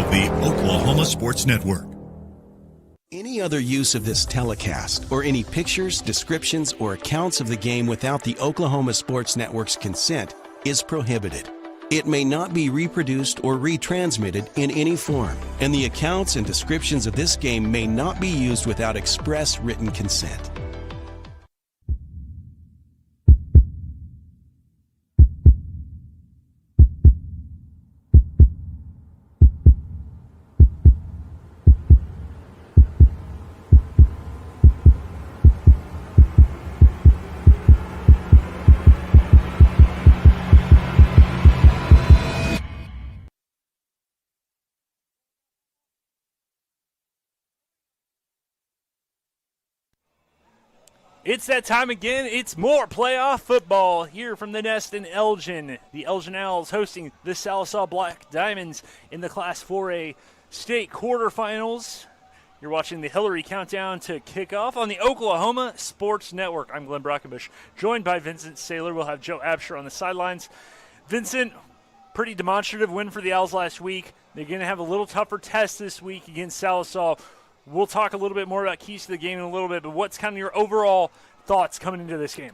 of the Oklahoma Sports Network. Any other use of this telecast, or any pictures, descriptions, or accounts of the game without the Oklahoma Sports Network's consent is prohibited. It may not be reproduced or retransmitted in any form, and the accounts and descriptions of this game may not be used without express written consent. It's that time again. It's more playoff football here from the Nest in Elgin. The Elgin Owls hosting the Sallisaw Black Diamonds in the Class 4A state quarterfinals. You're watching the Hillary Countdown to Kickoff on the Oklahoma Sports Network. I'm Glenn Brockenbush, joined by Vincent Saylor. We'll have Joe Absher on the sidelines. Vincent, pretty demonstrative win for the Owls last week. They're going to have a little tougher test this week against Sallisaw. We'll talk a little bit more about keys to the game in a little bit, but what's kind of your overall thoughts coming into this game?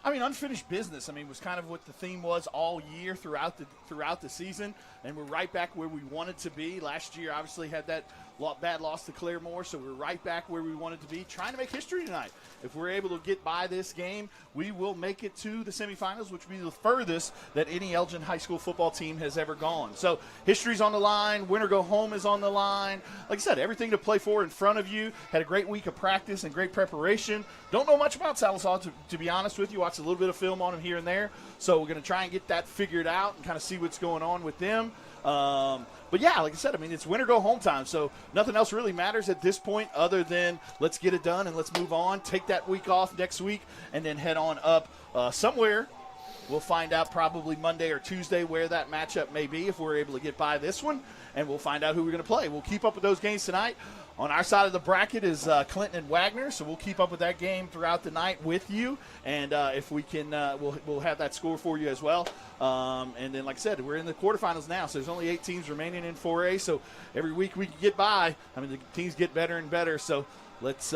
I mean, unfinished business. I mean, was kind of what the theme was all year throughout the season, and we're right back where we wanted to be. Last year, obviously, had that bad loss to Claremore, so we're right back where we wanted to be, trying to make history tonight. If we're able to get by this game, we will make it to the semifinals, which will be the furthest that any Elgin high school football team has ever gone. So history's on the line. Win or go home is on the line. Like I said, everything to play for in front of you. Had a great week of practice and great preparation. Don't know much about Sallisaw, to be honest with you. Watched a little bit of film on them here and there. So we're going to try and get that figured out and kind of see what's going on with them. But yeah, like I said, I mean, it's win or go home time, so nothing else really matters at this point other than let's get it done and let's move on, take that week off next week, and then head on up somewhere. We'll find out probably Monday or Tuesday where that matchup may be if we're able to get by this one, and we'll find out who we're going to play. We'll keep up with those games tonight. On our side of the bracket is Clinton and Wagner, so we'll keep up with that game throughout the night with you, and if we can, we'll have that score for you as well. And then, like I said, we're in the quarterfinals now, so there's only 8 teams remaining in 4A, so every week we can get by. I mean, the teams get better and better, so let's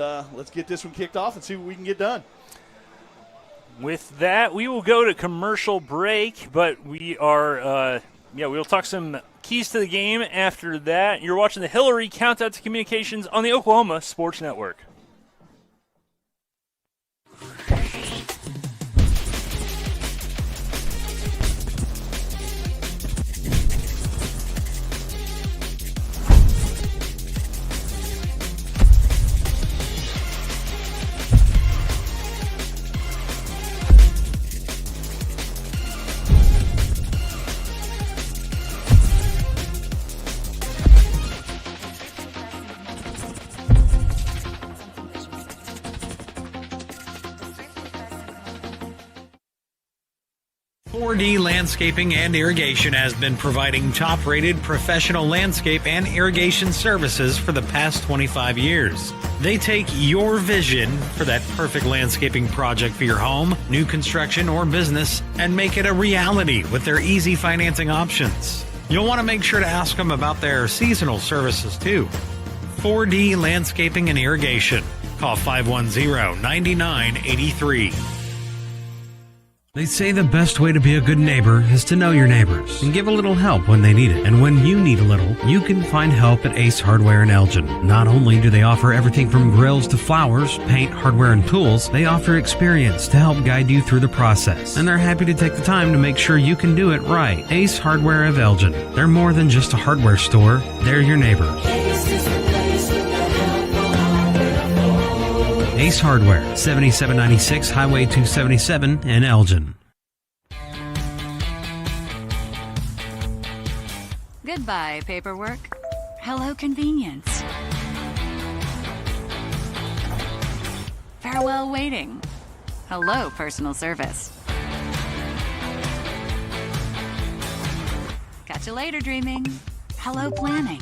get this one kicked off and see what we can get done. With that, we will go to commercial break, but we are, we'll talk some keys to the game after that. You're watching the Hillary Countdown to Communications on the Oklahoma Sports Network. Landscaping and Irrigation has been providing top-rated professional landscape and irrigation services for the past 25 years. They take your vision for that perfect landscaping project for your home, new construction, or business and make it a reality with their easy financing options. You'll want to make sure to ask them about their seasonal services too. 4D Landscaping and Irrigation. Call 510-9983. They say the best way to be a good neighbor is to know your neighbors and give a little help when they need it. And when you need a little, you can find help at Ace Hardware in Elgin. Not only do they offer everything from grills to flowers, paint, hardware, and tools, they offer experience to help guide you through the process. And they're happy to take the time to make sure you can do it right. Ace Hardware of Elgin. They're more than just a hardware store. They're your neighbors. Ace Hardware, 7796 Highway 277 in Elgin. Goodbye, paperwork. Hello, convenience. Farewell, waiting. Hello, personal service. Catch you later, dreaming. Hello, planning.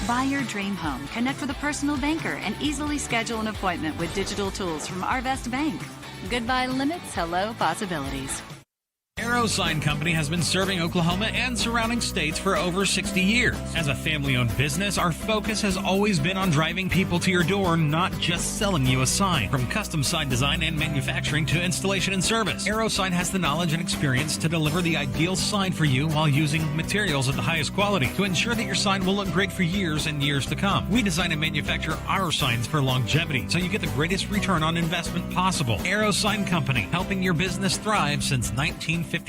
Buy your dream home, connect with a personal banker, and easily schedule an appointment with digital tools from Arvest Bank. Goodbye limits, hello possibilities. Arrow Sign Company has been serving Oklahoma and surrounding states for over 60 years. As a family-owned business, our focus has always been on driving people to your door, not just selling you a sign. From custom sign design and manufacturing to installation and service, Arrow Sign has the knowledge and experience to deliver the ideal sign for you while using materials of the highest quality to ensure that your sign will look great for years and years to come. We design and manufacture our signs for longevity, so you get the greatest return on investment possible. Arrow Sign Company, helping your business thrive since 1955.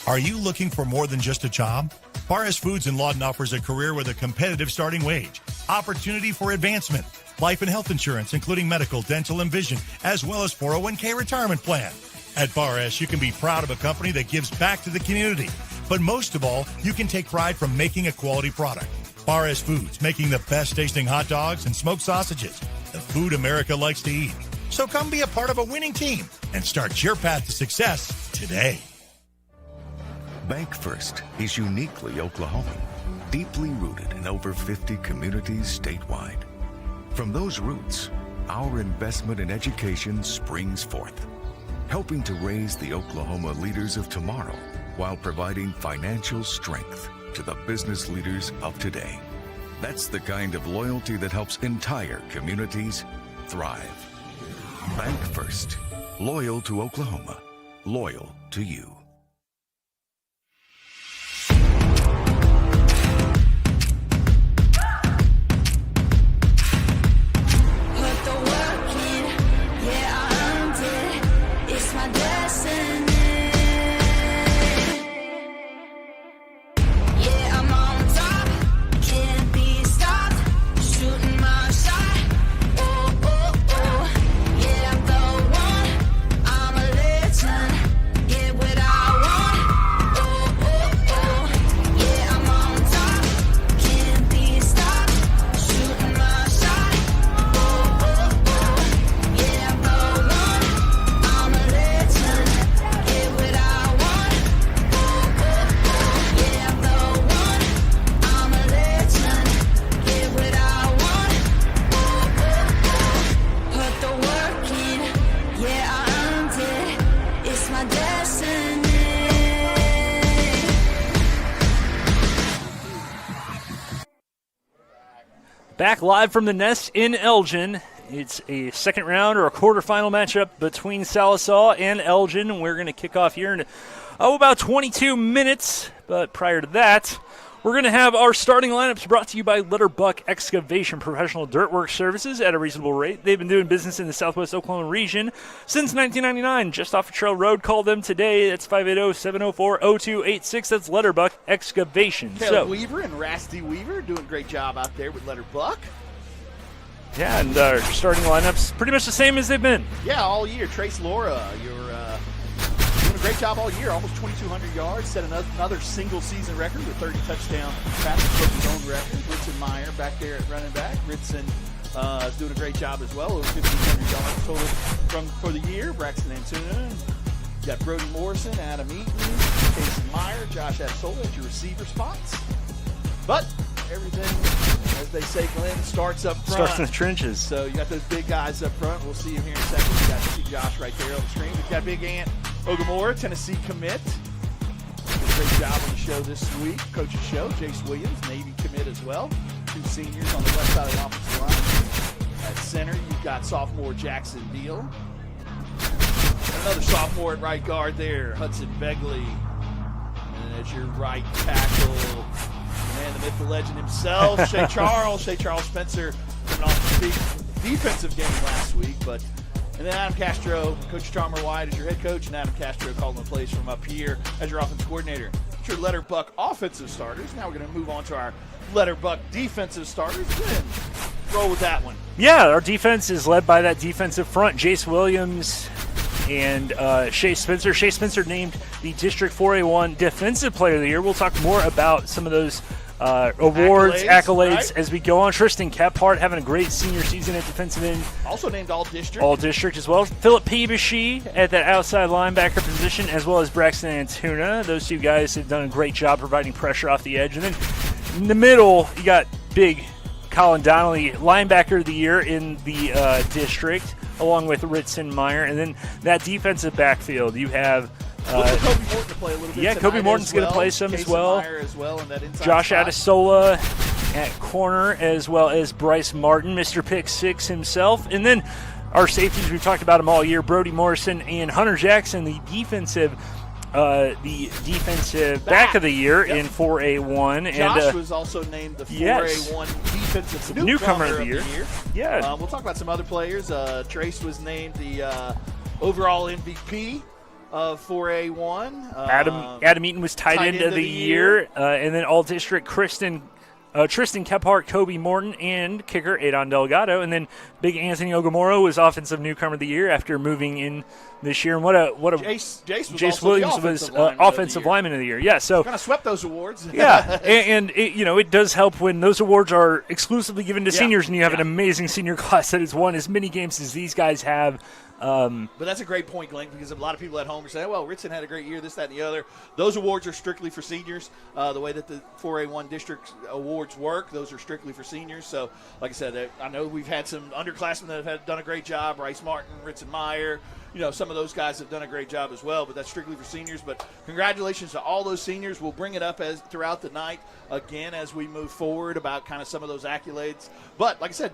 Are you looking for more than just a job? Paris Foods in Lawton offers a career with a competitive starting wage, opportunity for advancement, life and health insurance, including medical, dental, and vision, as well as 401k retirement plan. At Bar S, you can be proud of a company that gives back to the community. But most of all, you can take pride from making a quality product. Bar S Foods, making the best tasting hot dogs and smoked sausages. The food America likes to eat. So come be a part of a winning team and start your path to success today. Bank First is uniquely Oklahoman, deeply rooted in over 50 communities statewide. From those roots, our investment in education springs forth, helping to raise the Oklahoma leaders of tomorrow while providing financial strength to the business leaders of today. That's the kind of loyalty that helps entire communities thrive. Bank First, loyal to Oklahoma, loyal to you. Back live from the Nest in Elgin. It's a second round or a quarterfinal matchup between Sallisaw and Elgin. We're going to kick off here in about 22 minutes. But prior to that, we're going to have our starting lineups brought to you by Letterbuck Excavation, professional dirt work services at a reasonable rate. They've been doing business in the southwest Oklahoma region since 1999, just off of Trail Road. Call them today. That's 580-704-0286. That's Letterbuck Excavation. Caleb Weaver and Rasty Weaver doing a great job out there with Letterbuck. Yeah, and our starting lineups pretty much the same as they've been. Yeah, all year. Trace Laura, you're doing a great job all year. Almost 2,200 yards. Set another single-season record with 30 touchdown passes, broke his own record. Ritson Meyer back there at running back. Ritson is doing a great job as well. Over 1,500 yards total for the year. Braxton Antuna. You got Brody Morrison, Adam Eaton, Casey Meyer, Josh Absola at your receiver spots. But everything, as they say, Glenn, starts up front. Starts in the trenches. So you got those big guys up front. We'll see him here in a second. You got to see Josh right there on the screen. We've got Big Ant Ogamora, Tennessee commit. Did a great job on the show this week. Coach's show. Jace Williams, Navy commit as well. Two seniors on the left side of the offensive line. At center, you've got sophomore Jackson Deal. Another sophomore at right guard there, Hudson Begley. And as your right tackle, man, the myth, the legend himself, Shea Charles Spencer, coming off a big defensive game last week. And then Adam Castro, Coach Chalmer White as your head coach, and Adam Castro calling the plays from up here as your offensive coordinator. It's your Letterbuck offensive starters. Now we're going to move on to our Letterbuck defensive starters. Go ahead and roll with that one. Yeah, our defense is led by that defensive front, Jace Williams and Shea Spencer. Shea Spencer named the District 4A1 Defensive Player of the Year. We'll talk more about some of those awards, accolades right? As we go on. Tristan Kephart having a great senior season at defensive end. Also named All-District. All-District as well. Philip Peebushy at that outside linebacker position, as well as Braxton Antuna. Those two guys have done a great job providing pressure off the edge. And then in the middle, you got big Colin Donnelly, linebacker of the year in the district, along with Ritson Meyer. And then that defensive backfield, you have Look for Kobe Morton to play a little bit. Yeah, tonight Kobe Morton's going going to play some as well. Meyer as well in that inside Josh spot. Adesola at corner, as well as Bryce Martin, Mr. Pick Six himself. And then our safeties, we've talked about them all year, Brody Morrison and Hunter Jackson, the defensive back of the year in 4A1. Josh was also named the 4A1 defensive newcomer of the year. Yeah. We'll talk about some other players. Trace was named the overall MVP of 4A1. Adam Eaton was tight end of the year. And then all-district Tristan Kephart, Kobe Morton, and kicker Adon Delgado. And then big Anthony Ogamoro was offensive newcomer of the year after moving in this year. And what a Jace Williams was offensive lineman of the year. Yeah, so kind of swept those awards. Yeah, and it does help when those awards are exclusively given to seniors, and you have an amazing senior class that has won as many games as these guys have. But that's a great point, Glenn, because a lot of people at home are saying, well, Ritson had a great year, this, that, and the other. Those awards are strictly for seniors. The way that the 4A1 district awards work, those are strictly for seniors. So, like I said, I know we've had some underclassmen that have done a great job, Bryce Martin, Ritson Meyer. Some of those guys have done a great job as well, but that's strictly for seniors. But congratulations to all those seniors. We'll bring it up throughout the night again as we move forward about kind of some of those accolades. But, like I said,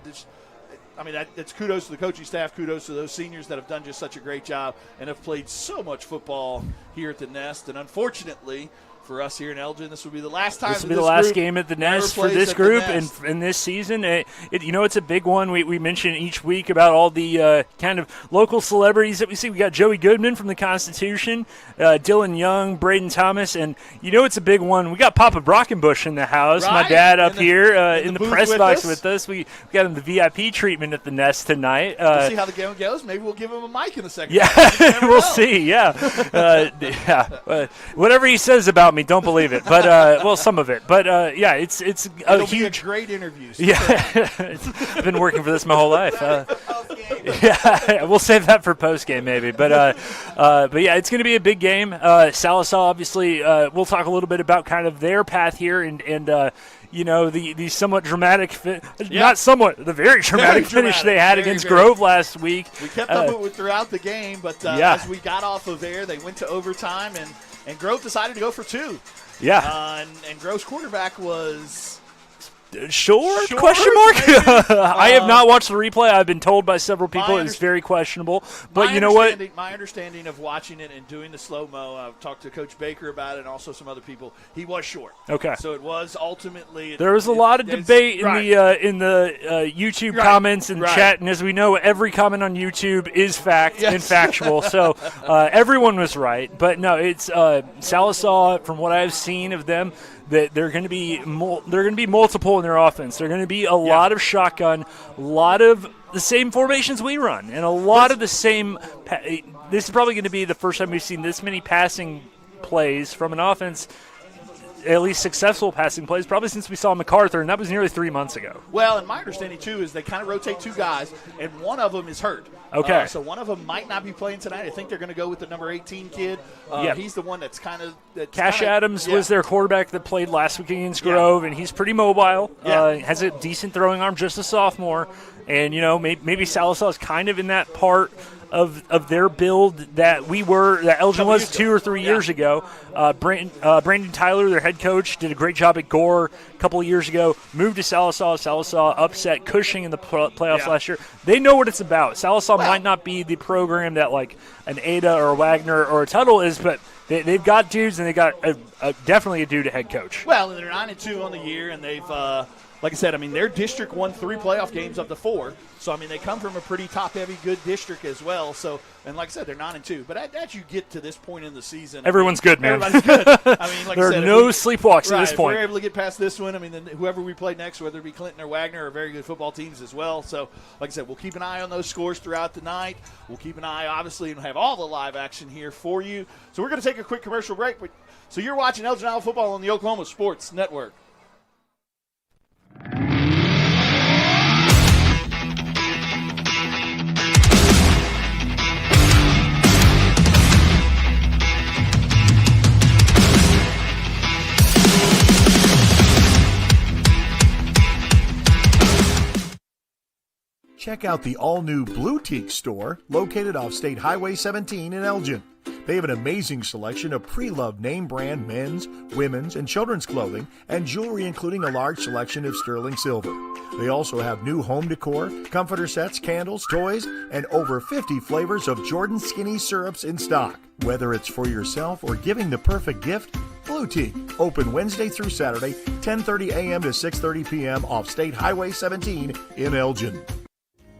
that's kudos to the coaching staff, kudos to those seniors that have done just such a great job and have played so much football here at the Nest. And unfortunately, for us here in Elgin, this will be the last time. This will be the last game at the Nest for this group and this season. It's a big one. We mention each week about all the kind of local celebrities that we see. We got Joey Goodman from the Constitution, Dylan Young, Braden Thomas, and it's a big one. We got Papa Brockenbush in the house. Right. My dad up here in the booth press with box us. with us. We got him the VIP treatment at the Nest tonight. We'll see how the game goes. Maybe we'll give him a mic in a second. Yeah, we'll see. Yeah, whatever he says about me, don't believe it. But some of it. But it's It'll be a great interview. So I've been working for this my whole life. We'll save that for post game maybe. But yeah, it's going to be a big game. Sallisaw, obviously, we'll talk a little bit about kind of their path here and the somewhat dramatic, the very dramatic finish they had against Grove last week. We kept up with it throughout the game, but as we got off of air, they went to overtime, and Grove decided to go for two. Yeah. And Grove's quarterback was Short? Question mark? I have not watched the replay. I've been told by several people it's very questionable. But you know what? My understanding of watching it and doing the slow-mo, I've talked to Coach Baker about it and also some other people, he was short. Okay. So it was ultimately – There was a lot of debate in the YouTube comments and chat, and as we know, every comment on YouTube is fact and factual. So everyone was right. But no, it's Sallisaw, from what I've seen of them, that they're going to be multiple in their offense. They're going to be a lot of shotgun, a lot of the same formations we run, and a lot of the same. This is probably going to be the first time we've seen this many passing plays from an offense. At least successful passing plays, probably since we saw MacArthur, and that was nearly 3 months ago. Well, and my understanding, too, is they kind of rotate two guys, and one of them is hurt. Okay. So one of them might not be playing tonight. I think they're going to go with the number 18 kid. He's the one that's kind of – Cash Adams was their quarterback that played last week against Grove, and he's pretty mobile. Has a decent throwing arm, just a sophomore. And, maybe Sallisaw is kind of in that part of their build that Elgin was 2 or 3 years ago. Brandon Tyler, their head coach, did a great job at Gore a couple of years ago, moved to Sallisaw. Sallisaw upset Cushing in the playoffs last year. They know what it's about. Sallisaw might not be the program that like an Ada or a Wagner or a Tuttle is, but they've got dudes, and they got definitely a dude at head coach. Well, and they're 9-2 on the year, and they've like I said, their district won 3 playoff games of the 4. So, they come from a pretty top-heavy, good district as well. So, and like I said, they're 9-2. But as you get to this point in the season, everyone's good, man. Everybody's good. There are no sleepwalks at this point. If we're able to get past this one, then whoever we play next, whether it be Clinton or Wagner, are very good football teams as well. So, like I said, we'll keep an eye on those scores throughout the night. We'll keep an eye, obviously, and have all the live action here for you. So, we're going to take a quick commercial break. So, you're watching Elgin Island Football on the Oklahoma Sports Network. Check out the all-new Blue Teak store located off State Highway 17 in Elgin. They have an amazing selection of pre-loved name brand men's, women's, and children's clothing and jewelry, including a large selection of sterling silver. They also have new home decor, comforter sets, candles, toys, and over 50 flavors of Jordan Skinny syrups in stock. Whether it's for yourself or giving the perfect gift, Blue Teak, open Wednesday through Saturday, 10:30 a.m. to 6:30 p.m. off State Highway 17 in Elgin.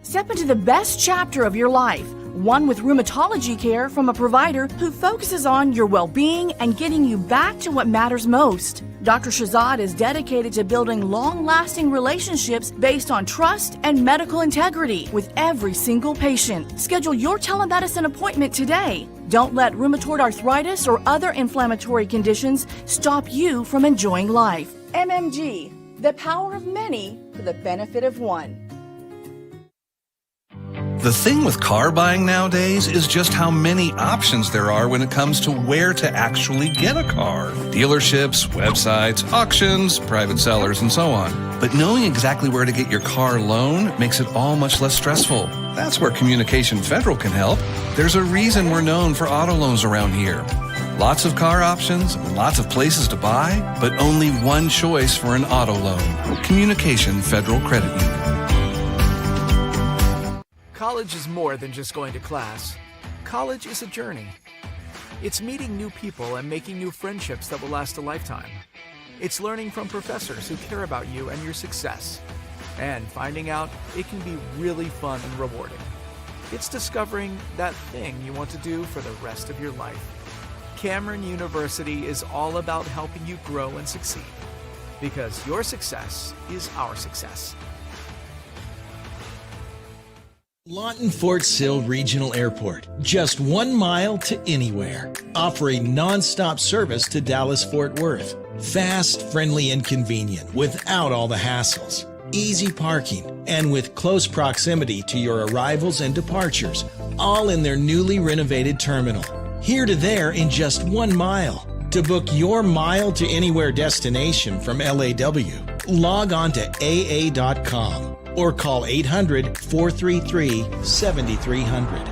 Step into the best chapter of your life, one with rheumatology care from a provider who focuses on your well-being and getting you back to what matters most. Dr. Shahzad is dedicated to building long-lasting relationships based on trust and medical integrity with every single patient. Schedule your telemedicine appointment today. Don't let rheumatoid arthritis or other inflammatory conditions stop you from enjoying life. MMG, the power of many for the benefit of one. The thing with car buying nowadays is just how many options there are when it comes to where to actually get a car. Dealerships, websites, auctions, private sellers, and so on. But knowing exactly where to get your car loan makes it all much less stressful. That's where Communication Federal can help. There's a reason we're known for auto loans around here. Lots of car options, lots of places to buy, but only one choice for an auto loan. Communication Federal Credit Union. College is more than just going to class. College is a journey. It's meeting new people and making new friendships that will last a lifetime. It's learning from professors who care about you and your success. And finding out it can be really fun and rewarding. It's discovering that thing you want to do for the rest of your life. Cameron University is all about helping you grow and succeed. Because your success is our success. Lawton Fort Sill Regional Airport, just 1 mile to anywhere, offering non-stop service to Dallas-Fort Worth. Fast, friendly, and convenient without all the hassles. Easy parking, and with close proximity to your arrivals and departures, all in their newly renovated terminal. Here to there in just 1 mile. To book your mile to anywhere destination from LAW, log on to AA.com. or call 800-433-7300.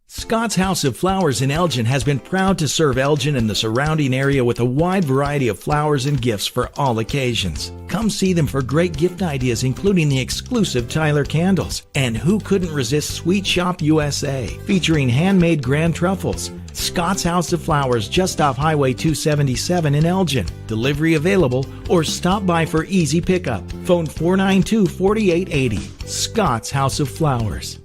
Scott's House of Flowers in Elgin has been proud to serve Elgin and the surrounding area with a wide variety of flowers and gifts for all occasions. Come see them for great gift ideas, including the exclusive Tyler candles. And who couldn't resist Sweet Shop USA, featuring handmade grand truffles. Scott's House of Flowers, just off Highway 277 in Elgin. Delivery available, or stop by for easy pickup. Phone 492-4880. Scott's House of Flowers.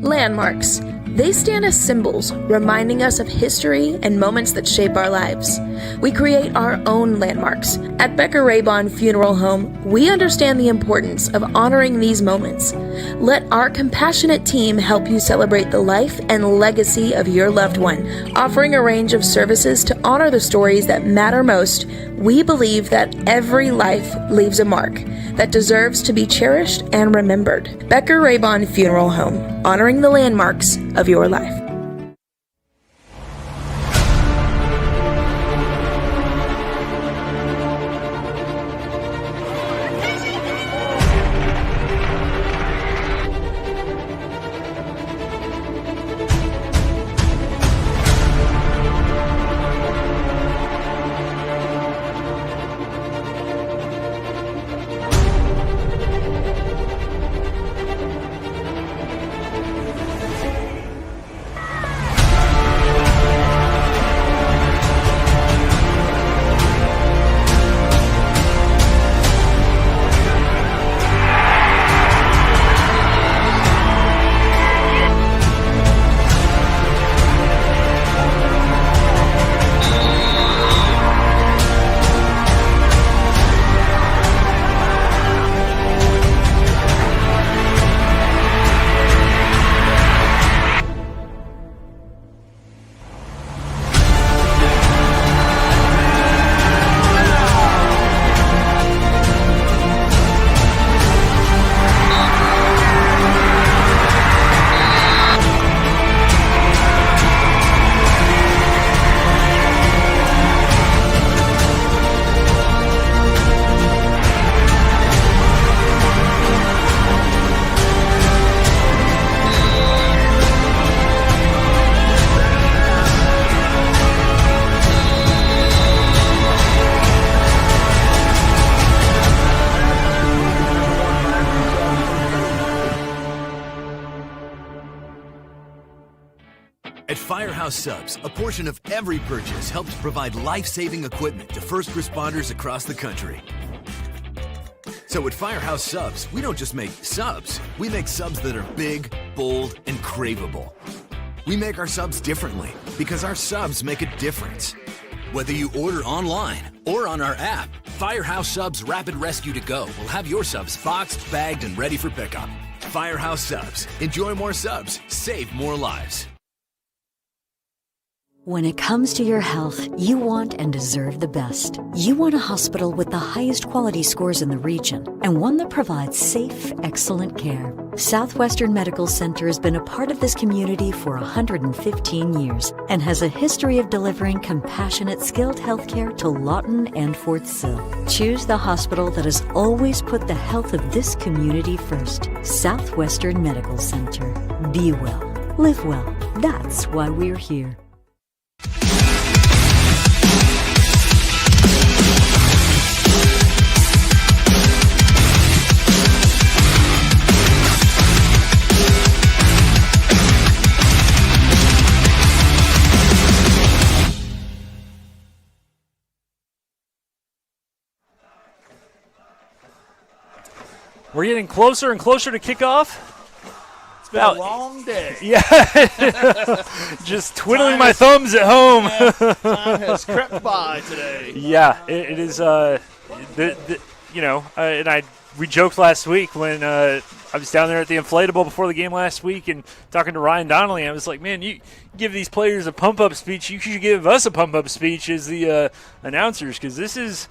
Landmarks. They stand as symbols, reminding us of history and moments that shape our lives. We create our own landmarks. At Becker-Raybon Funeral Home, we understand the importance of honoring these moments. Let our compassionate team help you celebrate the life and legacy of your loved one. Offering a range of services to honor the stories that matter most, we believe that every life leaves a mark that deserves to be cherished and remembered. Becker-Raybon Funeral Home, honoring the landmarks of your life. Firehouse Subs, a portion of every purchase helps provide life-saving equipment to first responders across the country. So at Firehouse Subs, we don't just make subs. We make subs that are big, bold, and craveable. We make our subs differently because our subs make a difference. Whether you order online or on our app, Firehouse Subs Rapid Rescue to Go will have your subs boxed, bagged, and ready for pickup. Firehouse Subs. Enjoy more subs. Save more lives. When it comes to your health, you want and deserve the best. You want a hospital with the highest quality scores in the region and one that provides safe, excellent care. Southwestern Medical Center has been a part of this community for 115 years and has a history of delivering compassionate, skilled healthcare to Lawton and Fort Sill. Choose the hospital that has always put the health of this community first. Southwestern Medical Center. Be well. Live well. That's why we're here. We're getting closer and closer to kickoff. It's been a long day. Yeah. Just twiddling my thumbs at home. Time has crept by today. Yeah, it is. We joked last week when I was down there at the inflatable before the game last week and talking to Ryan Donnelly. I was like, man, you give these players a pump-up speech. You should give us a pump-up speech as the announcers, because this is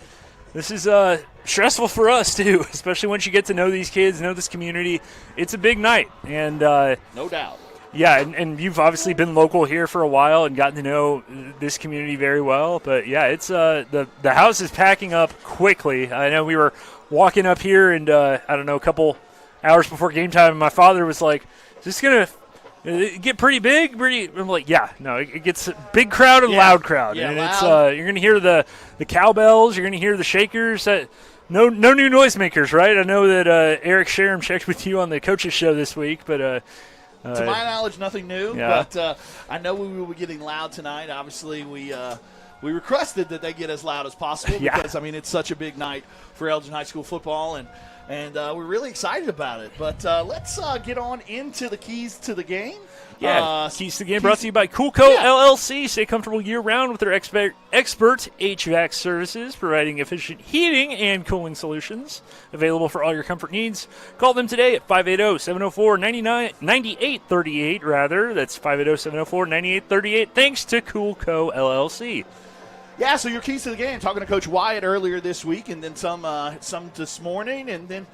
stressful for us too, especially once you get to know these kids, know this community. It's a big night, and no doubt. Yeah, and you've obviously been local here for a while and gotten to know this community very well. But yeah, it's the house is packing up quickly. I know we were walking up here, and a couple hours before game time, and my father was like, "Is this gonna get pretty big?" I'm like, "Yeah, no, it gets a big crowd and loud crowd, and loud. It's you're gonna hear the cowbells, you're gonna hear the shakers." No new noisemakers, right? I know that Eric Sherem checked with you on the coaches show this week, but to my knowledge, nothing new. Yeah. But I know we will be getting loud tonight. Obviously, we requested that they get as loud as possible because it's such a big night for Elgin High School football, and we're really excited about it. But let's get on into the keys to the game. Yeah, keys to the game brought to you by Coolco LLC. Stay comfortable year-round with their expert HVAC services, providing efficient heating and cooling solutions. Available for all your comfort needs. Call them today at 580-704-9838. That's 580-704-9838. Thanks to Coolco LLC. Yeah, so your keys to the game. Talking to Coach Wyatt earlier this week, and then some this morning, and then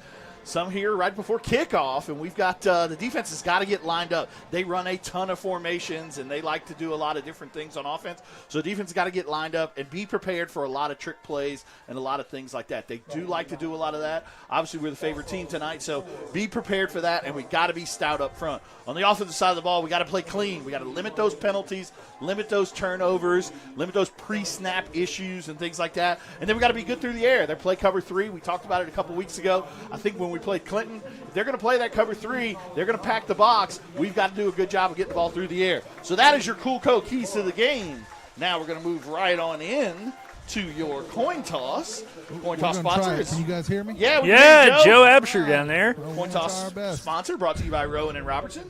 some here right before kickoff, and we've got the defense has got to get lined up. They run a ton of formations, and they like to do a lot of different things on offense. So the defense has got to get lined up and be prepared for a lot of trick plays and a lot of things like that. They do like to do a lot of that. Obviously, we're the favorite team tonight, so be prepared for that, and we got to be stout up front. On the offensive side of the ball, we got to play clean. We got to limit those penalties, limit those turnovers, limit those pre-snap issues and things like that. And then we got to be good through the air. They play cover 3. We talked about it a couple weeks ago. I think when we played Clinton, if they're going to play that cover 3, they're going to pack the box. We've got to do a good job of getting the ball through the air. So that is your Coolco keys to the game. Now we're going to move right on in to your coin toss. Coin toss sponsor. Can you guys hear me? Yeah, Joe Absher down there. Coin toss sponsor brought to you by Rowan and Robertson.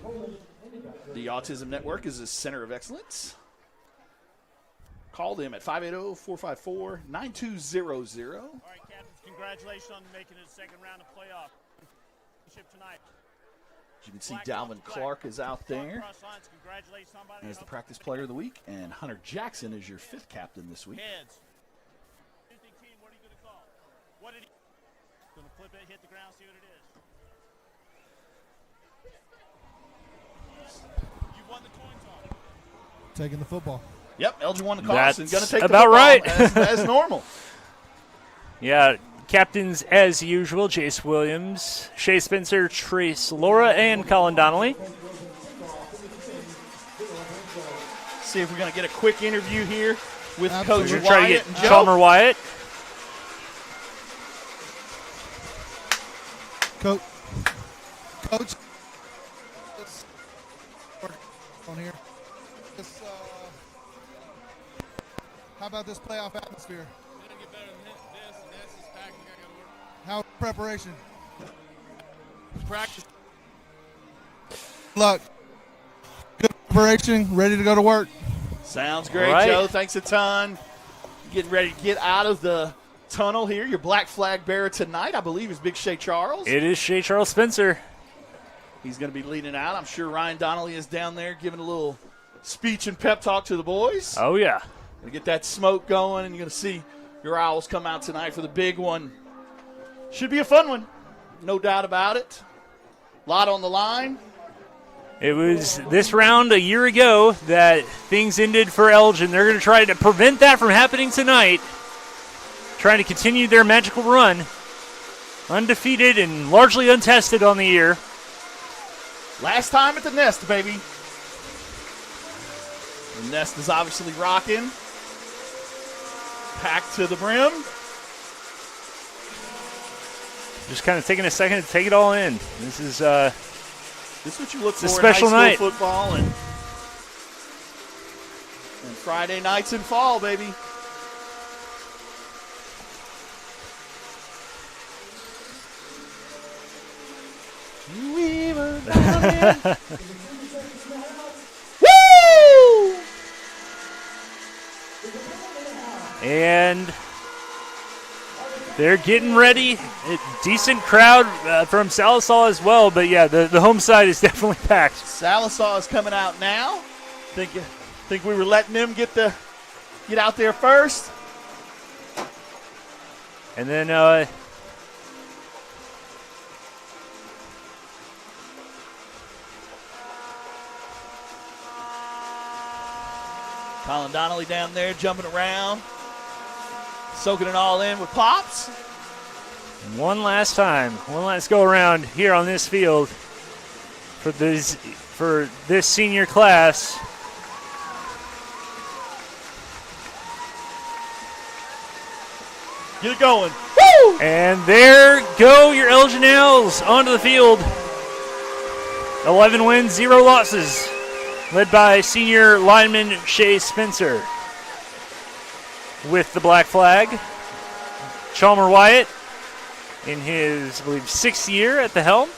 The Autism Network is a center of excellence. Call them at 580-454-9200. All right, Captains, congratulations on making it the second round of playoff tonight. As you can see, Dalvin Clark is out there as the practice player of the week, and Hunter Jackson is your 5th captain this week. Heads. What are you going to call? What did he? Going to flip it, hit the ground, see what it is. You won the coin toss. Taking the football. Yep, Elgin won the toss and going to take about the right as normal. Yeah, captains as usual: Jace Williams, Shea Spencer, Trace Laura, and Colin Donnelly. See if we're going to get a quick interview here with Absolutely. Coach We're trying to Wyatt get and Joe. Chalmer Wyatt. Coach. On here. How about this playoff atmosphere? How preparation? Practice. Good luck. Good preparation. Ready to go to work. Sounds great, Right. Joe. Thanks a ton. Getting ready to get out of the tunnel here. Your black flag bearer tonight, I believe, is Big Shea Charles. It is Shea Charles Spencer. He's going to be leading out. I'm sure Ryan Donnelly is down there giving a little speech and pep talk to the boys. Oh, yeah. Going to get that smoke going, and you're going to see your Owls come out tonight for the big one. Should be a fun one. No doubt about it. A lot on the line. It was this round a year ago that things ended for Elgin. They're going to try to prevent that from happening tonight. Trying to continue their magical run. Undefeated and largely untested on the year. Last time at the Nest, baby. The Nest is obviously rocking. Packed to the brim. Just kind of taking a second to take it all in. This is what you look for a special in high night. school football and Friday nights in fall, baby. Woo! And they're getting ready. A decent crowd from Sallisaw as well, but yeah, the home side is definitely packed. Sallisaw is coming out now. Think we were letting them get out there first. And then Colin Donnelly down there jumping around, soaking it all in with Pops. one last time, one last go around here on this field for this senior class. Get it going. Woo! And there go your Elgin Owls onto the field. 11 wins, 0 losses. Led by senior lineman Shea Spencer. With the black flag, Chalmer Wyatt in his, I believe, 6th year at the helm.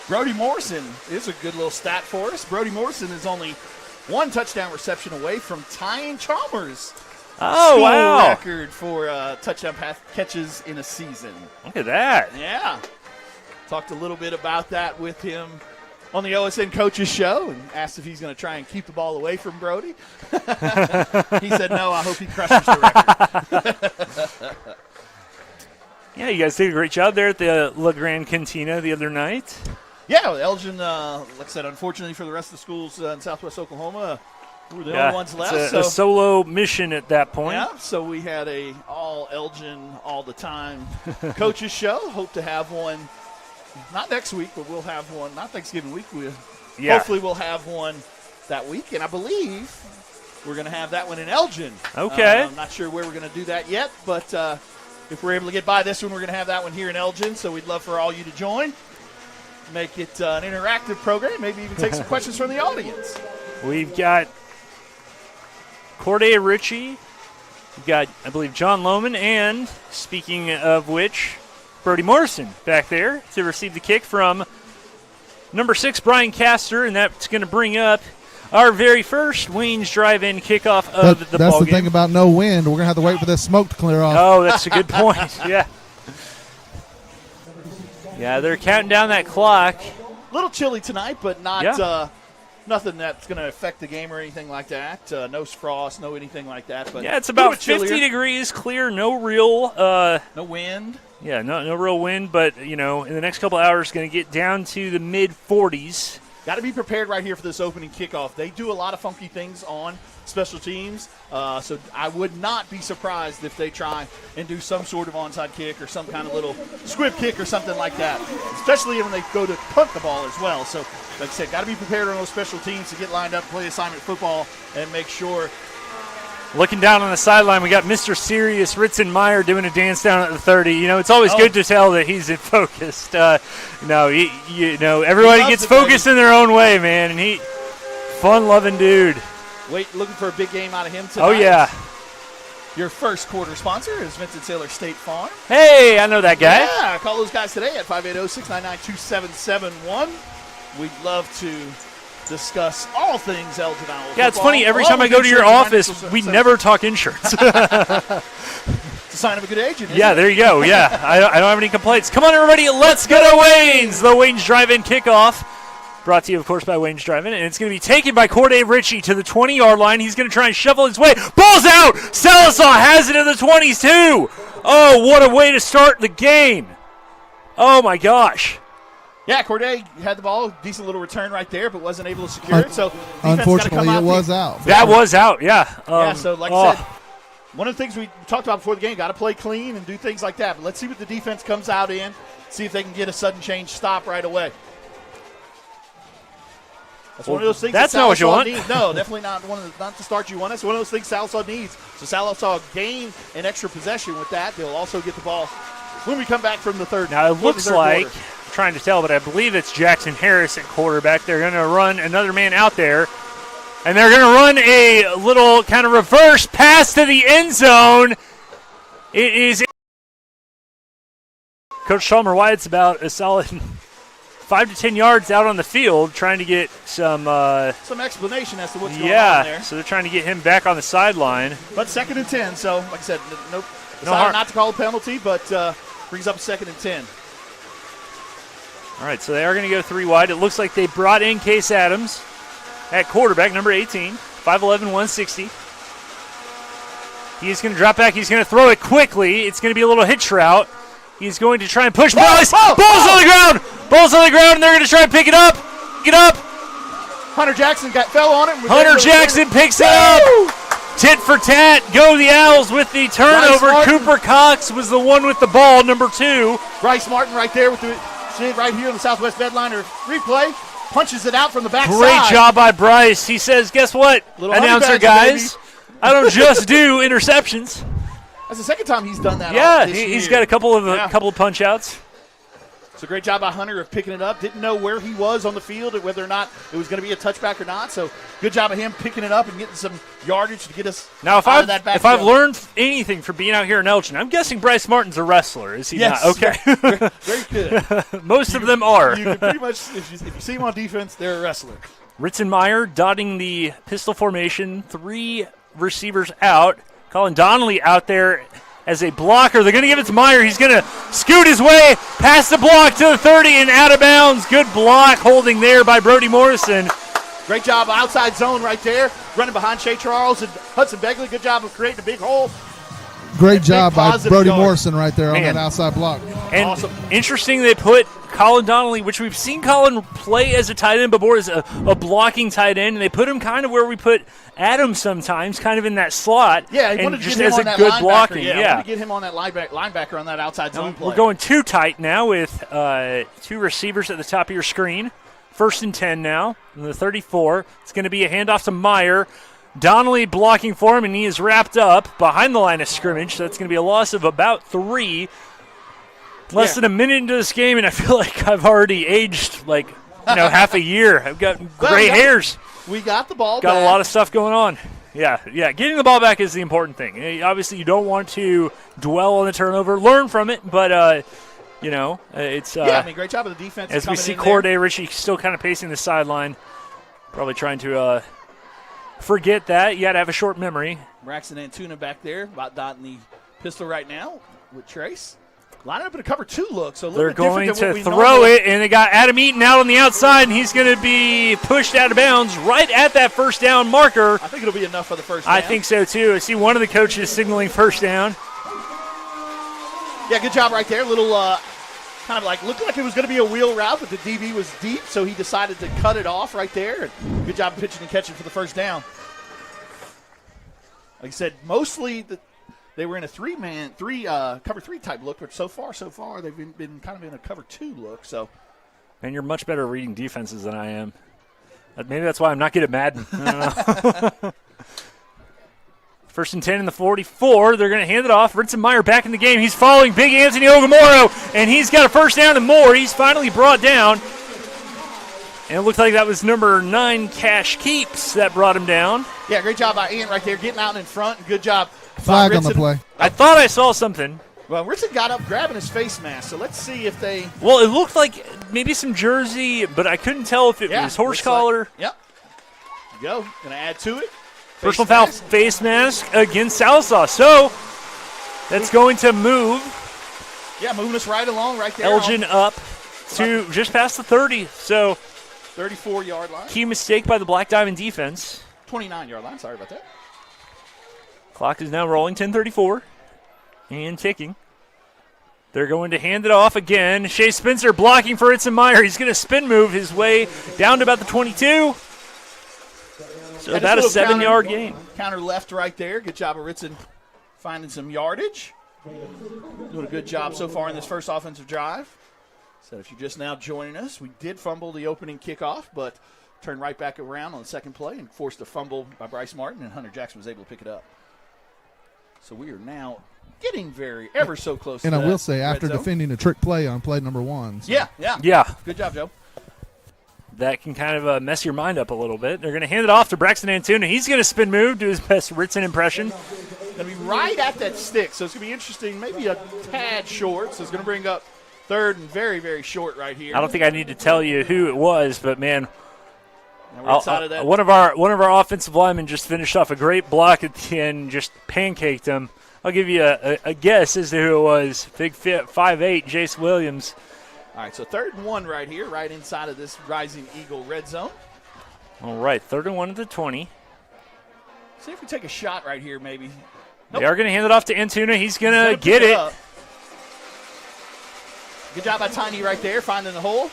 Brody Morrison is a good little stat for us. Brody Morrison is only 1 touchdown reception away from tying Chalmers' school record for touchdown pass catches in a season. Look at that. Yeah. Talked a little bit about that with him on the OSN Coaches Show and asked if he's going to try and keep the ball away from Brody. He said no, I hope he crushes the record. Yeah, you guys did a great job there at the La Grande Cantina the other night. Yeah, Elgin, like I said, unfortunately for the rest of the schools in southwest Oklahoma, we were the only ones left. It's a solo mission at that point. Yeah, so we had a all Elgin all the time coaches show. Hope to have one, not next week, but we'll have one, not Thanksgiving week. Hopefully we'll have one that week, and I believe we're going to have that one in Elgin. Okay. I'm not sure where we're going to do that yet, but if we're able to get by this one, we're going to have that one here in Elgin, so we'd love for all you to join. Make it an interactive program, maybe even take some questions from the audience. We've got Corday Ritchie. We've got, I believe, John Lohman, and speaking of which, Brody Morrison back there to receive the kick from number 6, Brian Castor, and that's going to bring up our very first Wayne's Drive-In kickoff of the That's ballgame. the thing about no wind. We're going to have to wait for this smoke to clear off. Oh, that's a good point. Yeah. Yeah, they're counting down that clock. A little chilly tonight, but not nothing that's going to affect the game or anything like that. No frost, no anything like that. But Yeah, it's about 50 degrees clear, no real no wind. Yeah, no real wind, but in the next couple hours going to get down to the mid 40s. Got to be prepared right here for this opening kickoff. They do a lot of funky things on special teams, so I would not be surprised if they try and do some sort of onside kick or some kind of little squib kick or something like that, especially when they go to punt the ball as well. So, like I said, got to be prepared on those special teams to get lined up, play assignment football, and make sure. Looking down on the sideline, we got Mr. Serious Ritzenmeyer doing a dance down at the 30. It's always good to tell that he's focused. Everybody gets focused in their own way, man. And fun-loving dude. looking for a big game out of him tonight. Oh, yeah. Your first quarter sponsor is Vincent Saylor State Farm. Hey, I know that guy. Yeah, call those guys today at 580-699-2771. We'd love to discuss all things Elgin Owl football. Yeah, it's funny. Every time I go to your office, we never talk insurance. It's a sign of a good agent, isn't it? There you go. Yeah, I don't have any complaints. Come on, everybody. Let's go to Wayne's. The Wayne's Drive-In Kickoff. Brought to you, of course, by Wayne's Drive-In. And it's going to be taken by Corday Ritchie to the 20-yard line. He's going to try and shovel his way. Ball's out! Sallisaw has it in the 20s, too. Oh, what a way to start the game. Oh, my gosh. Yeah, Corday had the ball, decent little return right there, but wasn't able to secure it. So unfortunately, it was out. That was out, yeah. So like I said, one of the things we talked about before the game, got to play clean and do things like that. But let's see what the defense comes out in, see if they can get a sudden change stop right away. That's one of those things. That's not what you want. Needs. No, definitely not not the start you want. That's one of those things Sallisaw needs. So Sallisaw gain an extra possession with that. They'll also get the ball when we come back from the third. Now it looks like, quarter. Trying to tell, but I believe it's Jackson Harris at quarterback. They're going to run another man out there, and they're going to run a little kind of reverse pass to the end zone. It is Coach Chalmer Wyatt's about a solid 5 to 10 yards out on the field, trying to get some explanation as to what's going on there. So they're trying to get him back on the sideline. But 2nd and 10. So like I said, not to call a penalty, but brings up 2nd and 10. All right, so they are going to go 3 wide. It looks like they brought in Case Adams at quarterback, number 18, 5'11", 160. He's going to drop back. He's going to throw it quickly. It's going to be a little hitch route. He's going to try and push Bryce. Ball's on the ground. Ball's on the ground, and they're going to try and pick it up. Get up. Hunter Jackson fell on it. Hunter Jackson picks it up. Tit for tat. Go the Owls with the turnover. Cooper Cox was the one with the ball, number 2. Bryce Martin right there with the right here on the Southwest Bedliner replay. Punches it out from the backside. Great job by Bryce. He says, guess what, announcer guys? I don't just do interceptions. That's the second time he's done that. Yeah, he's got a couple of punch outs. So great job by Hunter of picking it up. Didn't know where he was on the field, whether or not it was going to be a touchback or not. So good job of him picking it up and getting some yardage to get us now. If I've learned anything from being out here in Elgin, I'm guessing Bryce Martin's a wrestler. Is he not? Okay. Very good. Most of them are. You can pretty much, if you see him on defense, they're a wrestler. Ritzenmeyer dotting the pistol formation. 3 receivers out. Colin Donnelly out there as a blocker. They're going to give it to Meyer. He's going to scoot his way past the block to the 30 and out of bounds. Good block holding there by Brody Morrison. Great job outside zone right there. Running behind Shea Charles and Hudson Begley. Good job of creating a big hole. Great job by Brody Morrison right there on that outside block. And awesome. Interesting they put Colin Donnelly, which we've seen Colin play as a tight end before, as a blocking tight end, and they put him kind of where we put Adam sometimes, kind of in that slot. Yeah, he wanted to just get him as on a good blocking. Yeah, to get him on that linebacker on that outside zone play. We're going too tight now with 2 receivers at the top of your screen. 1st and 10 now, in the 34. It's going to be a handoff to Meyer. Donnelly blocking for him, and he is wrapped up behind the line of scrimmage. So that's going to be a loss of about 3. Less than a minute into this game, and I feel like I've already aged half a year. I've got gray hairs. We got the ball Got back. a lot of stuff going on. Yeah. Getting the ball back is the important thing. Obviously, you don't want to dwell on the turnover. Learn from it, but it's great job of the defense. As we see Corday Ritchie still kind of pacing the sideline, probably trying to forget that. You got to have a short memory. Braxton Antuna back there, about dotting the pistol right now with Trace. Lining up in a cover 2 look, so a little They're bit different going than what to we throw normally. it, and they got Adam Eaton out on the outside, and he's going to be pushed out of bounds right at that first down marker. I think it'll be enough for the first down. I think so, too. I see one of the coaches signaling first down. Yeah, good job right there. Little kind of like looking like it was going to be a wheel route, but the DB was deep, so he decided to cut it off right there. And good job pitching and catching for the first down. Like I said, mostly they were in a cover 3 type look, but so far they've been kind of in a cover 2 look. So, Man, you're much better at reading defenses than I am. Maybe that's why I'm not good at Madden. I don't know. 1st and 10 in the 44. They're going to hand it off. Ritzenmeyer back in the game. He's following Big Anthony Ogamoro, and he's got a first down and more. He's finally brought down. And it looked like that was number 9, Cash Keeps, that brought him down. Yeah, great job by Ian right there, getting out in front. Good job. Flag on the play. I thought I saw something. Well, Ritson got up grabbing his face mask, so let's see if they... Well, it looked like maybe some jersey, but I couldn't tell if it was horse collar. Yep. Go. Going to add to it. Personal foul face mask against Sallisaw. So that's going to move. Yeah, moving us right along right there. Elgin up to just past the 30. So 34-yard line. Key mistake by the Black Diamond defense. 29-yard line. Sorry about that. Clock is now rolling, 10:34 and ticking. They're going to hand it off again. Shea Spencer blocking for Meyer. He's going to spin move his way down to about the 22. So about a 7-yard gain. Counter left right there. Good job of Ritson finding some yardage. Doing a good job so far in this first offensive drive. So if you're just now joining us, we did fumble the opening kickoff, but turned right back around on the second play and forced a fumble by Bryce Martin, and Hunter Jackson was able to pick it up. So we are now getting ever so close. And to I will say, after zone. defending a trick play on play number 1. So. Yeah. Good job, Joe. That can kind of mess your mind up a little bit. They're going to hand it off to Braxton Antuna. He's going to spin move, do his best Ritson impression. Going to be right at that stick, so it's going to be interesting. Maybe a tad short, so it's going to bring up third and very, very short right here. I don't think I need to tell you who it was, but man, one of our offensive linemen just finished off a great block at the end, just pancaked him. I'll give you a guess as to who it was. Big 5'8", Jace Williams. All right, so 3rd and 1 right here, right inside of this Rising Eagle red zone. All right, 3rd and 1 at the 20. See if we take a shot right here, maybe. Nope. They are going to hand it off to Antuna. He's going to get it. Good job by Tiny right there, finding the hole,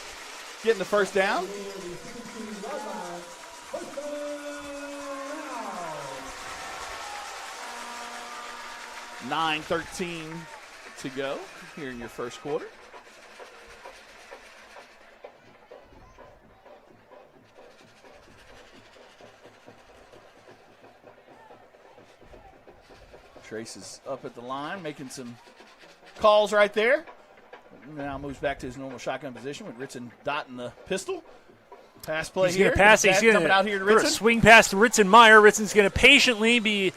getting the first down. $9:13 to go here in your first quarter. Trace is up at the line, making some calls right there. Now moves back to his normal shotgun position with Ritson dotting the pistol. Pass play he's here. Gonna pass. He's going to swing past Ritson Meyer. Ritson's going to patiently be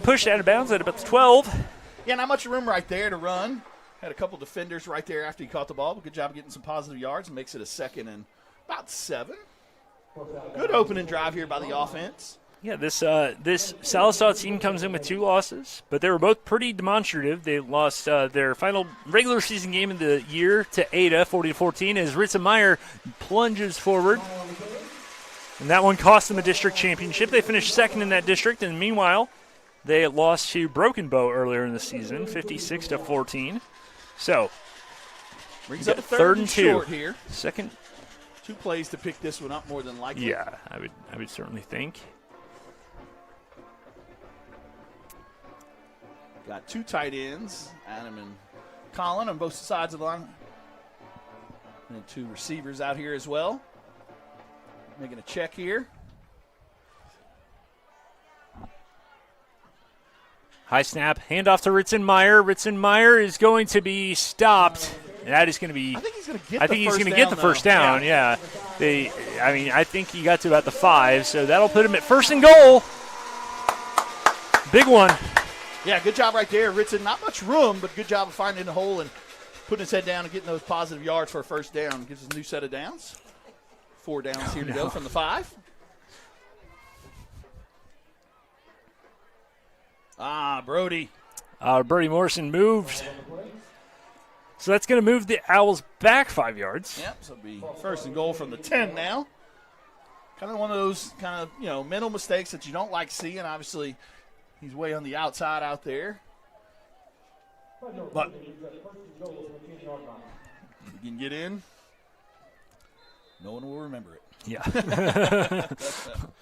pushed out of bounds at about the 12. Yeah, not much room right there to run. Had a couple defenders right there after he caught the ball. But good job of getting some positive yards and makes it a 2nd and about 7. Good opening drive here by the offense. Yeah, this Sallisaw team comes in with 2 losses, but they were both pretty demonstrative. They lost their final regular season game of the year to Ada, 40-14, as Ritson Meyer plunges forward. And that one cost them a district championship. They finished 2nd in that district, and meanwhile, they lost to Broken Bow earlier in the season, 56-14. So, brings up 3rd and 2 short here. 2nd. 2 plays to pick this one up more than likely. Yeah, I would certainly think. Got 2 tight ends, Adam and Colin on both sides of the line. And 2 receivers out here as well. Making a check here. High snap, handoff to Ritson Meyer. Ritson Meyer is going to be stopped. That is going to be. I think he's going to get. Get the first down. Yeah. I think he got to about the 5, so that'll put him at 1st and goal. Big one. Yeah, good job right there, Ritson. Not much room, but good job of finding the hole and putting his head down and getting those positive yards for a first down. Gives us a new set of downs. 4 downs here to go from the 5. Brody. Brody Morrison moved. So that's going to move the Owls back 5 yards. Yep, so it'll be 1st and goal from the 10 now. Kind of one of those mental mistakes that you don't like seeing. Obviously, he's way on the outside out there. But you can get in. No one will remember it. Yeah.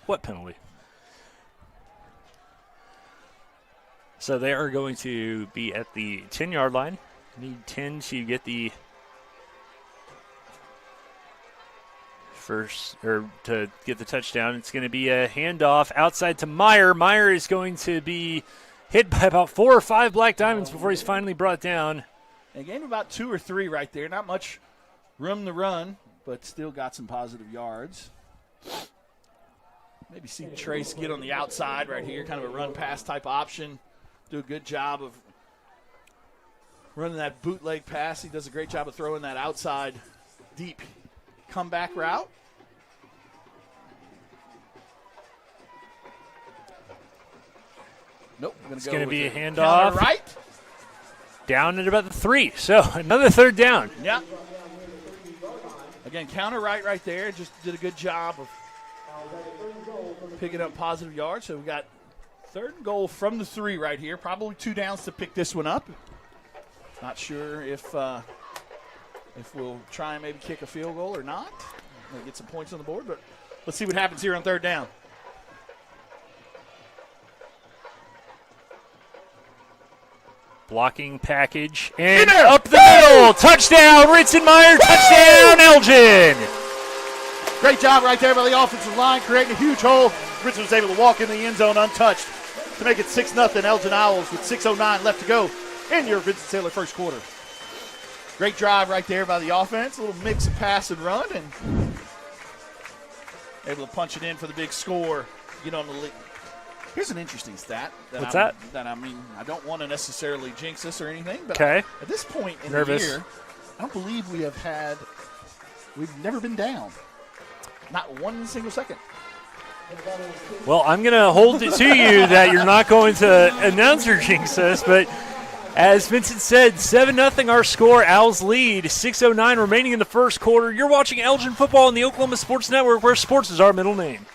What penalty? So they are going to be at the 10-yard line. Need 10 to get the first, or to get the touchdown. It's going to be a handoff outside to Meyer. Meyer is going to be hit by about 4 or 5 Black Diamonds before he's finally brought down. They gave him about 2 or 3 right there. Not much room to run, but still got some positive yards. Maybe see Trace get on the outside right here, kind of a run-pass type option. Do a good job of running that bootleg pass. He does a great job of throwing that outside deep comeback route. Nope. It's going to be a handoff. Right. Down at about the 3. So another third down. Yeah. Again, counter right there. Just did a good job of picking up positive yards. So we got 3rd and goal from the 3 right here. Probably 2 downs to pick this one up. Not sure if we'll try and maybe kick a field goal or not. We'll get some points on the board, but let's see what happens here on 3rd down. Blocking package, and up the middle. Touchdown, Ritzenmeyer. Touchdown, Elgin. Great job right there by the offensive line, creating a huge hole. Ritz was able to walk in the end zone untouched to make it 6-0 Elgin Owls with 6:09 left to go in your Vincent-Taylor first quarter. Great drive right there by the offense. A little mix of pass and run, and able to punch it in for the big score. Get on the lead. Here's an interesting stat. What's that? I mean, I don't want to necessarily jinx this or anything, but at this point in the year, I don't believe we've never been down. Not one single second. Well, I'm going to hold it to you that you're not going to announce or jinx us, but as Vincent said, 7-0 our score. Owls lead, 6:09 remaining in the first quarter. You're watching Elgin football on the Oklahoma Sports Network, where sports is our middle name.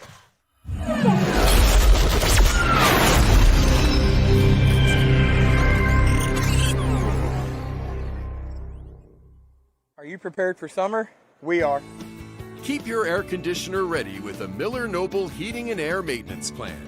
Are you prepared for summer? We are. Keep your air conditioner ready with a Miller Noble Heating and Air Maintenance Plan.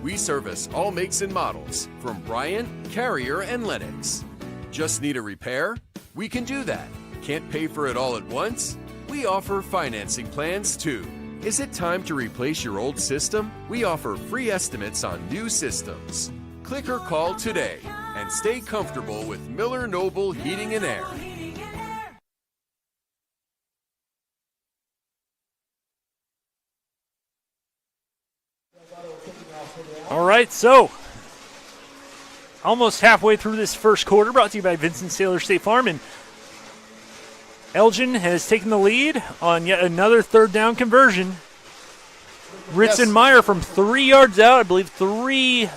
We service all makes and models from Bryant, Carrier, and Lennox. Just need a repair? We can do that. Can't pay for it all at once? We offer financing plans too. Is it time to replace your old system? We offer free estimates on new systems. Click or call today and stay comfortable with Miller Noble Heating and Air. All right, so almost halfway through this first quarter, brought to you by Vincent-Taylor State Farm, and Elgin has taken the lead on yet another 3rd down conversion. Ritzenmeyer from 3 yards out, I believe 3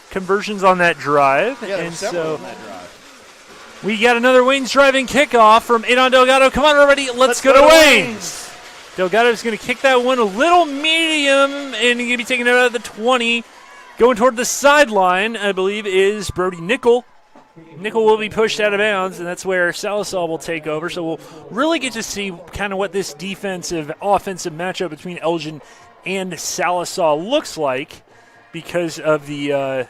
conversions on that drive. Yeah, and so on that drive. We got another Wayne's driving kickoff from Adon Delgado. Come on, everybody, let's go to Wayne's. Delgado's going to kick that one a little medium, and he's going to be taking it out of the 20. Going toward the sideline, I believe, is Brody Nickel. Nickel will be pushed out of bounds, and that's where Sallisaw will take over. So we'll really get to see kind of what this offensive matchup between Elgin and Sallisaw looks like, because of the,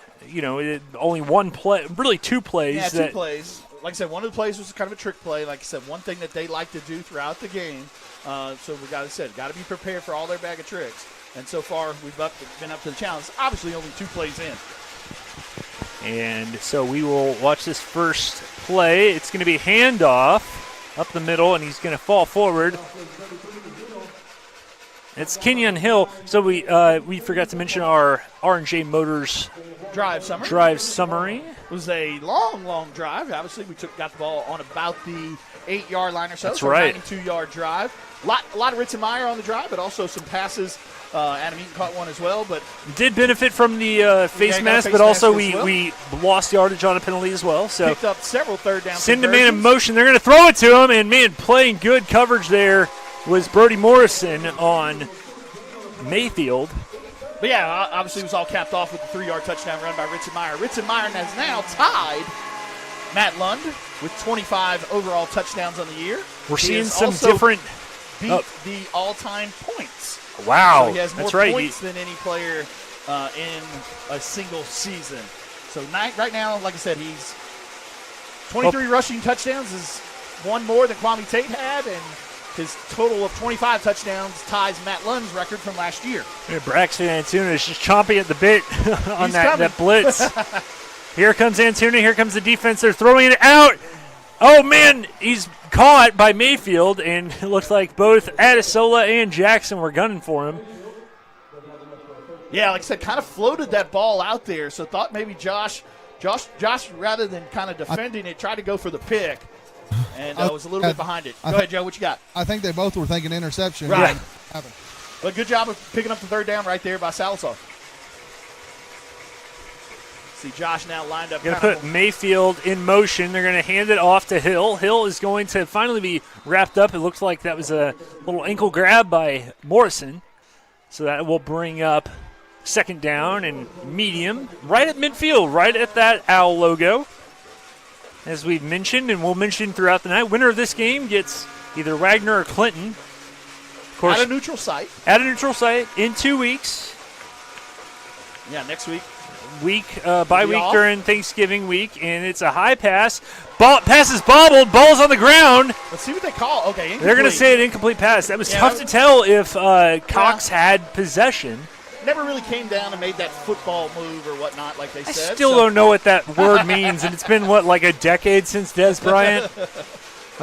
only one play, really 2 plays. Yeah, 2 plays. Like I said, one of the plays was kind of a trick play. Like I said, one thing that they like to do throughout the game. So we got to be prepared for all their bag of tricks. And so far, we've been up to the challenge. Obviously, only 2 plays in. And so we will watch this first play. It's going to be a handoff up the middle, and he's going to fall forward. It's Kenyon Hill. So we forgot to mention our R&J Motors drive summary. It was a long drive. Obviously, we got the ball on about the 8-yard line or so. That's right. 92-yard drive. A lot of Ritzenmeyer on the drive, but also some passes. Adam Eaton caught one as well, but did benefit from the face mask, but also we lost yardage on a penalty as well. So picked up several 3rd down. Send a man in motion. They're going to throw it to him, and man, playing good coverage there was Brody Morrison on Mayfield. But yeah, obviously it was all capped off with the 3-yard touchdown run by Ritzenmeyer. Ritzenmeyer has now tied Matt Lund with 25 overall touchdowns on the year. We're seeing some different. Beat the all-time points. Wow, so he has more right. points than any player in a single season. So right now, like I said, he's 23 rushing touchdowns, is one more than Kwame Tate had, and his total of 25 touchdowns ties Matt Lund's record from last year. Yeah, Braxton Antuna is just chomping at the bit on that blitz. Here comes Antuna. Here comes the defense. They're throwing it out. Oh, man, he's caught by Mayfield, and it looks like both Adesola and Jackson were gunning for him. Yeah, like I said, kind of floated that ball out there, so thought maybe Josh, rather than kind of defending it, tried to go for the pick, and was a little bit behind it. Go ahead, Joe. What you got? I think they both were thinking interception. Right. But good job of picking up the third down right there by Sallisaw. See Josh now lined up. Going to put Mayfield in motion. They're going to hand it off to Hill. Hill is going to finally be wrapped up. It looks like that was a little ankle grab by Morrison. So that will bring up second down and medium right at midfield, right at that Owl logo. As we've mentioned, and we'll mention throughout the night, winner of this game gets either Wagner or Clinton. Of course, at a neutral site. At a neutral site in 2 weeks. Yeah, next week. Bye week during Thanksgiving week, and it's a high pass. Pass is bobbled. Ball's on the ground. Let's see what they call. Okay, incomplete. They're going to say an incomplete pass. That was tough to tell if Cox had possession. Never really came down and made that football move or whatnot, like they said. I still don't know what that word means, and it's been, like a decade since Des Bryant?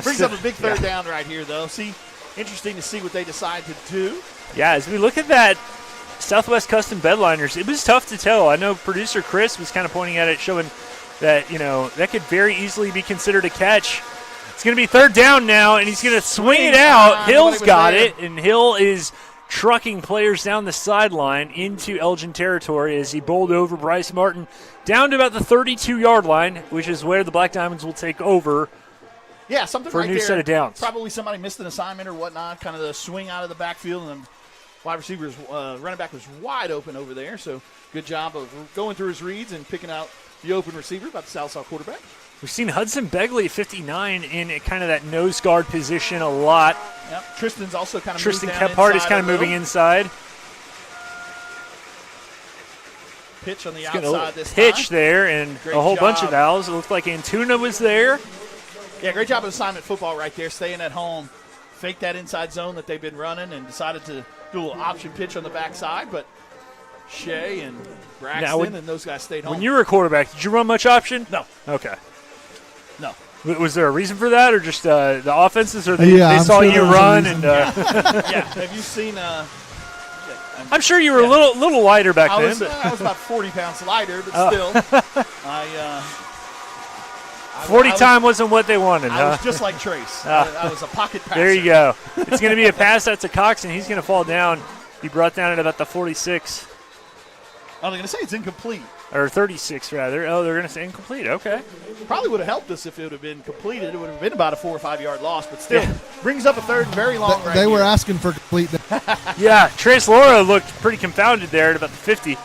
Brings up a big third down right here, though. See, interesting to see what they decide to do. Yeah, as we look at that Southwest Custom Bedliners, it was tough to tell. I know producer Chris was kind of pointing at it, showing that, that could very easily be considered a catch. It's going to be third down now, and he's going to swing it out. Hill's got it, and Hill is trucking players down the sideline into Elgin territory as he bowled over Bryce Martin down to about the 32-yard line, which is where the Black Diamonds will take over. Yeah, something for right a new there. Set of downs. Probably somebody missed an assignment or whatnot, kind of the swing out of the backfield, and then wide receiver, running back was wide open over there, so good job of going through his reads and picking out the open receiver by the Sallisaw quarterback. We've seen Hudson Begley, 59, in kind of that nose guard position a lot. Yep. Tristan's also kind of Tristan Kephart is kind of moving inside. Pitch on the outside this time. Pitch there, and great a whole job. bunch of owls. It looked like Antuna was there. Yeah, great job of assignment football right there, staying at home. Fake that inside zone that they've been running and decided to do a little option pitch on the backside, but Shea and Braxton and those guys stayed home. When you were a quarterback, did you run much option? No. Okay. No. Was there a reason for that, or just the offenses, or they saw you run? And yeah. Have you seen? I'm sure you were a little lighter back then. I was about 40 pounds lighter, but still, 40 time wasn't what they wanted. I was just like Trace. I was a pocket passer. There you go. It's going to be a pass out to Cox, and he's going to fall down. He brought down at about the 46. Oh, they're going to say it's incomplete. Or 36, rather. Oh, they're going to say incomplete. Okay. Probably would have helped us if it would have been completed. It would have been about a 4 or 5 yard loss, but still brings up a third and very long right They were here. asking for complete. Yeah, Trace Laura looked pretty confounded there at about the 50.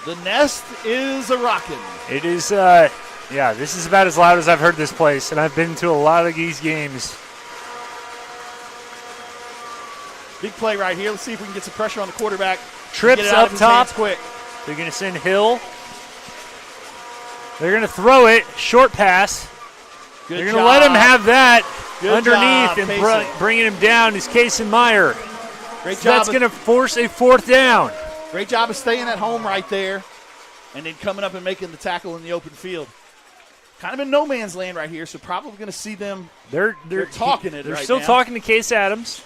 The nest is a rockin'. It is, this is about as loud as I've heard this place, and I've been to a lot of these games. Big play right here. Let's see if we can get some pressure on the quarterback. Trips get it out up of his top. hands quick. They're going to send Hill. They're going to throw it. Short pass. Good They're going to let him have that Good underneath job, and Kaysen. bringing him down is Kaysen Meyer. Great So job. that's going to force a fourth down. Great job of staying at home right there and then coming up and making the tackle in the open field. Kind of in no man's land right here, so probably going to see them. They're talking it They're right still now. talking to Case Adams.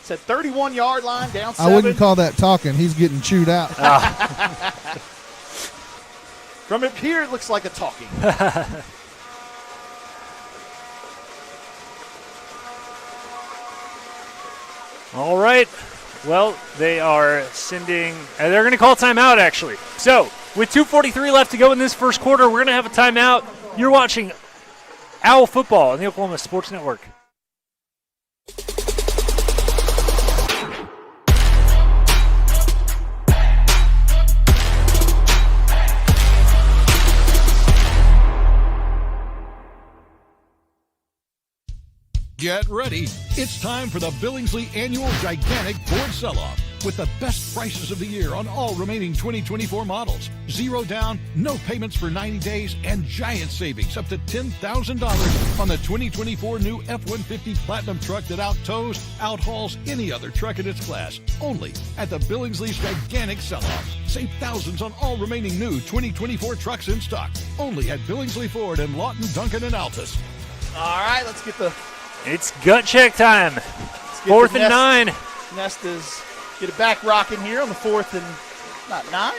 It's at 31-yard line, down 7. I wouldn't call that talking. He's getting chewed out. From up here, it looks like a talking. All right. Well, they are sending they're going to call timeout, actually. So, with 2:43 left to go in this first quarter, we're going to have a timeout. You're watching Owl Football on the Oklahoma Sports Network. Get ready. It's time for the Billingsley Annual Gigantic Ford Sell-Off with the best prices of the year on all remaining 2024 models. Zero down, no payments for 90 days, and giant savings up to $10,000 on the 2024 new F-150 Platinum truck that out-tows, out-hauls any other truck in its class. Only at the Billingsley's Gigantic Sell-Off. Save thousands on all remaining new 2024 trucks in stock. Only at Billingsley Ford in Lawton, Duncan, and Altus. All right, let's get the... It's gut check time. 4th and 9. Nest is get it back rocking here on the 4th and 9.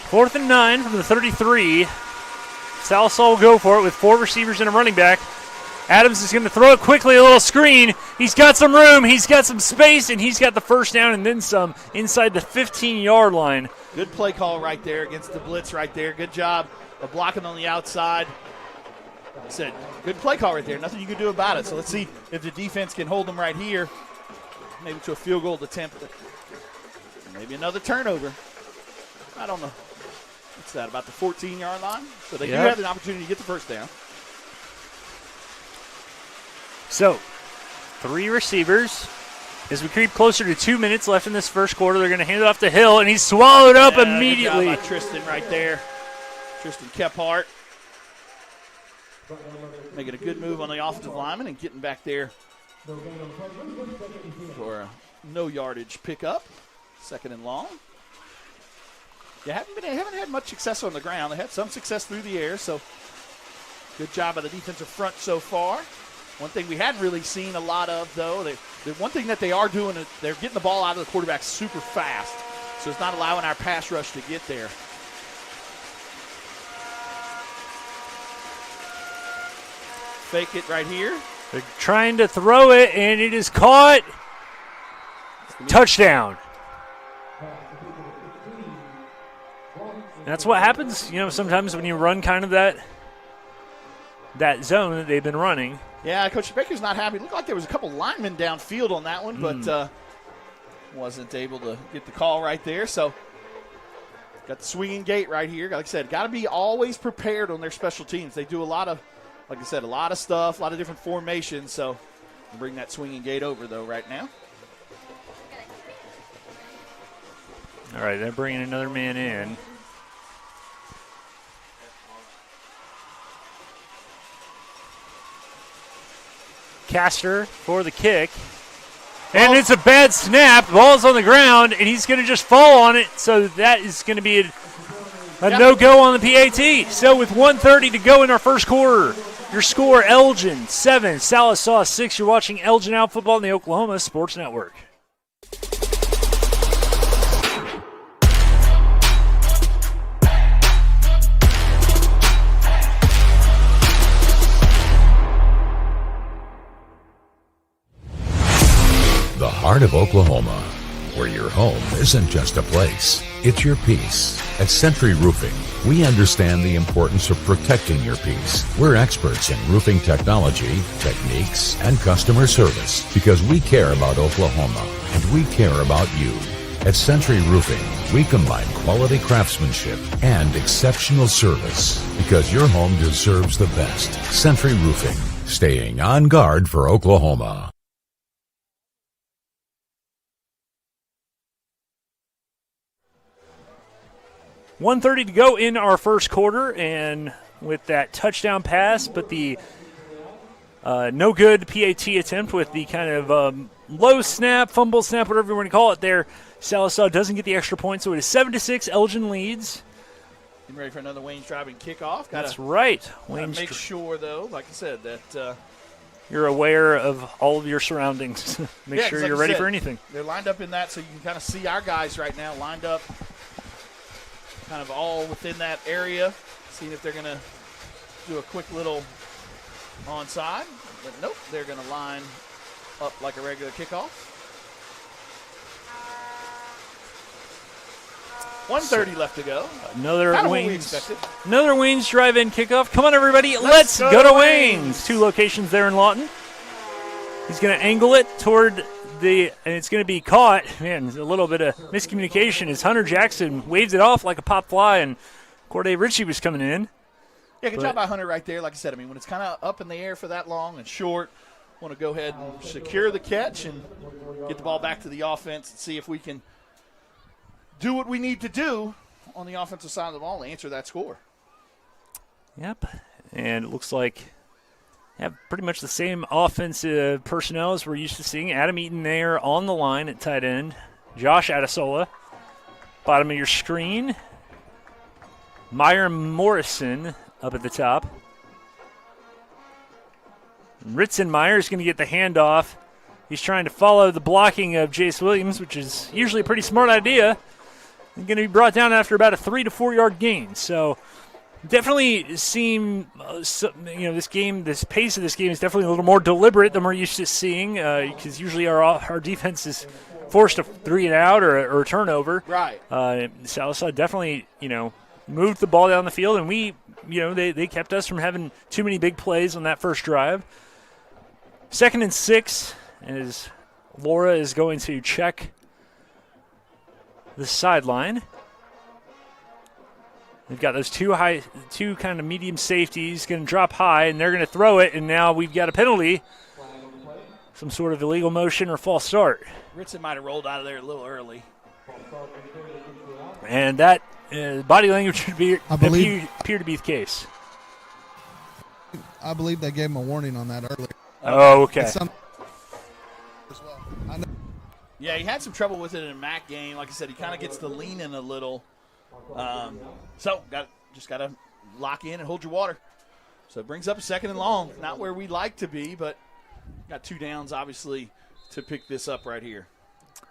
4th and 9 from the 33. Sallisaw will go for it with 4 receivers and a running back. Adams is going to throw it quickly, a little screen. He's got some room, he's got some space, and he's got the first down and then some inside the 15-yard line. Good play call right there against the blitz right there. Good job of blocking on the outside. Like I said, good play call right there. Nothing you can do about it. So let's see if the defense can hold them right here. Maybe to a field goal attempt. Maybe another turnover. I don't know. What's that, about the 14-yard line? So they do have an opportunity to get the first down. So, 3 receivers. As we creep closer to 2 minutes left in this first quarter, they're going to hand it off to Hill, and he's swallowed up immediately. Good job by Tristan right there. Tristan Kephart making a good move on the offensive lineman and getting back there for a no yardage pickup. 2nd and long. Haven't had much success on the ground. They had some success through the air, so good job by the defensive front so far. One thing we hadn't really seen a lot of, though, the one thing that they are doing is they're getting the ball out of the quarterback super fast, so it's not allowing our pass rush to get there. Fake it right here. They're trying to throw it, and it is caught. Touchdown. That's what happens, sometimes when you run kind of that zone that they've been running. Yeah, Coach Baker's not happy. It looked like there was a couple linemen downfield on that one, but wasn't able to get the call right there. So got the swinging gate right here. Like I said, got to be always prepared on their special teams. They do a lot of, like I said, a lot of stuff, a lot of different formations. So bring that swinging gate over, though, right now. All right, they're bringing another man in. Caster for the kick. And it's a bad snap. Ball's on the ground, and he's going to just fall on it. So that is going to be a no-go on the PAT. So with 1:30 to go in our first quarter, your score, Elgin 7, Sallisaw 6. You're watching Elgin Out Football on the Oklahoma Sports Network. The heart of Oklahoma, where your home isn't just a place, it's your peace. At Century Roofing, we understand the importance of protecting your peace. We're experts in roofing technology, techniques, and customer service because we care about Oklahoma and we care about you. At Century Roofing, we combine quality craftsmanship and exceptional service because your home deserves the best. Century Roofing, staying on guard for Oklahoma. 1:30 to go in our first quarter, and with that touchdown pass, but the no good PAT attempt with the kind of low snap, fumble snap, whatever you want to call it there, Sallisaw doesn't get the extra point, so it is 7-6. Elgin leads. Getting ready for another Wayne's driving kickoff. That's right. Wayne's make sure, though, like I said, that you're aware of all of your surroundings. Make sure you're ready for anything. They're lined up in that, so you can kind of see our guys right now lined up kind of all within that area, seeing if they're going to do a quick little onside. But nope, they're going to line up like a regular kickoff. 1:30 left to go. Another Wayne's drive-in kickoff. Come on, everybody. Let's go to Wayne's. 2 locations there in Lawton. He's going to angle it toward and it's going to be caught. Man, a little bit of miscommunication as Hunter Jackson waves it off like a pop fly, and Corday Ritchie was coming in. Yeah, good job by Hunter right there. Like I said, I mean, when it's kind of up in the air for that long and short, want to go ahead and secure the catch and get the ball back to the offense and see if we can do what we need to do on the offensive side of the ball to answer that score. Yep, and it looks like have pretty much the same offensive personnel as we're used to seeing. Adam Eaton there on the line at tight end. Josh Adesola, bottom of your screen. Meyer Morrison up at the top. Ritzenmeyer is going to get the handoff He's trying to follow the blocking of Jace Williams, which is usually a pretty smart idea. He's going to be brought down after about a 3 to 4 yard gain. So definitely seem, this pace of this game is definitely a little more deliberate than we're used to seeing, because usually our defense is forced a 3 and out or a turnover. Right. Sallisaw definitely, moved the ball down the field, and they kept us from having too many big plays on that first drive. 2nd and 6, as Laura is going to check the sideline. They've got those two kind of medium safeties going to drop high, and they're going to throw it, and now we've got a penalty. Some sort of illegal motion or false start. Ritson might have rolled out of there a little early. And that body language would appear to be the case. I believe they gave him a warning on that earlier. Oh, okay. Yeah, he had some trouble with it in a MAC game. Like I said, he kind of gets the lean in a little. So just got to lock in and hold your water. So it brings up a 2nd and long. Not where we'd like to be, but got 2 downs, obviously, to pick this up right here.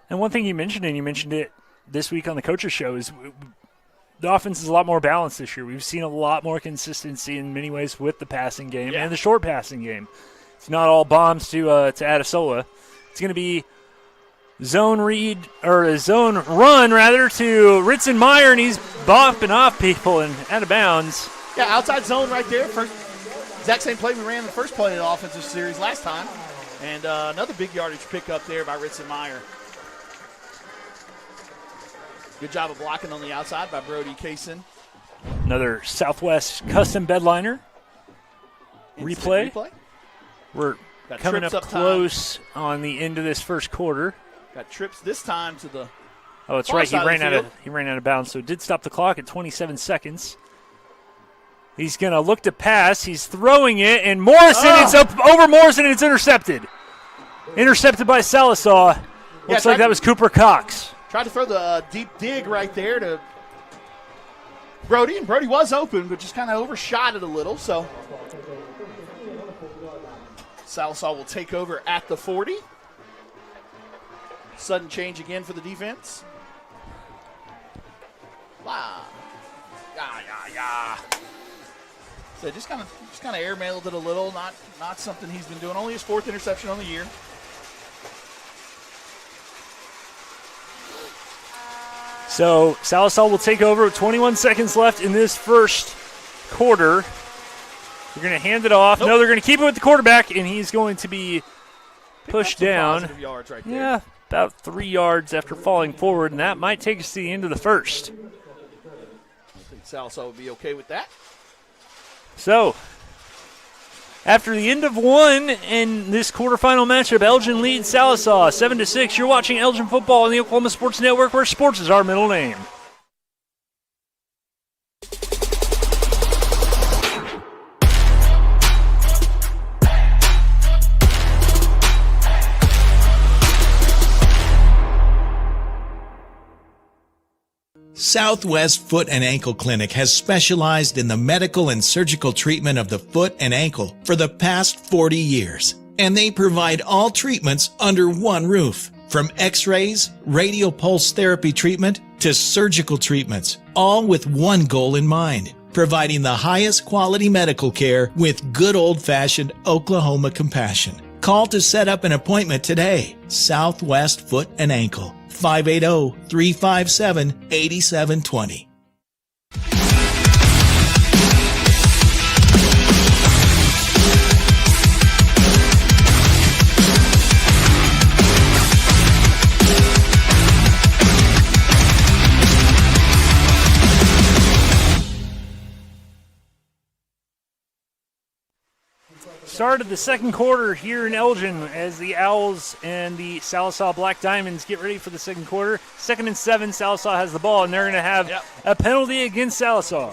And one thing you mentioned, and you mentioned it this week on the Coaches Show, is the offense is a lot more balanced this year. We've seen a lot more consistency in many ways with the passing game and the short passing game. It's not all bombs to Adesola. It's going to be zone run to Ritson Meyer, and he's bopping off people and out of bounds. Yeah, outside zone right there. Exact same play we ran in the first play of the offensive series last time. And another big yardage pick up there by Ritson Meyer. Good job of blocking on the outside by Brody Kaysen. Another Southwest custom bedliner. Replay. We're coming up close on the end of this first quarter. Got trips this time to the Oh, that's right. He ran out of bounds, so it did stop the clock at 27 seconds. He's going to look to pass. He's throwing it, and Morrison, it's up over Morrison, and it's intercepted. Intercepted by Sallisaw. Looks like that was Cooper Cox. Tried to throw the deep dig right there to Brody, and Brody was open, but just kind of overshot it a little, so Sallisaw will take over at the 40. Sudden change again for the defense. Wow. Yeah. So just kind of airmailed it a little, not something he's been doing. Only his 4th interception on the year. So Sallisaw will take over with 21 seconds left in this first quarter. They're going to hand it off. Nope. No, they're going to keep it with the quarterback, and he's going to be pushed down. Yards right there. Yeah, about 3 yards after falling forward, and that might take us to the end of the first. I think Sallisaw would be okay with that. So, after the end of one in this quarterfinal matchup, Elgin leads Sallisaw 7-6. You're watching Elgin football on the Oklahoma Sports Network, where sports is our middle name. Southwest Foot and Ankle Clinic has specialized in the medical and surgical treatment of the foot and ankle for the past 40 years. And they provide all treatments under one roof. From x-rays, radial pulse therapy treatment, to surgical treatments, all with one goal in mind: providing the highest quality medical care with good old-fashioned Oklahoma compassion. Call to set up an appointment today. Southwest Foot and Ankle. 580-357-8720. Start of the second quarter here in Elgin as the Owls and the Sallisaw Black Diamonds get ready for the second quarter. 2nd and 7, Sallisaw has the ball, and they're going to have a penalty against Sallisaw.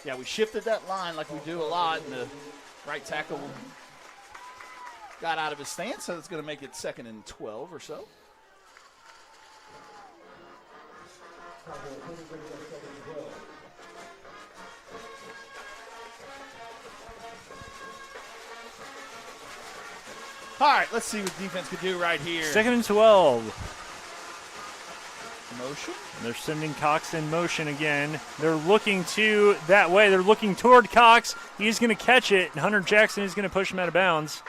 Yeah, we shifted that line like we do a lot, and the right tackle got out of his stance, so it's going to make it 2nd and 12 or so. All right, let's see what defense could do right here. 2nd and 12. Motion. And they're sending Cox in motion again. They're looking that way. They're looking toward Cox. He's going to catch it, and Hunter Jackson is going to push him out of bounds.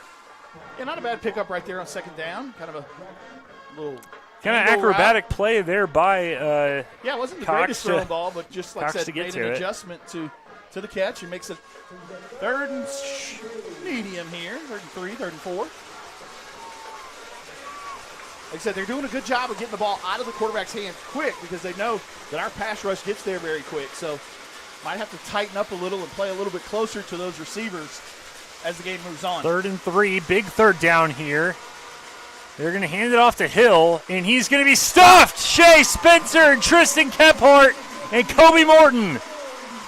Yeah, not a bad pickup right there on 2nd down. Kind of a little acrobatic play there by yeah, it wasn't the Cox greatest throwing ball, but just like I Cox said, made an adjustment to the catch and makes it 3rd and medium here, 3rd and 3, 3rd and 4. Like I said, they're doing a good job of getting the ball out of the quarterback's hands quick because they know that our pass rush gets there very quick. So might have to tighten up a little and play a little bit closer to those receivers as the game moves on. 3rd and 3, big 3rd down here. They're going to hand it off to Hill, and he's going to be stuffed. Shea Spencer and Tristan Kephart and Kobe Morton.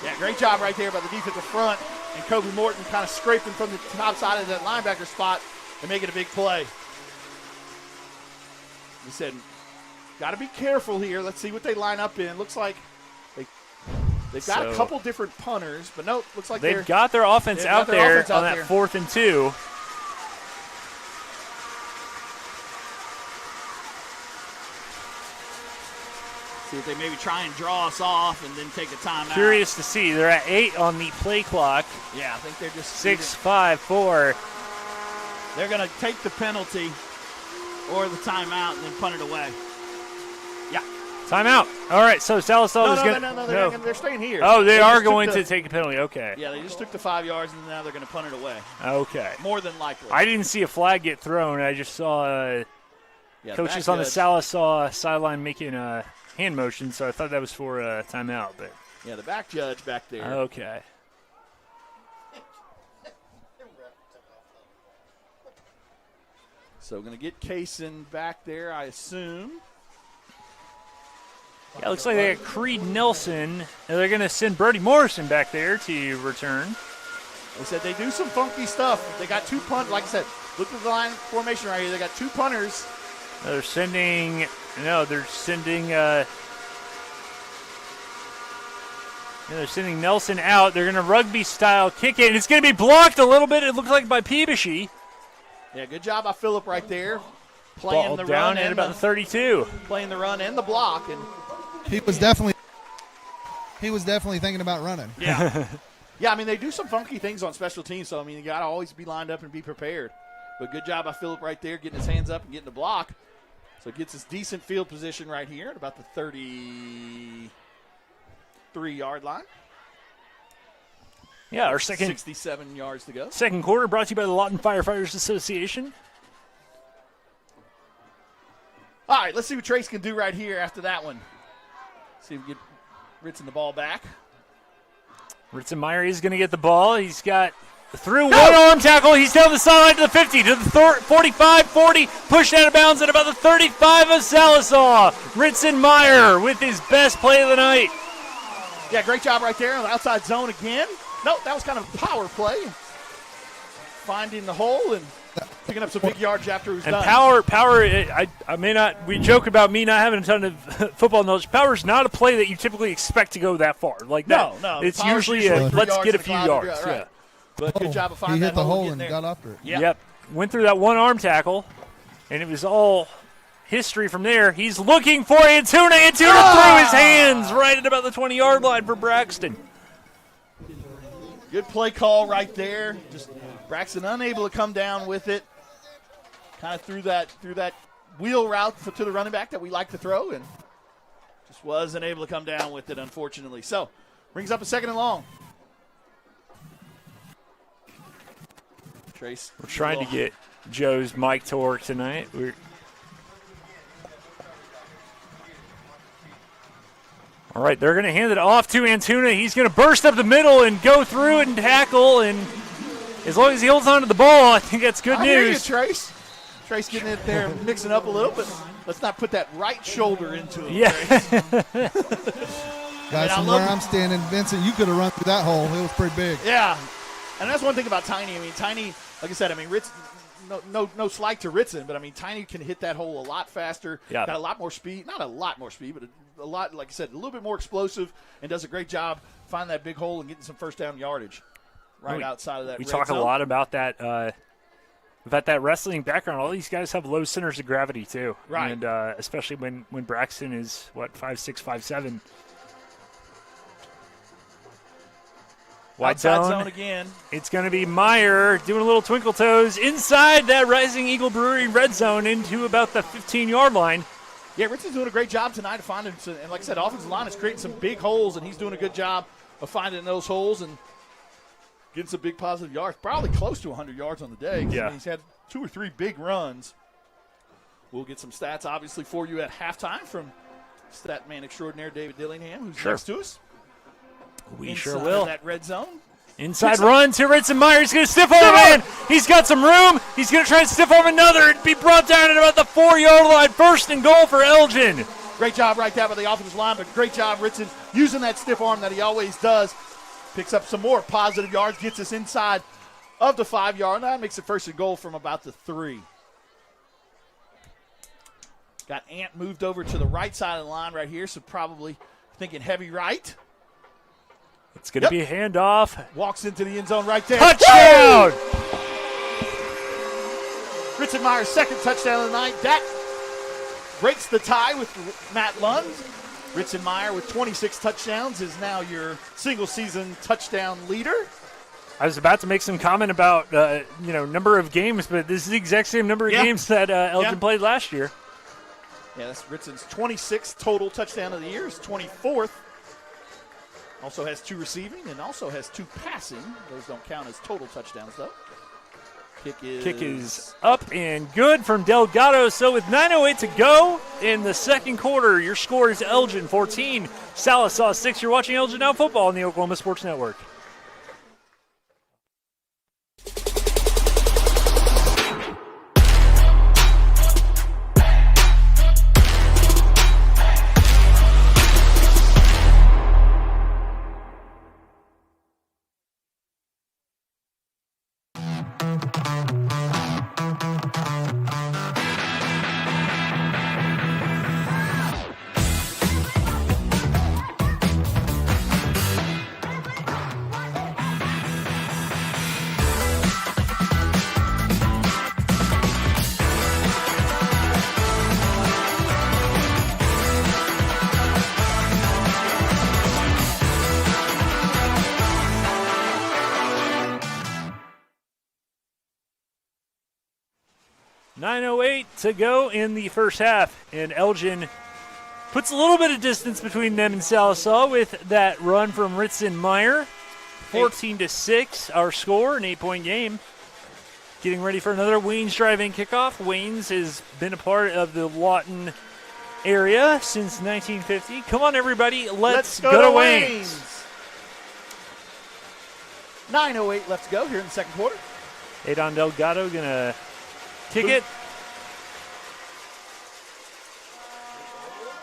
Yeah, great job right there by the defensive front, and Kobe Morton kind of scraping from the top side of that linebacker spot and making a big play. He said, got to be careful here. Let's see what they line up in. Looks like they've got a couple different punters, but no, looks like they've got their offense out there on that 4th and 2. See if they maybe try and draw us off and then take a timeout. Curious to see. They're at 8 on the play clock. Yeah, I think they're just 6, 5, 4. They're going to take the penalty or the timeout and then punt it away. Yeah. Timeout. All right, so Sallisaw is going to... No, they're staying here. Oh, they are going to take a penalty. Okay. Yeah, they just took the 5 yards, and now they're going to punt it away. Okay. More than likely. I didn't see a flag get thrown. I just saw coaches on the Sallisaw sideline making a hand motion, so I thought that was for a timeout. But yeah, the back judge back there. Okay. So we're going to get Kaysen back there, I assume. Yeah, it looks like they got Creed Nelson, and they're going to send Brody Morrison back there to return. They said they do some funky stuff. They got 2 punters. Like I said, look at the line formation right here. They got 2 punters. They're sending Nelson out. They're going to rugby-style kick it, and it's going to be blocked a little bit, it looks like, by Peebushy. Yeah, good job by Phillip right there. Playing Ball the down run at about the 32. Playing the run and the block. And he was definitely thinking about running. Yeah. Yeah, I mean, they do some funky things on special teams, so, I mean, you got to always be lined up and be prepared. But good job by Phillip right there, getting his hands up and getting the block. So it gets his decent field position right here at about the 33-yard line. Yeah, our second 67 yards to go. Second quarter brought to you by the Lawton Firefighters Association. All right, let's see what Trace can do right here after that one. See if we get Ritson the ball back. Ritzenmeyer is going to get the ball. He's got through one arm tackle. He's down the sideline to the 50, to the 45, 40, pushed out of bounds at about the 35 of Sallisaw. Ritzenmeyer with his best play of the night. Yeah, great job right there on the outside zone again. No, that was kind of a power play. Finding the hole and picking up some big yards after it was done. And power. I may not. We joke about me not having a ton of football knowledge. Power is not a play that you typically expect to go that far. Like that. No. It's usually let's get a few yards. Right. Yeah. But good job of finding that hole. He hit the hole and there. got after it. Yep. Went through that one arm tackle, and it was all history from there. He's looking for Antuna. Antuna threw his hands right at about the 20-yard line for Braxton. Good play call right there. Just Braxton unable to come down with it. Kind of threw that wheel route to the running back that we like to throw, and just wasn't able to come down with it, unfortunately. So brings up a 2nd and long. Trace. We're trying to get Joe's mic to work tonight. All right, they're going to hand it off to Antuna. He's going to burst up the middle and go through it and tackle. And as long as he holds on to the ball, I think that's good news. Hear you, Trace. Trace getting it there, mixing up a little, but let's not put that right shoulder into him. Yeah. Guys, from where I'm standing, Vincent, you could have run through that hole. It was pretty big. Yeah. And that's one thing about Tiny. I mean, Tiny, like I said, Ritz, no slight to Ritson, but I mean, Tiny can hit that hole a lot faster. Yeah. Got a lot more speed. Not a lot more speed, but a lot, like I said, a little bit more explosive, and does a great job finding that big hole and getting some first down yardage outside of that. We red talk zone. a lot about that But that wrestling background, all these guys have low centers of gravity too. Right. And especially when Braxton is, 5'6", 5'7". Outside zone again. It's going to be Meyer doing a little twinkle toes inside that Rising Eagle Brewery red zone into about the 15-yard line. Yeah, Richard's doing a great job tonight of finding, and like I said, offensive line is creating some big holes, and he's doing a good job of finding those holes and getting some big positive yards, probably close to 100 yards on the day. Yeah. I mean, he's had 2 or 3 big runs. We'll get some stats, obviously, for you at halftime from stat man extraordinaire David Dillingham, who's next to us. We Inside sure will. That red zone. Inside run to Ritson Meyer. He's going to stiff arm a man. He's got some room. He's going to try and stiff arm another and be brought down at about the 4-yard line. First and goal for Elgin. Great job right there by the offensive line, but great job, Ritson, using that stiff arm that he always does. Picks up some more positive yards, gets us inside of the 5-yard line. Makes it first and goal from about the 3. Got Ant moved over to the right side of the line right here, so probably thinking heavy right. It's going to be a handoff. Walks into the end zone right there. Touchdown! Ritson Meyer's second touchdown of the night. That breaks the tie with Matt Lund. Ritson Meyer with 26 touchdowns is now your single-season touchdown leader. I was about to make some comment about number of games, but this is the exact same number of games that Elgin played last year. Yeah, that's Ritson's 26th total touchdown of the year. His 24th. Also has 2 receiving and also has 2 passing. Those don't count as total touchdowns, though. Kick is up and good from Delgado. So with 9:08 to go in the second quarter, your score is Elgin 14, Sallisaw 6. You're watching Elgin Now Football on the Oklahoma Sports Network. To go in the first half, and Elgin puts a little bit of distance between them and Sallisaw with that run from Ritson Meyer. 14-6, our score, an 8-point game. Getting ready for another Waynes drive-in kickoff. Waynes has been a part of the Lawton area since 1950. Come on, everybody, let's go to Waynes. 9:08 left to go here in the second quarter. Adon Delgado going to kick it.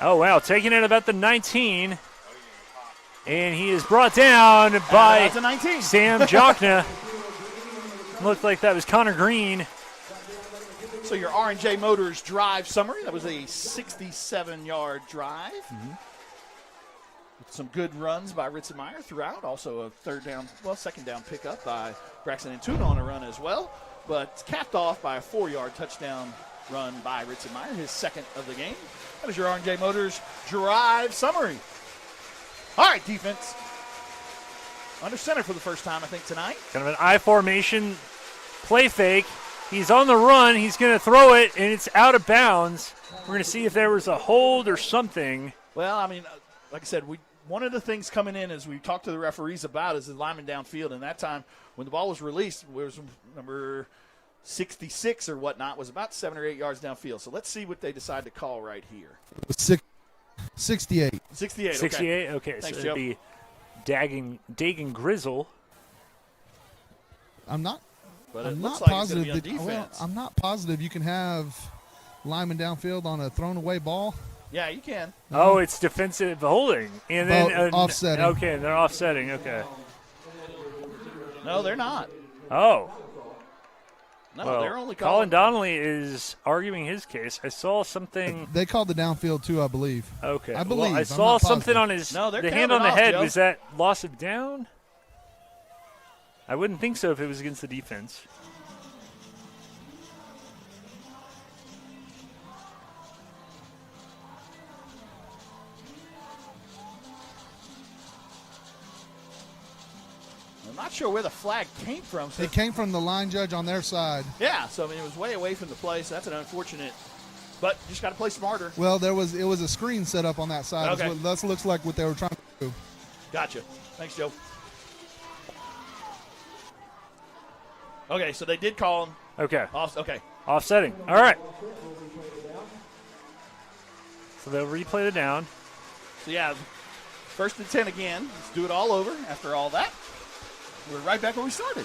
Oh, wow, taking it about the 19. And he is brought down by Sam Jochna. Looked like that was Connor Green. So your R&J Motors drive summary, that was a 67-yard drive. With some good runs by Ritson Meyer throughout. Also a second down pickup by Braxton Antuna on a run as well. But capped off by a 4-yard touchdown run by Ritson Meyer, his second of the game. That was your R&J Motors drive summary. All right, defense. Under center for the first time, I think, tonight. Kind of an I formation play fake. He's on the run. He's going to throw it, and it's out of bounds. We're going to see if there was a hold or something. Well, I mean, like I said, one of the things coming in as we talked to the referees about is the lineman downfield. And that time when the ball was released, it was number 66 or whatnot, was about 7 or 8 yards downfield. So let's see what they decide to call right here. 68. 68, okay. 68, okay. Thanks, so Joe. it'd be Dagan Grizzle. I'm not But it I'm looks not like it's gonna positive be on that defense. I'm not positive you can have lineman downfield on a thrown away ball. Yeah, you can. Oh, it's defensive holding. And then offsetting. Okay, they're offsetting. Okay. No, they're not. Oh. No, well, they're only Colin calling. Donnelly is arguing his case. I saw something. They called the downfield too, I believe. Okay. I believe. Well, I I'm saw not something positive. on his No, they're the hand on counting the off, head. Joe. Was that loss of down? I wouldn't think so if it was against the defense. I'm not sure where the flag came from. So It came from the line judge on their side. yeah, so I mean, it was way away from the play, so that's an unfortunate. But you just got to play smarter. Well, it was a screen set up on that side. Okay. That looks like what they were trying to do. Gotcha. Thanks, Joe. Okay, so they did call him. Okay. Okay. Offsetting. All right. So they'll replay the down. So, yeah, 1st and 10 again. Let's do it all over after all that. We're right back where we started.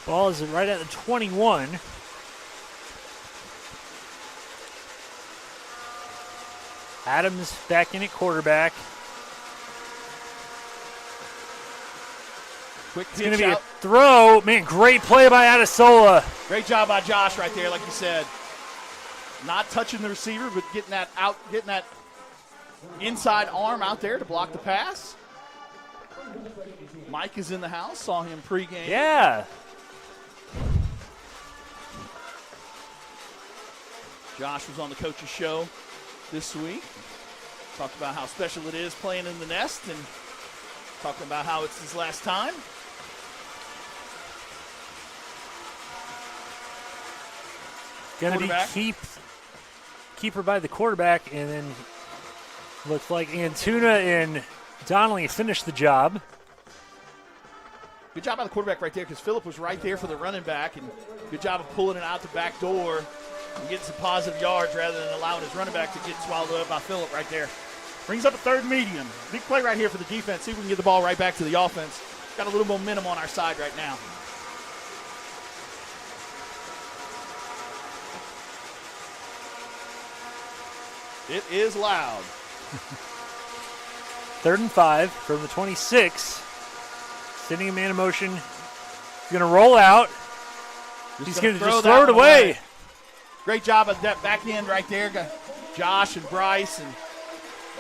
Ball is right at the 21. Adams back in at quarterback. Quick It's going to pitch be a out. throw. Man, great play by Adesola. Great job by Josh right there, like you said. Not touching the receiver, but getting that inside arm out there to block the pass. Mike is in the house. Saw him pregame. Yeah. Josh was on the coach's show this week. Talked about how special it is playing in the nest and talking about how it's his last time. Going to be keeper by the quarterback, and then looks like Antuna and Donnelly finished the job. Good job by the quarterback right there because Phillip was right there for the running back, and good job of pulling it out the back door and getting some positive yards rather than allowing his running back to get swallowed up by Phillip right there. Brings up a 3rd medium. Big play right here for the defense. See if we can get the ball right back to the offense. Got a little momentum on our side right now. It is loud. 3rd and 5 from the 26. Sending a man in motion. He's going to roll out. He's going to just throw it away. Great job of that back end right there. Got Josh and Bryce and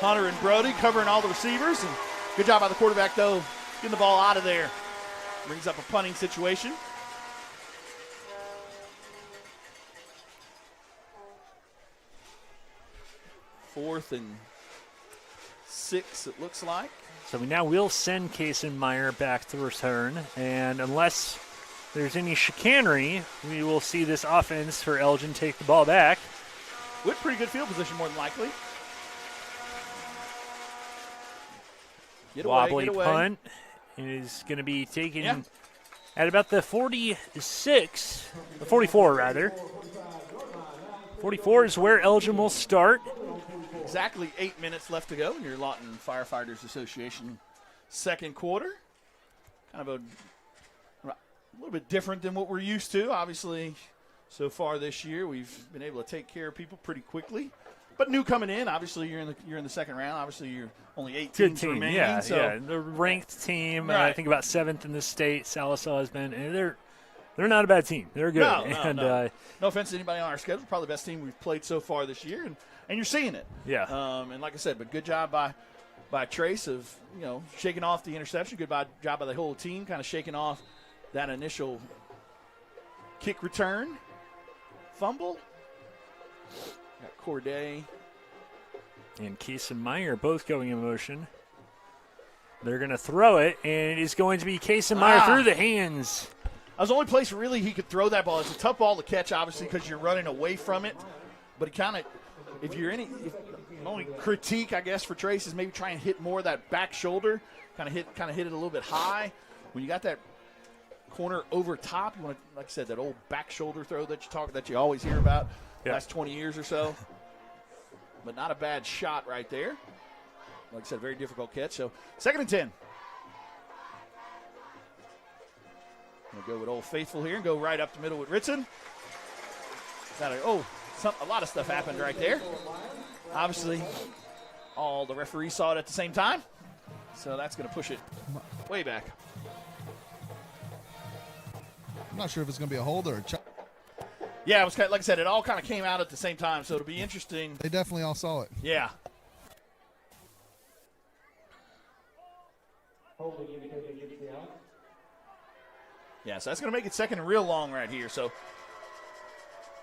Hunter and Brody covering all the receivers. And good job by the quarterback, though, getting the ball out of there. Brings up a punting situation. Fourth and 6, it looks like. So we now will send Kaysen-Meyer back to return, and unless there's any chicanery, we will see this offense for Elgin take the ball back. With pretty good field position, more than likely. Wobbly punt is going to be taken at about the 46, the 44 rather. 44 is where Elgin will start. Exactly 8 minutes left to go in your Lawton Firefighters Association second quarter. Kind of a little bit different than what we're used to. Obviously, so far this year, we've been able to take care of people pretty quickly. But new coming in, obviously you're in the second round. Obviously, you're only 8 teams remaining. Yeah, so. yeah. The ranked team, Right. I think about 7th in the state. Sallisaw has been, and they're not a bad team. They're good. No offense to anybody on our schedule. Probably the best team we've played so far this year, and you're seeing it. Yeah. And like I said, but good job by Trace of shaking off the interception. Good job by the whole team, kind of shaking off that initial kick return fumble. Got Corday and Kaysen-Meyer both going in motion. They're going to throw it, and it is going to be Kaysen-Meyer through the hands. That was the only place really he could throw that ball. It's a tough ball to catch, obviously, because you're running away from it. But he kind of, if the only critique, I guess, for Trace is maybe try and hit more of that back shoulder, kind of hit it a little bit high. When you got that corner over top, you want to, like I said, that old back shoulder throw that you always hear about the last 20 years or so. But not a bad shot right there. Like I said, very difficult catch. So 2nd and 10. We'll go with Old Faithful here and go right up the middle with Ritson. A lot of stuff happened right there. Obviously, all the referees saw it at the same time. So that's going to push it way back. I'm not sure if it's going to be a hold or a check. Yeah, it was like I said, it all kind of came out at the same time, so it'll be interesting. They definitely all saw it. Yeah. Yeah, so that's going to make it second and real long right here. So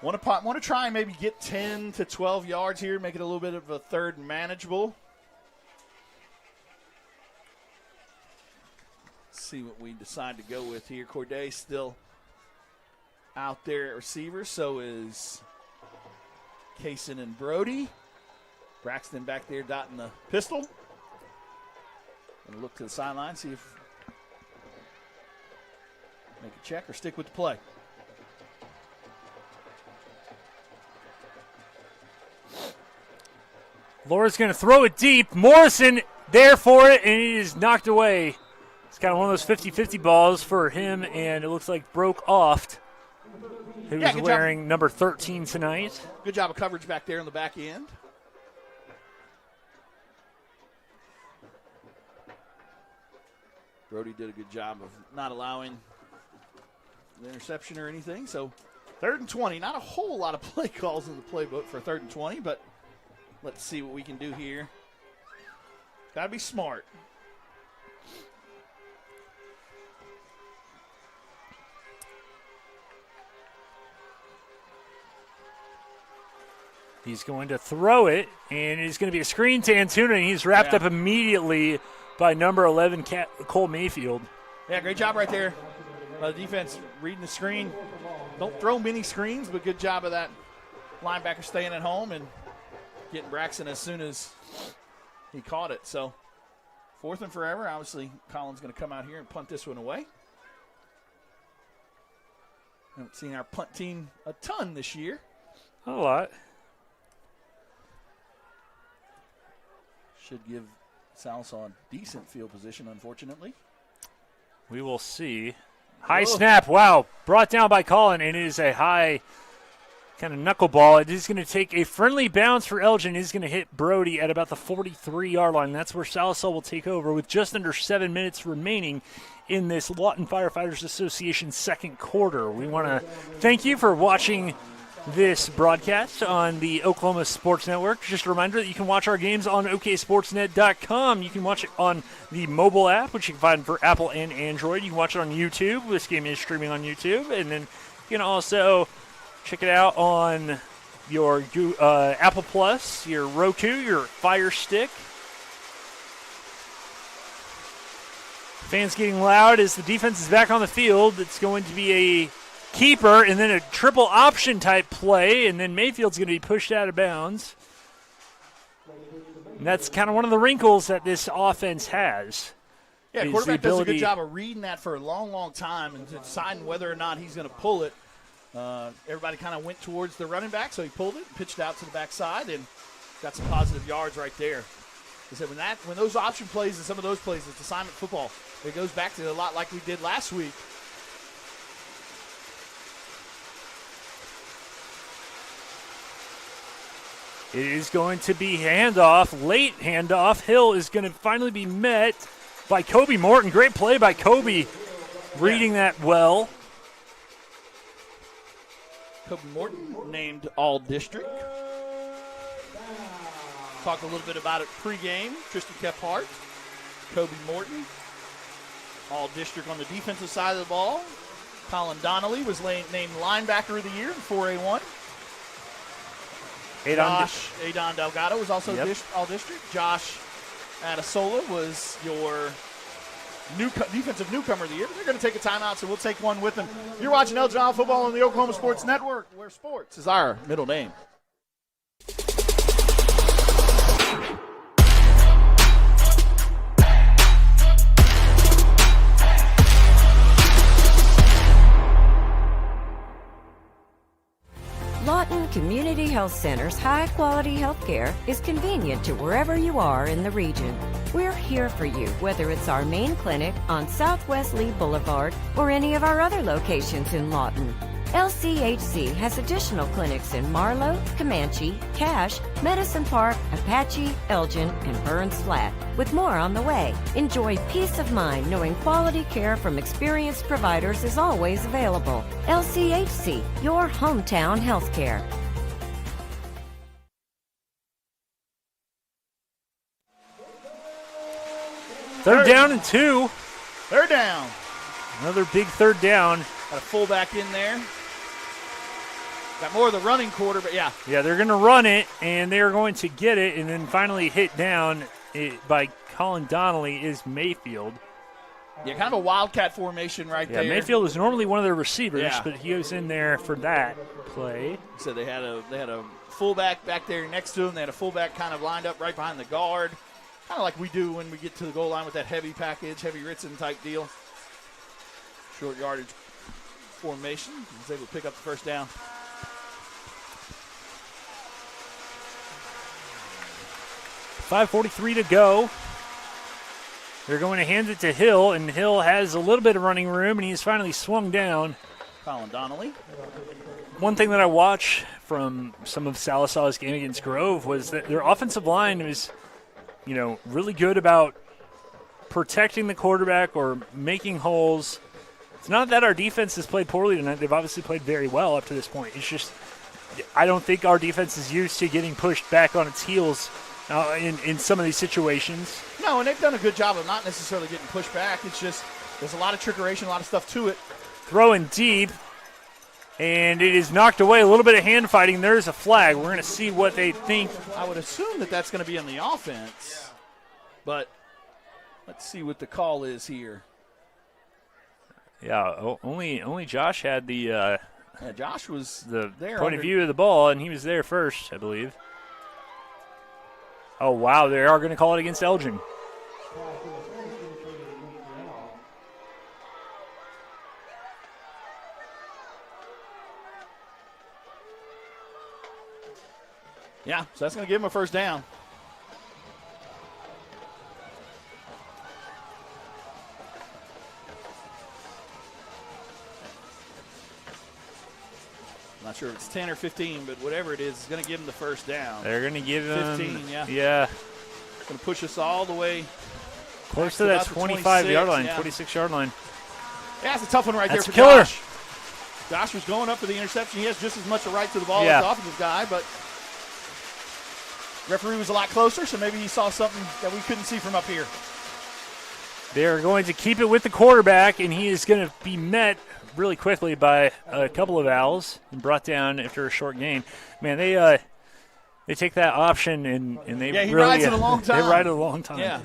want to try and maybe get 10 to 12 yards here, make it a little bit of a third manageable. see what we decide to go with here. Corday still out there at receiver. So is Kaysen and Brody. Braxton back there dotting the pistol. Gonna look to the sideline, see if make a check or stick with the play. Laura's going to throw it deep. Morrison there for it, and it is knocked away. It's kind of one of those 50-50 balls for him, and it looks like broke off. He was wearing number 13 tonight. Good job of coverage back there on the back end. Brody did a good job of not allowing the interception or anything. So 3rd and 20. Not a whole lot of play calls in the playbook for 3rd and 20, but let's see what we can do here. Got to be smart. He's going to throw it, and it's going to be a screen to Antuna, and he's wrapped up immediately by number 11, Cole Mayfield. Yeah, great job right there by the defense reading the screen. Don't throw many screens, but good job of that linebacker staying at home and getting Braxton as soon as he caught it. So 4th and forever. Obviously, Colin's going to come out here and punt this one away. Haven't seen our punt team a ton this year. A lot. Should give Sallisaw a decent field position, unfortunately. We will see. High snap. Wow. Brought down by Colin, and it is a high kind of knuckleball. It is going to take a friendly bounce for Elgin. It is going to hit Brody at about the 43-yard line. That's where Sallisaw will take over with just under 7 minutes remaining in this Lawton Firefighters Association second quarter. We want to thank you for watching this broadcast on the Oklahoma Sports Network. Just a reminder that you can watch our games on oksportsnet.com. You can watch it on the mobile app, which you can find for Apple and Android. You can watch it on YouTube. This game is streaming on YouTube. And then you can also check it out on your Apple Plus, your Roku, your Fire Stick. Fans getting loud as the defense is back on the field. It's going to be a keeper and then a triple option type play, and then Mayfield's going to be pushed out of bounds. And that's kind of one of the wrinkles that this offense has. Yeah, quarterback does a good job of reading that for a long, long time and deciding whether or not he's going to pull it. Everybody kind of went towards the running back, so he pulled it, pitched out to the backside, and got some positive yards right there. I said when those option plays and some of those plays, it's assignment football. It goes back to a lot like we did last week. It is going to be handoff, late handoff. Hill is going to finally be met by Kobe Morton. Great play by Kobe, reading that well. Kobe Morton named All-District. Talked a little bit about it pregame. Tristan Kephart, Kobe Morton, All-District on the defensive side of the ball. Colin Donnelly was named Linebacker of the Year in 4A1. Adon Delgado was also All-District. Josh Adesola was your defensive newcomer of the year. They're going to take a timeout, so we'll take one with them. You're watching Elgin Football on the Oklahoma Sports Network, where sports is our middle name. Lawton Community Health Center's high-quality health care is convenient to wherever you are in the region. We're here for you, whether it's our main clinic on Southwest Lee Boulevard or any of our other locations in Lawton. LCHC has additional clinics in Marlow, Comanche, Cache, Medicine Park, Apache, Elgin, and Burns Flat, with more on the way. Enjoy peace of mind knowing quality care from experienced providers is always available. LCHC, your hometown healthcare. Third down and 2. Third down. Another big third down. Got a fullback in there. Got more of the running quarter, but yeah. Yeah, they're going to run it, and they're going to get it, and then finally hit down by Colin Donnelly is Mayfield. Yeah, kind of a wildcat formation right there. Mayfield is normally one of their receivers, Yeah. but he goes in there for that play. So they had a fullback back there next to him. They had a fullback kind of lined up right behind the guard, kind of like we do when we get to the goal line with that heavy package, heavy Ritson type deal. Short yardage formation. He was able to pick up the first down. .5:43 to go. They're going to hand it to Hill, and Hill has a little bit of running room, and he's finally swung down. Colin Donnelly. One thing that I watched from some of Sallisaw's game against Grove was that their offensive line was, really good about protecting the quarterback or making holes. It's not that our defense has played poorly tonight. They've obviously played very well up to this point. It's just I don't think our defense is used to getting pushed back on its heels in some of these situations. No, and they've done a good job of not necessarily getting pushed back. It's just there's a lot of trickeration, a lot of stuff to it. Throwing deep, and it is knocked away. A little bit of hand fighting. There's a flag. We're going to see what they think. I would assume that that's going to be on the offense, but let's see what the call is here. Yeah, only Josh had the Josh was the there point of view of the ball, and he was there first, I believe. Oh, wow, they are going to call it against Elgin. Yeah, so that's going to give him a first down. Not sure if it's 10 or 15, but whatever it is going to give him the first down. They're going to give him 15, yeah. Yeah. Going to push us all the way close to that 25-yard line, yeah. 26-yard line. Yeah, it's a tough one right That's there for killer. Josh. Josh was going up for the interception. He has just as much a right to the ball Yeah. as the offensive guy, but referee was a lot closer, so maybe he saw something that we couldn't see from up here. They're going to keep it with the quarterback, and he is going to be met really quickly by a couple of Owls and brought down after a short gain. Man, they take that option and they he really rides it a long time. They ride it a long time. Yeah.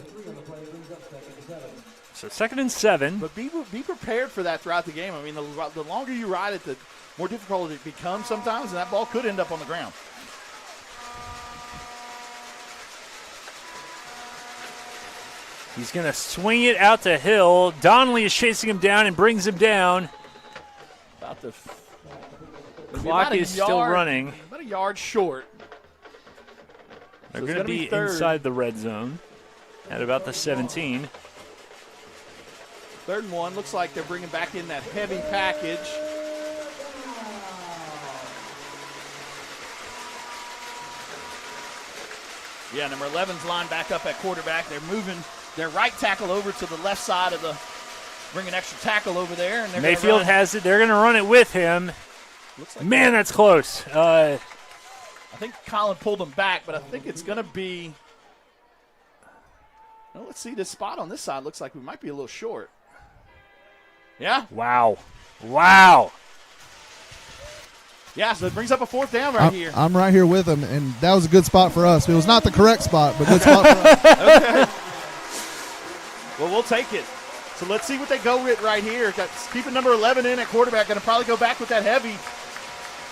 So 2nd and 7. But be prepared for that throughout the game. I mean, the longer you ride it, the more difficult it becomes sometimes, and that ball could end up on the ground. He's going to swing it out to Hill. Donnelly is chasing him down and brings him down. About the clock is still running. About a yard short. They're going to be inside the red zone at about the 17. 3rd and 1. Looks like they're bringing back in that heavy package. Yeah, number 11's lined back up at quarterback. They're moving their right tackle over to the left side of the, bring an extra tackle over there. And Mayfield has it. They're going to run it with him. Like Man, that's close. I think Colin pulled him back, but I think it's going to be, well, let's see, this spot on this side looks like we might be a little short. Yeah? Wow. Yeah, so it brings up a 4th down right here. I'm right here with him, and that was a good spot for us. It was not the correct spot, but good spot for us. Okay. Well, we'll take it. So let's see what they go with right here. Keeping number 11 in at quarterback. Going to probably go back with that heavy.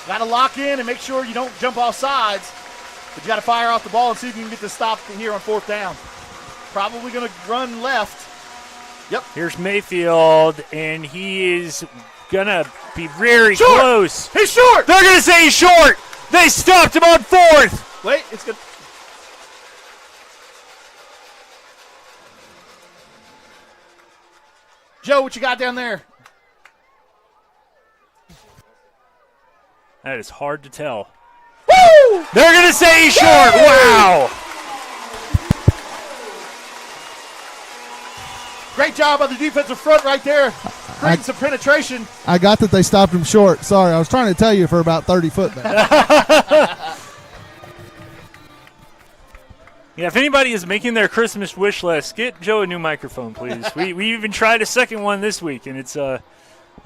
Got to lock in and make sure you don't jump off sides. But you got to fire off the ball and see if you can get this stop here on 4th down. Probably going to run left. Yep. Here's Mayfield, and he is going to be very close. He's short. They're going to say he's short. They stopped him on 4th. Wait, it's good. Joe, what you got down there? That is hard to tell. Woo! They're going to say he's short. Wow. Great job on the defensive front right there. Creating some penetration. I got that they stopped him short. Sorry, I was trying to tell you for about 30 foot back. Yeah, if anybody is making their Christmas wish list, get Joe a new microphone, please. we even tried a second one this week, and it's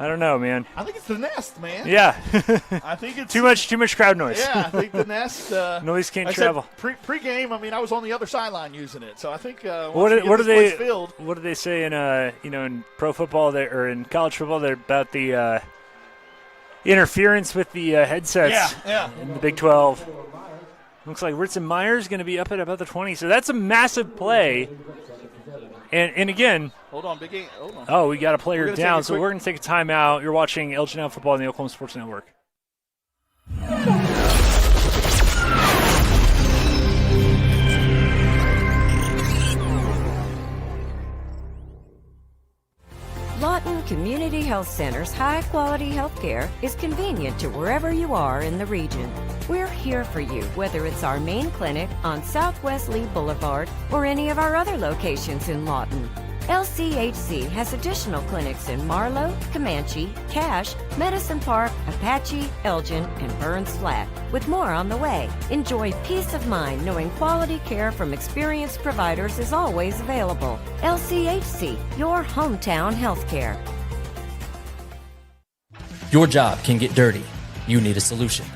I don't know, man. I think it's the nest, man. Yeah. I think it's too much crowd noise. Yeah, I think the nest noise can't I travel. Pre-game, I mean, I was on the other sideline using it, so I think What do they say in in pro football or in college football? They're about the interference with the headsets. Yeah. In the Big 12. Looks like Ritson Myers going to be up at about the 20, so that's a massive play. And again, hold on, Big Game. Hold on. Oh, we got a player down, so we're going to take a timeout. You're watching Elgin Football on the Oklahoma Sports Network. Lawton Community Health Center's high-quality health care is convenient to wherever you are in the region. We're here for you, whether it's our main clinic on Southwest Lee Boulevard or any of our other locations in Lawton. LCHC has additional clinics in Marlow, Comanche, Cache, Medicine Park, Apache, Elgin, and Burns Flat, with more on the way. Enjoy peace of mind knowing quality care from experienced providers is always available. LCHC, your hometown healthcare. Your job can get dirty. You need a solution.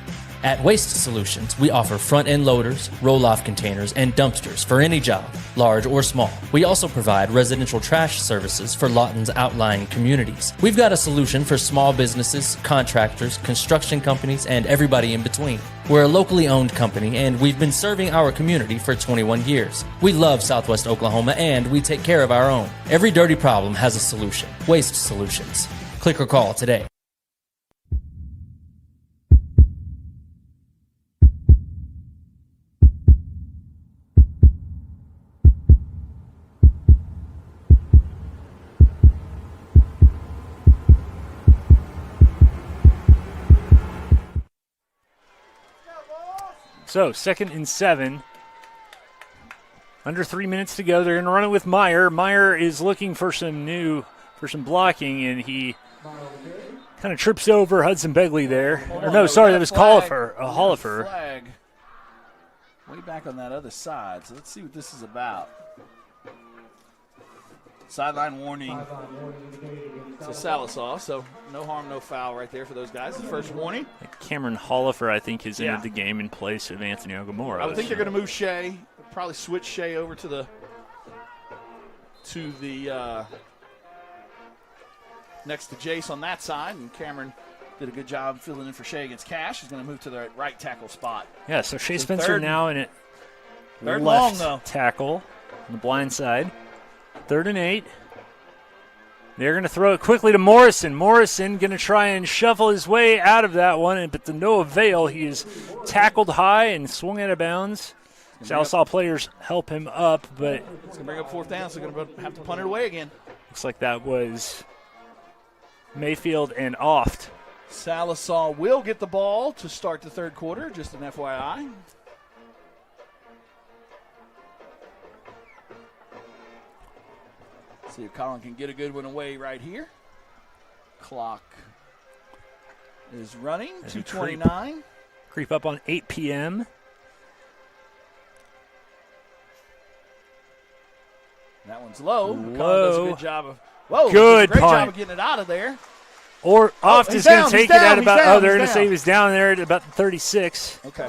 At Waste Solutions, we offer front-end loaders, roll-off containers, and dumpsters for any job, large or small. We also provide residential trash services for Lawton's outlying communities. We've got a solution for small businesses, contractors, construction companies, and everybody in between. We're a locally owned company, and we've been serving our community for 21 years. We love Southwest Oklahoma, and we take care of our own. Every dirty problem has a solution. Waste Solutions. Click or call today. So 2nd and 7. Under 3 minutes to go. They're going to run it with Meyer. Meyer is looking for some blocking, and he kind of trips over Hudson Begley there. Or no, sorry, that was Hollifer. Flag way back on that other side. So let's see what this is about. Sideline warning to Sallisaw, so no harm, no foul right there for those guys. The first warning. Cameron Hollifer, I think, has entered the game in place of Anthony Ogamora. I would think they're going to move Shea, probably switch Shea over to the next to Jace on that side, and Cameron did a good job filling in for Shea against Cash. He's going to move to the right tackle spot. Yeah, so Shea Spencer now in it. Third left long, though. Tackle on the blind side. 3rd and 8. They're going to throw it quickly to Morrison. Morrison going to try and shuffle his way out of that one, but to no avail. He is tackled high and swung out of bounds. Sallisaw players help him up, but it's going to bring up 4th down, so they're going to have to punt it away again. Looks like that was Mayfield and Oft. Sallisaw will get the ball to start the 3rd quarter, just an FYI. See if Colin can get a good one away right here. Clock is running, 2:29. Creep up on 8 p.m. That one's low. Colin does a good job of good great punt. job of getting it out of there. Or Oft is going to take it at about, they're going to say he was down there at about 36. Okay.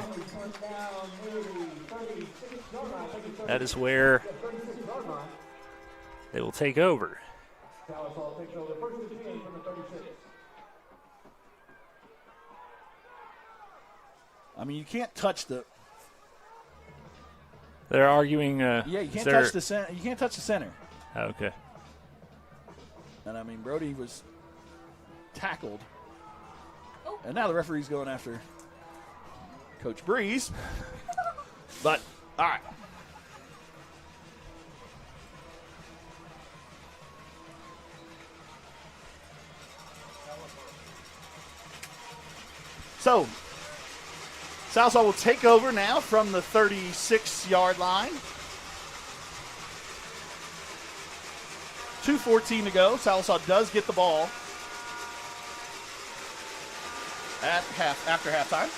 That is where they will take over. I mean, you can't touch the. They're arguing. Yeah, you can't touch the center. You can't touch the center. Okay. And I mean, Brody was tackled, and now the referee's going after Coach Breeze. But all right. So, Sallisaw will take over now from the 36-yard line. 2:14 to go. Sallisaw does get the ball after halftime.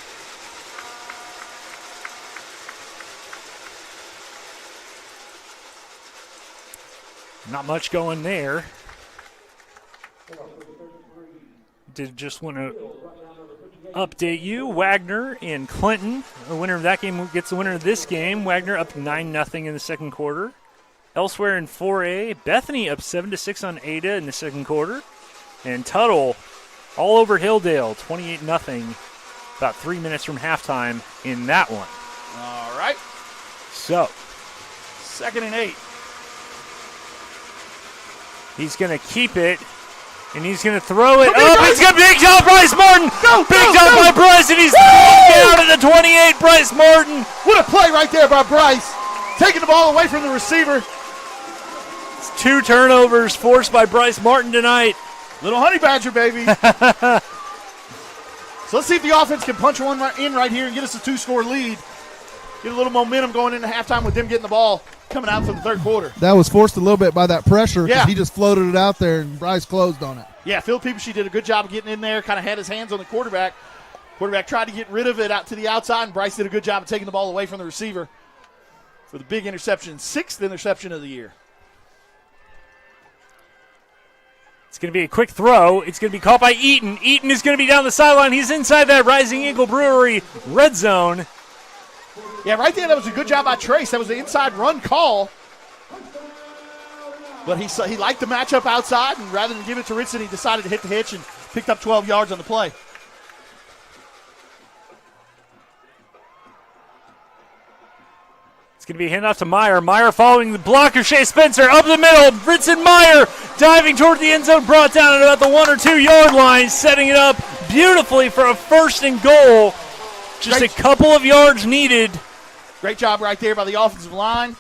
Not much going there. did just want to update you. Wagner and Clinton, the winner of that game gets the winner of this game. Wagner up 9-0 in the second quarter. Elsewhere in 4A, Bethany up 7-6 on Ada in the second quarter. And Tuttle all over Hilldale, 28-0, about 3 minutes from halftime in that one. All right. So, 2nd and 8. He's going to keep it, and he's going to throw it up. It's going to be big job, Bryce Martin. Big job by Bryce, and he's down at the 28. Bryce Martin. What a play right there by Bryce. Taking the ball away from the receiver. It's 2 turnovers forced by Bryce Martin tonight. Little honey badger, baby. So let's see if the offense can punch one in right here and get us a 2-score lead. Get a little momentum going into halftime with them getting the ball coming out for the third quarter. That was forced a little bit by that pressure because Yeah. he just floated it out there and Bryce closed on it. Yeah, Phil Peebush did a good job of getting in there, kind of had his hands on the quarterback. Quarterback tried to get rid of it out to the outside, and Bryce did a good job of taking the ball away from the receiver for the big interception, 6th interception of the year. It's going to be a quick throw. It's going to be caught by Eaton. Eaton is going to be down the sideline. He's inside that Rising Eagle Brewery red zone. Yeah, right there, that was a good job by Trace. That was the inside run call. But he liked the matchup outside, and rather than give it to Ritson, he decided to hit the hitch and picked up 12 yards on the play. It's going to be a handoff to Meyer. Meyer following the blocker, Shea Spencer up the middle. Ritson Meyer diving toward the end zone, brought down at about the 1 or 2 yard line, setting it up beautifully for a 1st and goal. Just a couple of yards needed. Great job right there by the offensive line.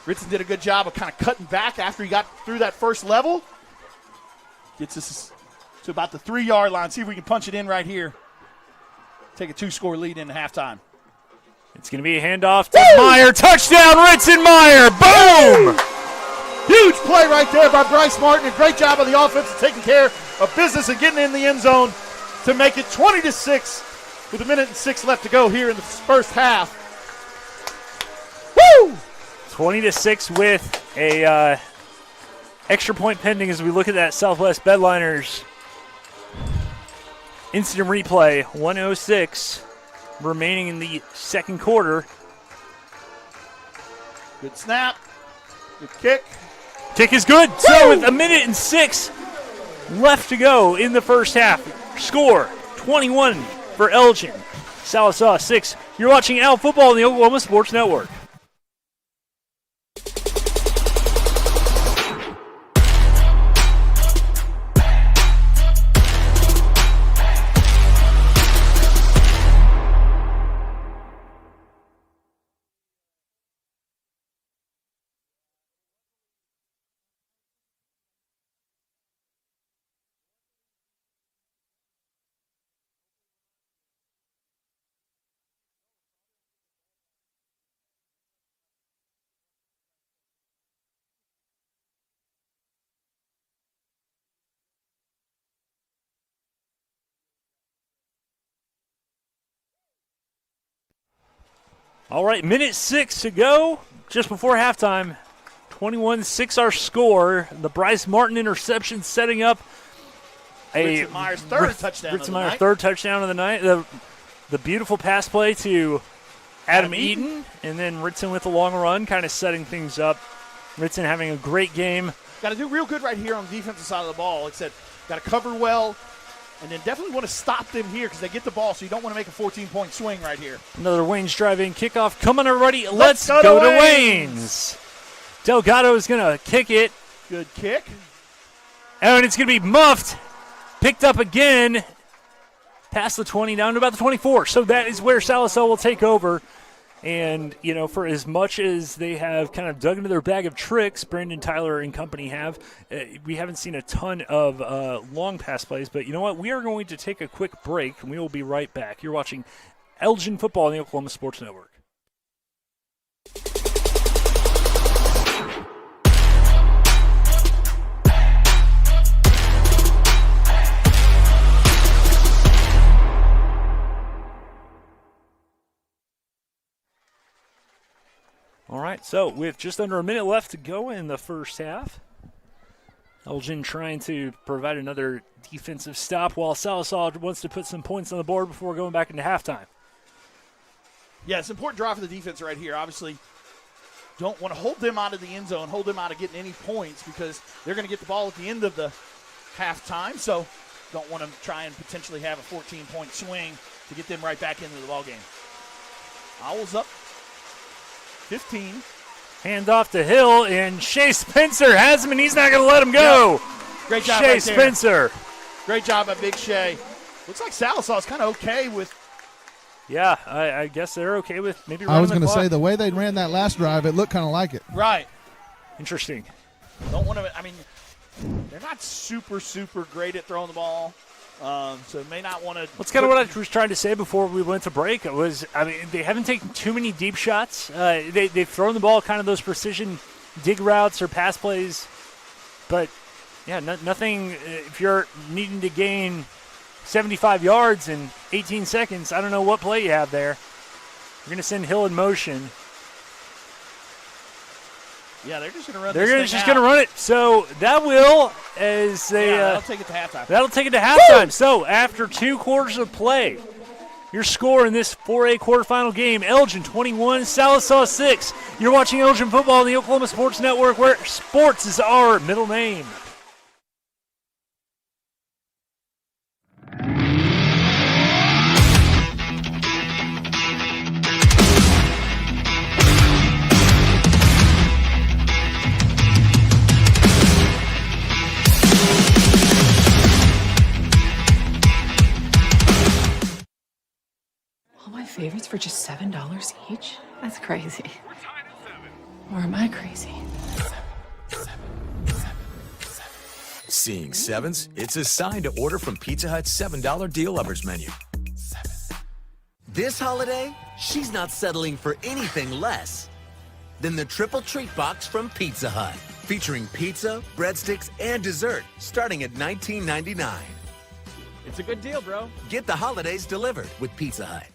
Ritson did a good job of kind of cutting back after he got through that first level. Gets us to about the 3 yard line. See if we can punch it in right here. Take a 2-score lead into halftime. It's going to be a handoff to Meyer. Touchdown, Ritson Meyer. Boom! Huge play right there by Bryce Martin. A great job of the offense of taking care of business and getting in the end zone to make it 20-6 with 1:06 left to go here in the first half. Woo! 20-6 with a extra point pending as we look at that Southwest Bedliners instant replay. 1:06 remaining in the second quarter. Good snap. Good kick. Kick is good. Woo! So with 1:06 left to go in the first half. Score 21 for Elgin. Sallisaw 6. You're watching Al Football on the Oklahoma Sports Network. All right, 1:06 to go, just before halftime. 21-6 our score. The Bryce Martin interception setting up Ritson Meyer's third touchdown of the night. Ritson Meyer's third touchdown of the night. The beautiful pass play to Adam Eaton, and then Ritson with the long run, kind of setting things up. Ritson having a great game. Got to do real good right here on the defensive side of the ball. Like I said, got to cover well. And then definitely want to stop them here because they get the ball, so you don't want to make a 14-point swing right here. Another Wayne's drive-in kickoff. Come on, everybody. Let's go to Wayne's. Delgado is going to kick it. Good kick. And it's going to be muffed. Picked up again. Past the 20, down to about the 24. So that is where Sallisaw will take over. And, you know, for as much as they have kind of dug into their bag of tricks, Brandon Tyler and company have, we haven't seen a ton of long pass plays. But you know what? We are going to take a quick break, and we will be right back. You're watching Elgin Football on the Oklahoma Sports Network. All right, so with just under a minute left to go in the first half, Elgin trying to provide another defensive stop while Sallisaw wants to put some points on the board before going back into halftime. Yeah, it's an important draw for the defense right here. Obviously, don't want to hold them out of the end zone, hold them out of getting any points because they're going to get the ball at the end of the halftime. So don't want to try and potentially have a 14-point swing to get them right back into the ball game. Owls up 15. Hand off to Hill, and Shea Spencer has him, and he's not going to let him go. Yep. Great job Shea right there. Spencer. Great job by Big Shea. Looks like Sallisaw's kind of okay with. Yeah, I guess they're okay with maybe running I was going to say, the way they ran that last drive, it looked kind of like it. Right. Interesting. Don't want to, I mean, they're not super, super great at throwing the ball. So may not want to. That's kind of what I was trying to say before we went to break. It was, I mean, they haven't taken too many deep shots. They've thrown the ball kind of those precision dig routes or pass plays. But, yeah, nothing. If you're needing to gain 75 yards in 18 seconds, I don't know what play you have there. You're going to send Hill in motion. Yeah, they're just going to run They're this just thing going to run it. So that will, as they. That'll take it to halftime. That'll take it to halftime. Woo! So after 2 quarters of play, your score in this 4A quarterfinal game, Elgin 21, Sallisaw 6. You're watching Elgin football on the Oklahoma Sports Network, where sports is our middle name. All my favorites for just $7 each? That's crazy. Or am I crazy? Seeing sevens? It's a sign to order from Pizza Hut's $7 Deal Lovers menu. This holiday, she's not settling for anything less than the Triple Treat Box from Pizza Hut. Featuring pizza, breadsticks, and dessert, starting at $19.99. It's a good deal, bro. Get the holidays delivered with Pizza Hut.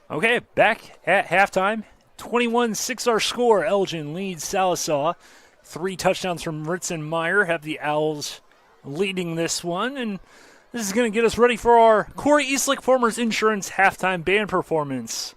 Okay, back at halftime. 21-6 our score. Elgin leads Sallisaw. 3 touchdowns from Ritz and Meyer have the Owls leading this one. And this is going to get us ready for our Corey Eastlick Farmers Insurance halftime band performance.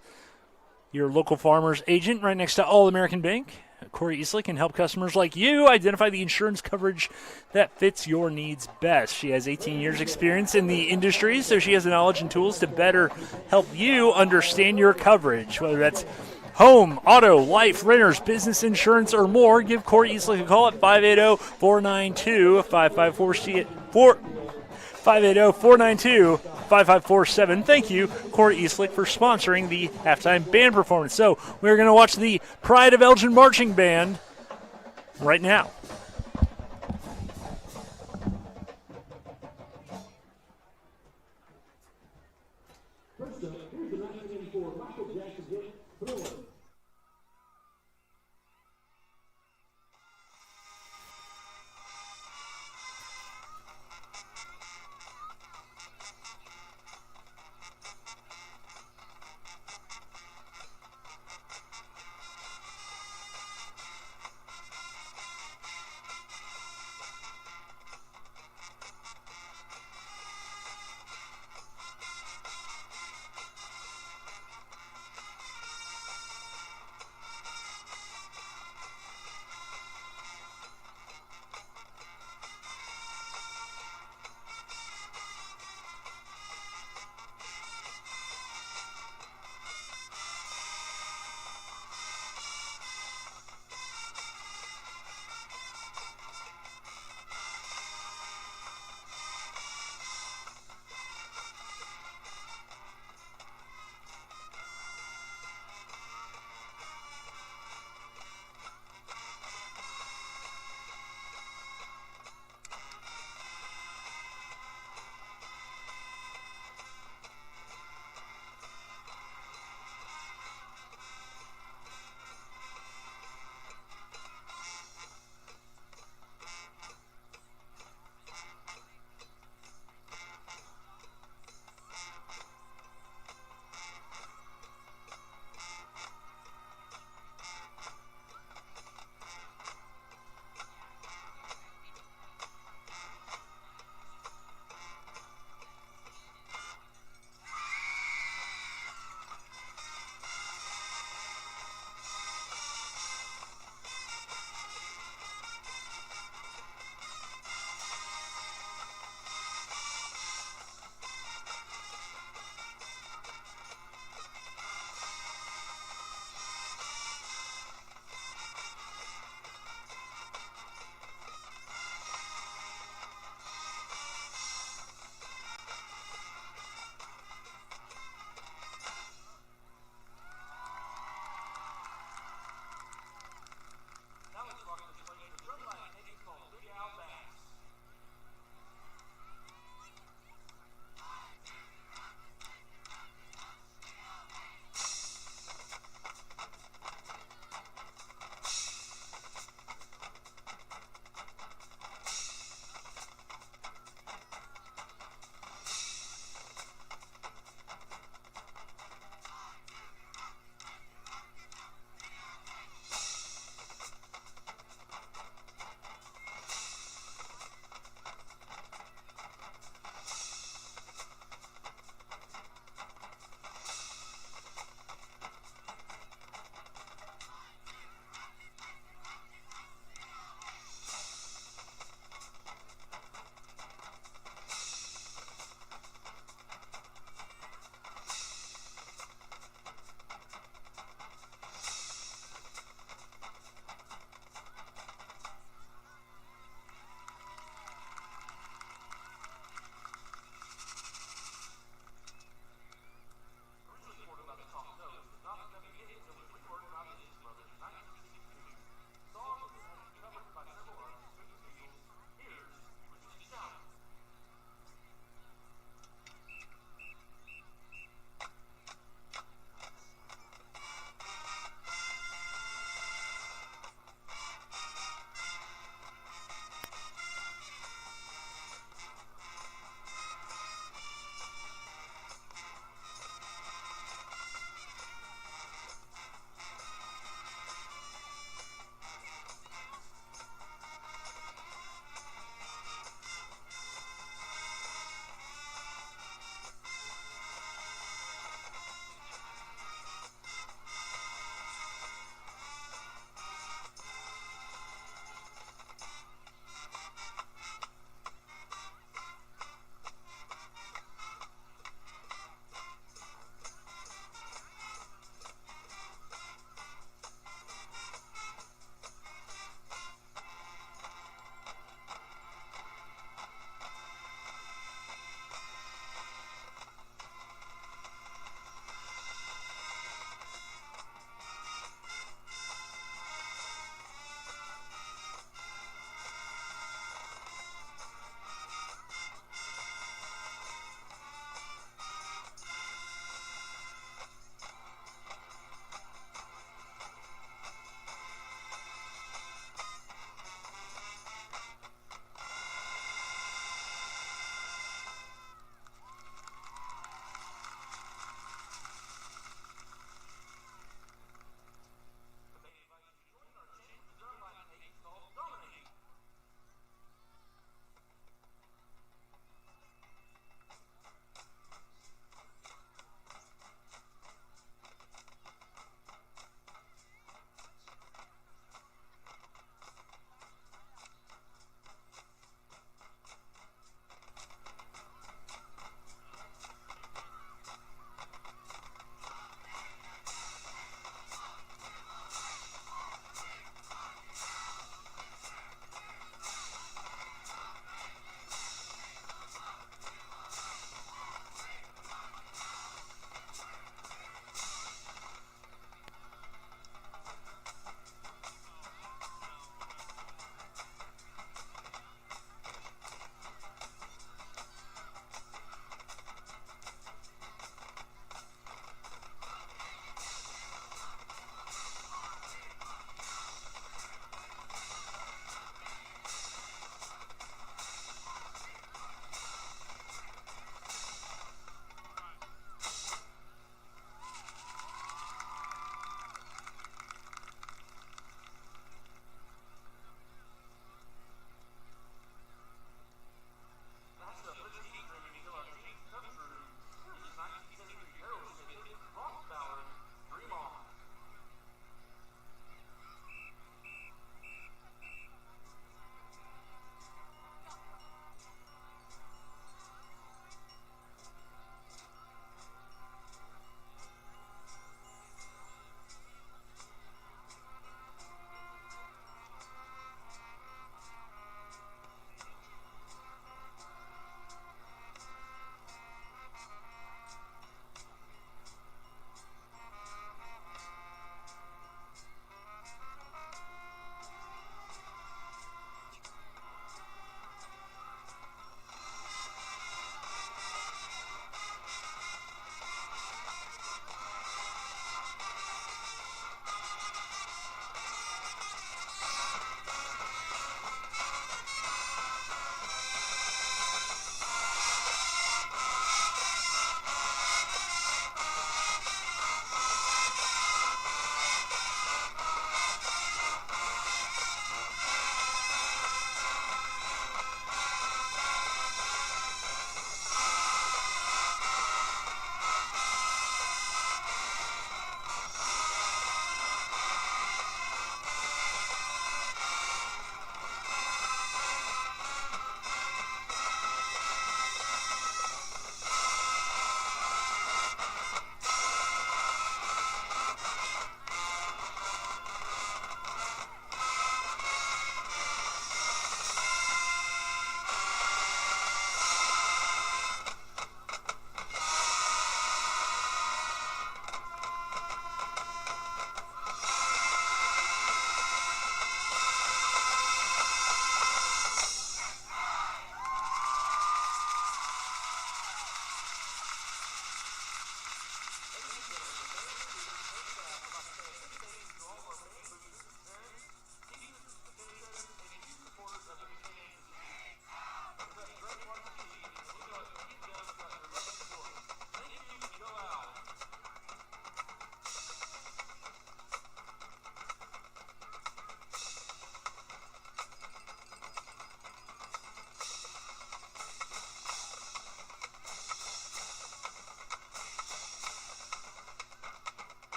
Your local farmer's agent right next to All-American Bank. Corey Eastlick can help customers like you identify the insurance coverage that fits your needs best. She has 18 years experience in the industry, so she has the knowledge and tools to better help you understand your coverage, whether that's home, auto, life, renters, business insurance, or more. Give Corey Eastlick a call at 580-492-5547. 580-492-5547. Thank you, Corey Eastlick, for sponsoring the halftime band performance. So we're going to watch the Pride of Elgin Marching Band right now.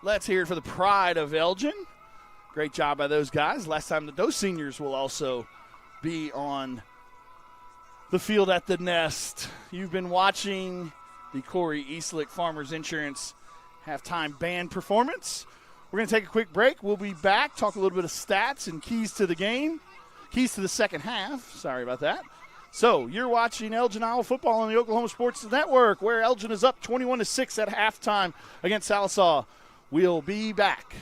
let's hear it for the pride of Elgin. Great job by those guys. Last time that those seniors will also be on the field at the Nest. You've been watching the Corey Eastlick Farmers Insurance halftime band performance. We're going to take a quick break. We'll be back, talk a little bit of stats and keys to the game, keys to the second half. Sorry about that. So you're watching Elgin Iowa football on the Oklahoma Sports Network, where Elgin is up 21-6 at halftime against Sallisaw. We'll be back.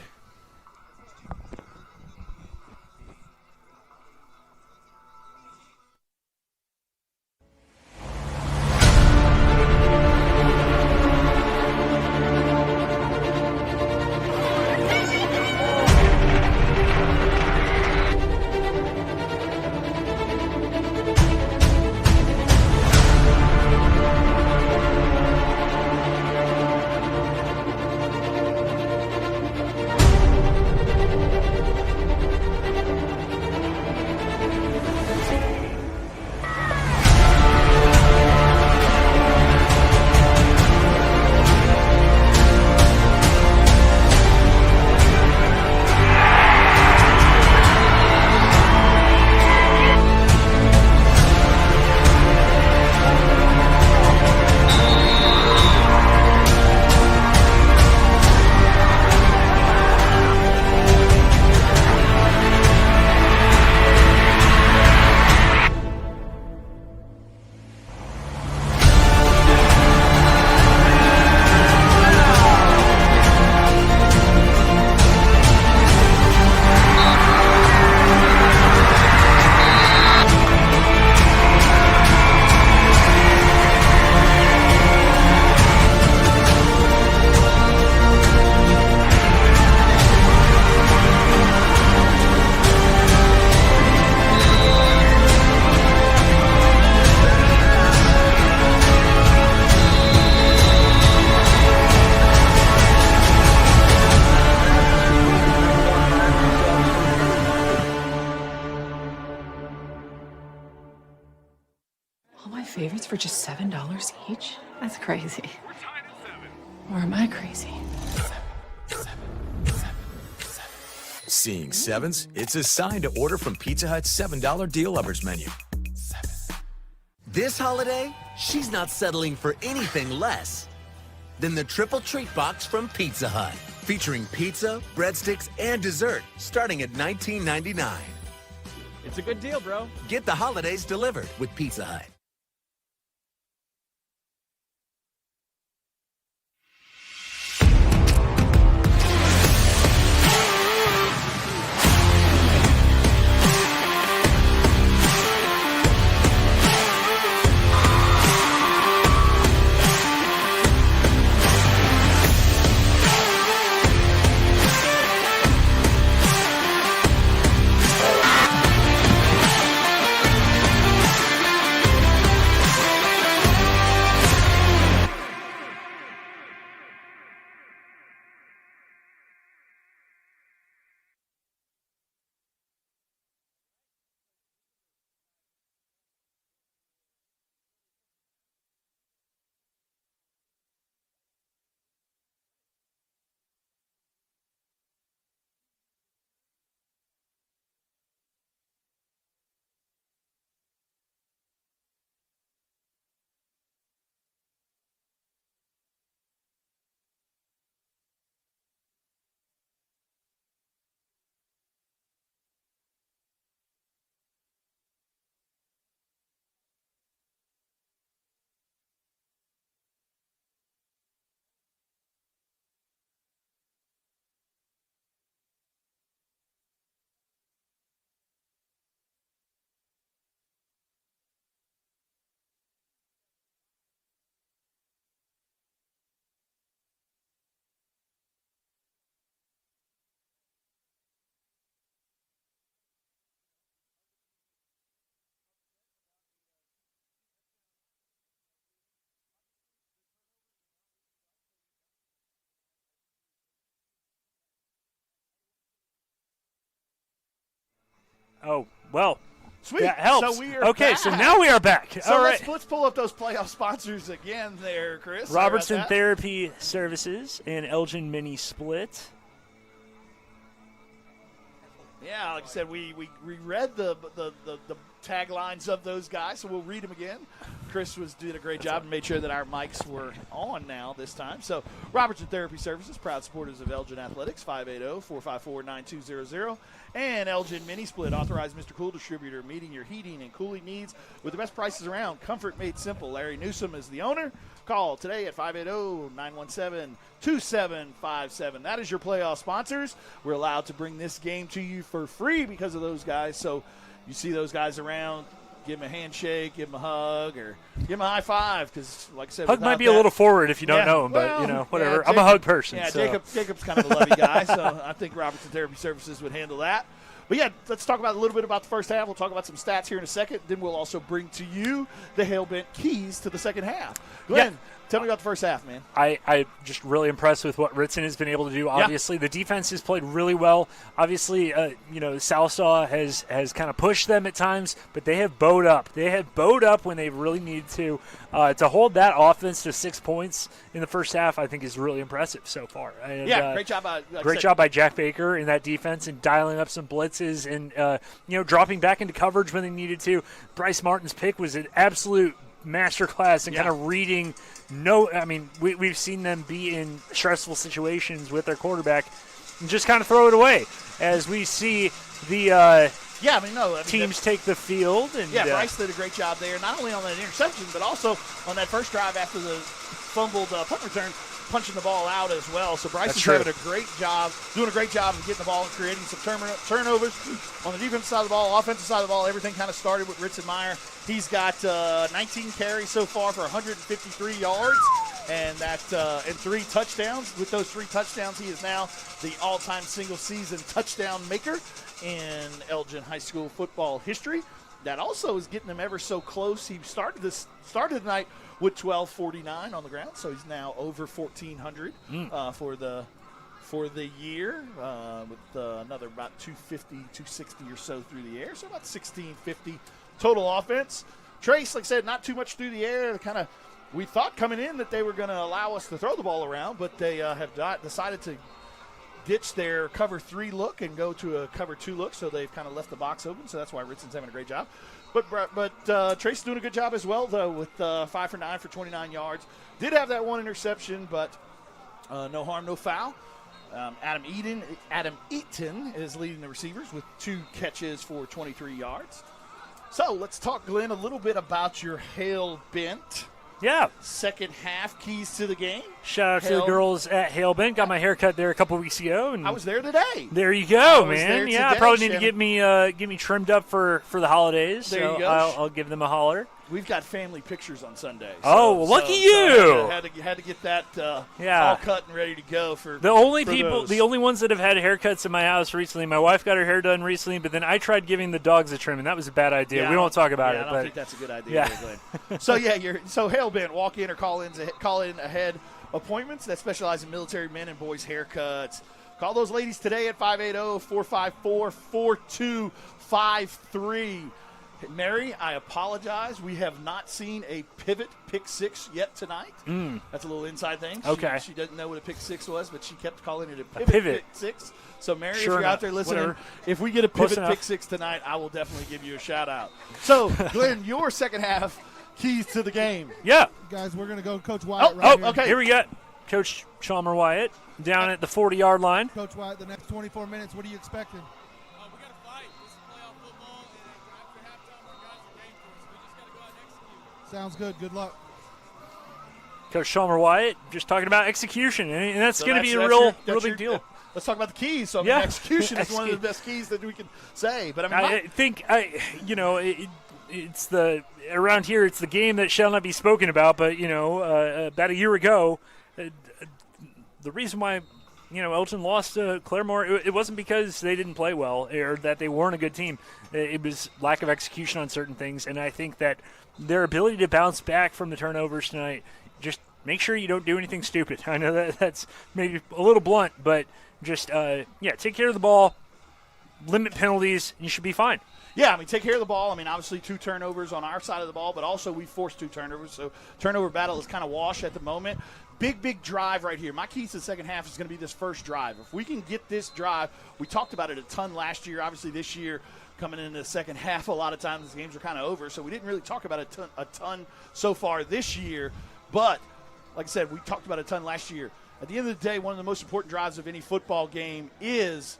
All my favorites for just $7 each? That's crazy. Or am I crazy? Seeing sevens? It's a sign to order from Pizza Hut's $7 Deal Lovers menu. This holiday, she's not settling for anything less than the Triple Treat Box from Pizza Hut. Featuring pizza, breadsticks, and dessert, starting at $19.99. It's a good deal, bro. Get the holidays delivered with Pizza Hut. Oh, well, Sweet. That helps. So we are back. So now we are back. So All right. let's pull up those playoff sponsors again there, Chris. Robertson Therapy Services and Elgin Mini Split. Yeah, like I said, we read the taglines of those guys, so we'll read them again. Chris did a great job and made sure that our mics were on now this time. So Robertson Therapy Services, proud supporters of Elgin Athletics, 580-454-9200. And Elgin Mini Split, authorized Mr. Cool distributor, meeting your heating and cooling needs with the best prices around. Comfort made simple. Larry Newsom is the owner. Call today at 580-917-2757. That is your playoff sponsors. We're allowed to bring this game to you for free because of those guys. So you see those guys around, give them a handshake, give them a hug, or give them a high five. Because, like I said, hug might be a little forward if you don't know him, well, but whatever. Yeah, I'm a hug person. Yeah, so. Jacob's kind of a lovey guy, so I think Robertson Therapy Services would handle that. But yeah, let's talk about a little bit about the first half. We'll talk about some stats here in a second. Then we'll also bring to you the Hail-Bent keys to the second half. Glenn, tell me about the first half, man. I just really impressed with what Ritson has been able to do. Obviously, the defense has played really well. Obviously, Sallisaw has kind of pushed them at times, but they have bowed up. They have bowed up when they really need to. To hold that offense to 6 points in the first half, I think is really impressive so far. And, great job by Jack Baker in that defense and dialing up some blitzes and dropping back into coverage when they needed to. Bryce Martin's pick was an absolute masterclass in kind of reading. We've seen them be in stressful situations with their quarterback and just kind of throw it away as we see the teams take the field. And Bryce did a great job there, not only on that interception, but also on that first drive after the fumbled punt return, punching the ball out as well. So Bryce is doing a great job of getting the ball and creating some turnovers. On the defensive side of the ball, offensive side of the ball, everything kind of started with Ritson Meyer. He's got 19 carries so far for 153 yards and 3 touchdowns. With those 3 touchdowns, he is now the all-time single-season touchdown maker in Elgin High School football history. That also is getting them ever so close. He started the night with 1249 on the ground, so he's now over 1,400 for the year with another about 250, 260 or so through the air, so about 1,650 total offense. Trace, like I said, not too much through the air. We thought coming in that they were going to allow us to throw the ball around, but they have decided to ditch their cover 3 look and go to a cover 2 look, so they've kind of left the box open, so that's why Ritson's having a great job. But Trace is doing a good job as well, though, with 5 for 9 for 29 yards. Did have that 1 interception, but no harm, no foul. Adam Eaton is leading the receivers with 2 catches for 23 yards. So let's talk, Glenn, a little bit about your Hail-Bent. Yeah. Second half keys to the game. Shout out to the girls at Hail-Bent. Got my hair cut there a couple weeks ago. And I was there today. There you go, man. Yeah, I probably need to get me trimmed up for the holidays. There you go. I'll give them a holler. We've got family pictures on Sunday. Lucky you! Had to get that all cut and ready to go for the only those. The only ones that have had haircuts in my house recently. My wife got her hair done recently, but then I tried giving the dogs a trim, and that was a bad idea. Yeah, we won't talk about it. I don't think that's a good idea. Yeah. So Hail-Bent walk in or call in ahead appointments that specialize in military men and boys haircuts. Call those ladies today at 580-454-4253. Mary, I apologize. We have not seen a pivot pick 6 yet tonight. That's a little inside thing. Okay. She doesn't know what a pick 6 was, but she kept calling it a pivot pick 6. So, Mary, if you're out there listening, if we get a pivot pick 6 tonight, I will definitely give you a shout-out. So, Glenn, your second half keys to the game. Yeah. Guys, we're going to go Coach Wyatt here. Okay. Here we got Coach Chalmer Wyatt down at the 40-yard line. Coach Wyatt, the next 24 minutes, what are you expecting? We got to fight. This is playoff football, and after halftime, our guys are game for us. We just got to go out and execute. Sounds good. Good luck. Coach Chalmer Wyatt just talking about execution, and that's going to be a real big deal. Let's talk about the keys. So, execution is one of the best keys that we can say. But I think it's around here, it's the game that shall not be spoken about. But about a year ago, the reason why Elgin lost to Claremore, it wasn't because they didn't play well or that they weren't a good team. It was lack of execution on certain things, and I think that their ability to bounce back from the turnovers tonight, just make sure you don't do anything stupid. I know that's maybe a little blunt, but just take care of the ball, limit penalties, and you should be fine. Yeah, I mean, take care of the ball. I mean, obviously 2 turnovers on our side of the ball, but also we forced 2 turnovers. So turnover battle is kind of wash at the moment. Big drive right here. My keys to the second half is going to be this first drive. If we can get this drive, we talked about it a ton last year. Obviously this year, coming into the second half, a lot of times the games are kind of over, so we didn't really talk about it a ton so far this year. But like I said, we talked about it a ton last year. At the end of the day, one of the most important drives of any football game is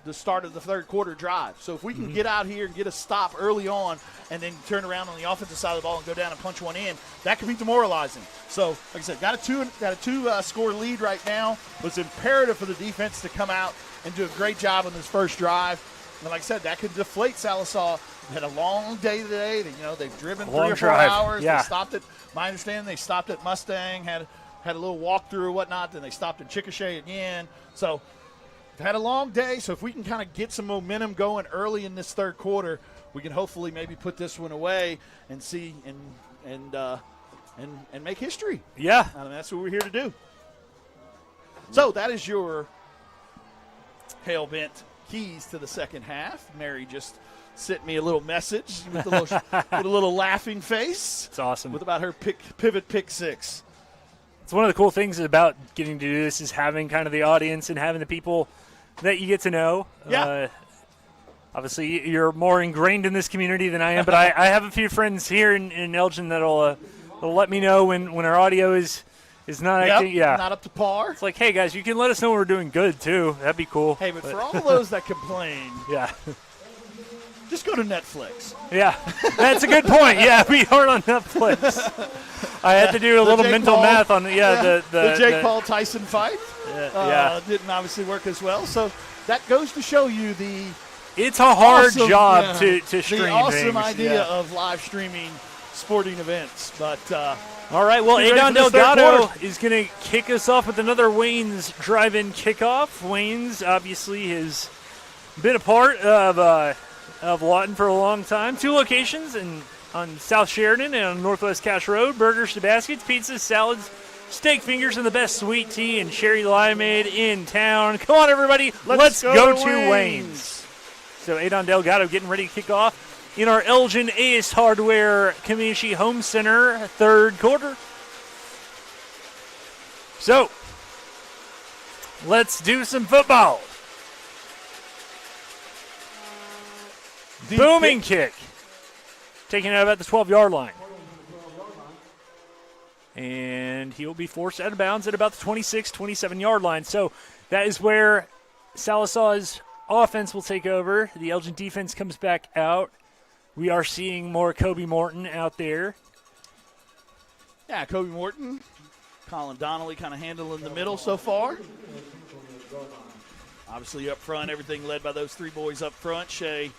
the start of the third quarter drive. So if we can get out here and get a stop early on and then turn around on the offensive side of the ball and go down and punch one in, that can be demoralizing. So, like I said, got a two score lead right now. But it's imperative for the defense to come out and do a great job on this first drive. And like I said, that could deflate Sallisaw. They had a long day today. They've driven 3 or 4 hours. Yeah. They stopped at, my understanding, they stopped at Mustang, had a little walkthrough or whatnot. Then they stopped in Chickasha again. So they've had a long day. So if we can kind of get some momentum going early in this third quarter, we can hopefully maybe put this one away and see and make history. Yeah. I mean, that's what we're here to do. So that is your hell-bent keys to the second half. Mary just sent me a little message with a little laughing face. It's awesome. With about her pivot pick 6. It's one of the cool things about getting to do this is having kind of the audience and having the people that you get to know. Yeah. Obviously, you're more ingrained in this community than I am, but I have a few friends here in Elgin that'll let me know when our audio is not acting. Yeah, not up to par. It's like, hey guys, you can let us know when we're doing good too. That'd be cool. Hey, but for all those that complain, yeah, just go to Netflix. Yeah, that's a good point. Yeah, we aren't on Netflix. I had to do a little mental math on the Jake Paul Tyson fight. Didn't obviously work as well. So that goes to show you it's a hard awesome, job to stream the awesome things. idea of live streaming sporting events. But all right, well, Adon Delgado is going to kick us off with another Wayne's drive-in kickoff. Wayne's obviously has been a part of Lawton for a long time. 2 locations on South Sheridan and on Northwest Cache Road. Burgers to baskets, pizzas, salads, steak fingers, and the best sweet tea and cherry limeade in town. Come on, everybody. Let's go to Wayne's. So Adon Delgado getting ready to kick off in our Elgin Ace Hardware Community Home Center third quarter. So let's do some football. Booming kick. Taking it out about the 12-yard line. And he'll be forced out of bounds at about the 26, 27-yard line. So that is where Sallisaw's offense will take over. The Elgin defense comes back out. We are seeing more Kobe Morton out there. Yeah, Kobe Morton. Colin Donnelly kind of handling the middle so far. Obviously up front, everything led by those 3 boys up front. Shea,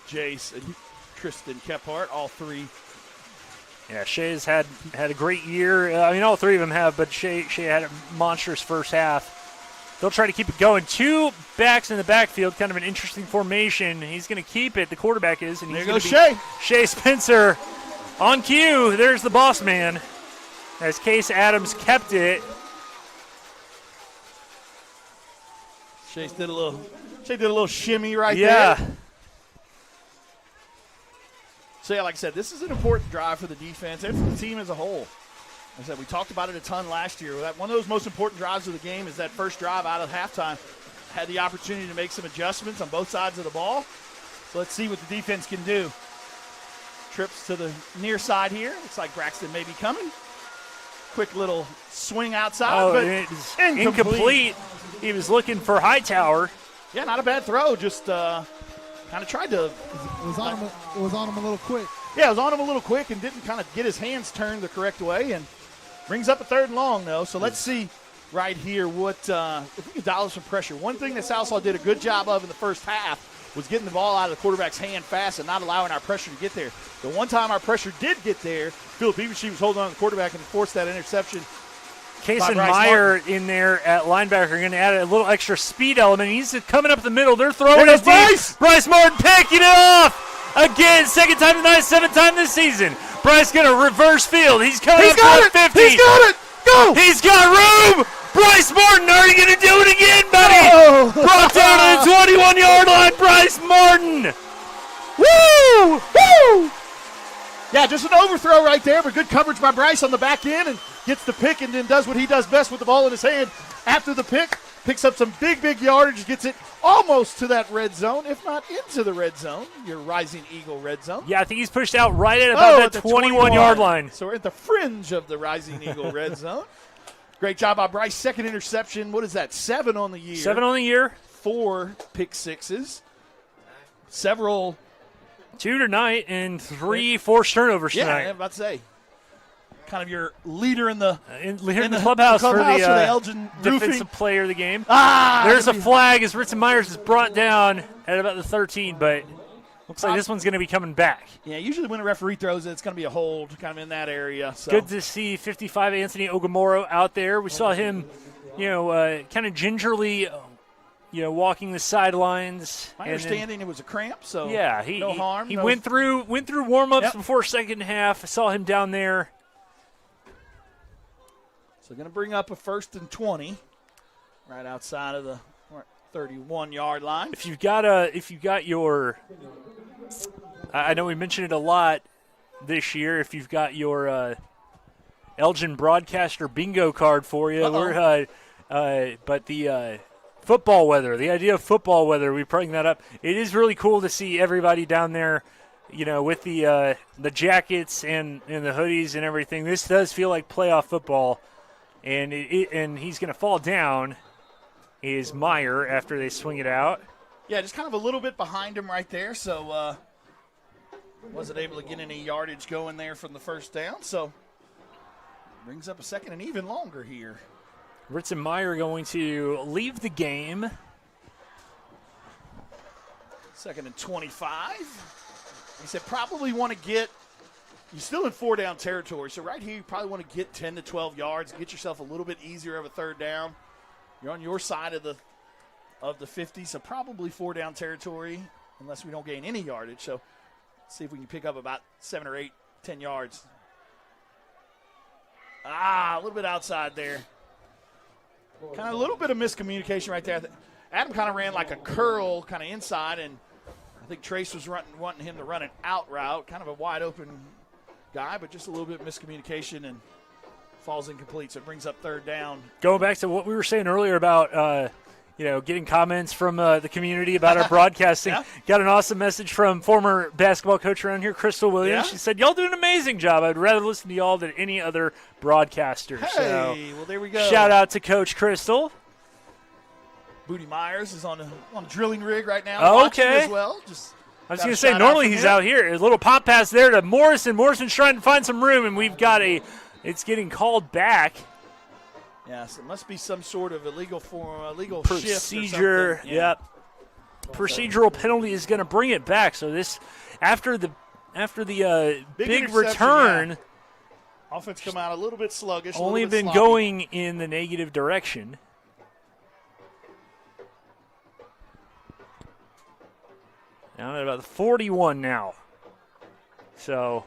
Jace, and Tristan Kephart, all 3. Yeah, Shea's had a great year. I mean, all 3 of them have, but Shea had a monstrous first half. They'll try to keep it going. 2 backs in the backfield, kind of an interesting formation. He's going to keep it. The quarterback is. And there goes Shea. Shea Spencer on cue. There's the boss man as Case Adams kept it. Shea did a little shimmy right there. Yeah. So, yeah, like I said, this is an important drive for the defense and for the team as a whole. Like I said, we talked about it a ton last year. One of those most important drives of the game is that first drive out of halftime. Had the opportunity to make some adjustments on both sides of the ball. So let's see what the defense can do. Trips to the near side here. Looks like Braxton may be coming. Quick little swing outside, but it's incomplete. He was looking for Hightower. Yeah, not a bad throw. Just kind of tried to. It was on him a little quick. Yeah, it was on him a little quick and didn't kind of get his hands turned the correct way. And brings up a 3rd and long, though. So let's see right here what if we can dial some pressure. One thing that Sallisaw did a good job of in the first half was getting the ball out of the quarterback's hand fast and not allowing our pressure to get there. The one time our pressure did get there, Philip Beavershee was holding on to the quarterback and forced that interception. Case and Meyer in there at linebacker going to add a little extra speed element. He's coming up the middle. They're throwing it deep. Bryce Martin picking it off. Again, 2nd time tonight, 7th time this season. Bryce going to reverse field. He's coming up to the 50. He's got it. Go. He's got room. Bryce Martin, are you going to do it again, buddy? Brought down to the 21-yard line, Bryce Martin. Woo! Woo! Yeah, just an overthrow right there, but good coverage by Bryce on the back end and gets the pick and then does what he does best with the ball in his hand after the pick. Picks up some big yardage, gets it almost to that red zone, if not into the red zone, your Rising Eagle red zone. Yeah, I think he's pushed out right at about that 21-yard line. So we're at the fringe of the Rising Eagle red zone. Great job by Bryce. Second interception. What is that? 7 on the year. 7 on the year. 4 pick sixes. Several. 2 tonight and 3 forced turnovers tonight. Yeah, I'm about to say. Kind of your leader in the clubhouse for the Elgin defensive player of the game. Ah, there's a flag as Ritson Myers is brought down at about the 13, but looks like this one's going to be coming back. Yeah, usually when a referee throws it, it's going to be a hold kind of in that area. So. Good to see 55 Anthony Ogamoro out there. We saw him, kind of gingerly, walking the sidelines. My understanding it was a cramp, so yeah, no harm. He went through warm-ups before second half. I saw him down there. So going to bring up a 1st and 20 right outside of the 31-yard line. If you've got your, I know we mentioned it a lot this year. If you've got your Elgin broadcaster bingo card for you, but the football weather, the idea of football weather, we bring that up. It is really cool to see everybody down there, with the jackets and the hoodies and everything. This does feel like playoff football. And and he's going to fall down is Meyer after they swing it out. Yeah, just kind of a little bit behind him right there, so wasn't able to get any yardage going there from the first down. So brings up a second and even longer here. Ritson Meyer going to leave the game. 2nd and 25. He said probably want to get. You're still in 4-down territory, so right here you probably want to get 10 to 12 yards, get yourself a little bit easier of a 3rd down. You're on your side of the 50, so probably 4-down territory unless we don't gain any yardage. So let's see if we can pick up about 7 or 8, 10 yards. A little bit outside there. Kind of a little bit of miscommunication right there. Adam kind of ran like a curl kind of inside, and I think Trace was wanting him to run an out route, kind of a wide open guy, but just a little bit of miscommunication and falls incomplete, so it brings up 3rd down. Going back to what we were saying earlier about getting comments from the community about our broadcasting. Yeah. Got an awesome message from former basketball coach around here, Crystal Williams. Yeah. She said, y'all do an amazing job. I'd rather listen to y'all than any other broadcaster. Hey, well, there we go. Shout out to Coach Crystal. Booty Myers is on a drilling rig right now. Okay. As well. I was going to say, normally he's out here. A little pop pass there to Morrison. Morrison's trying to find some room, and we've got it's getting called back. Yes, it must be some sort of illegal procedure. Shift or Yep. Procedural penalty is going to bring it back. So this, after the big return, yeah. Offense come out a little bit sluggish. Only been sloppy. going in the negative direction. Down at about the 41 now. So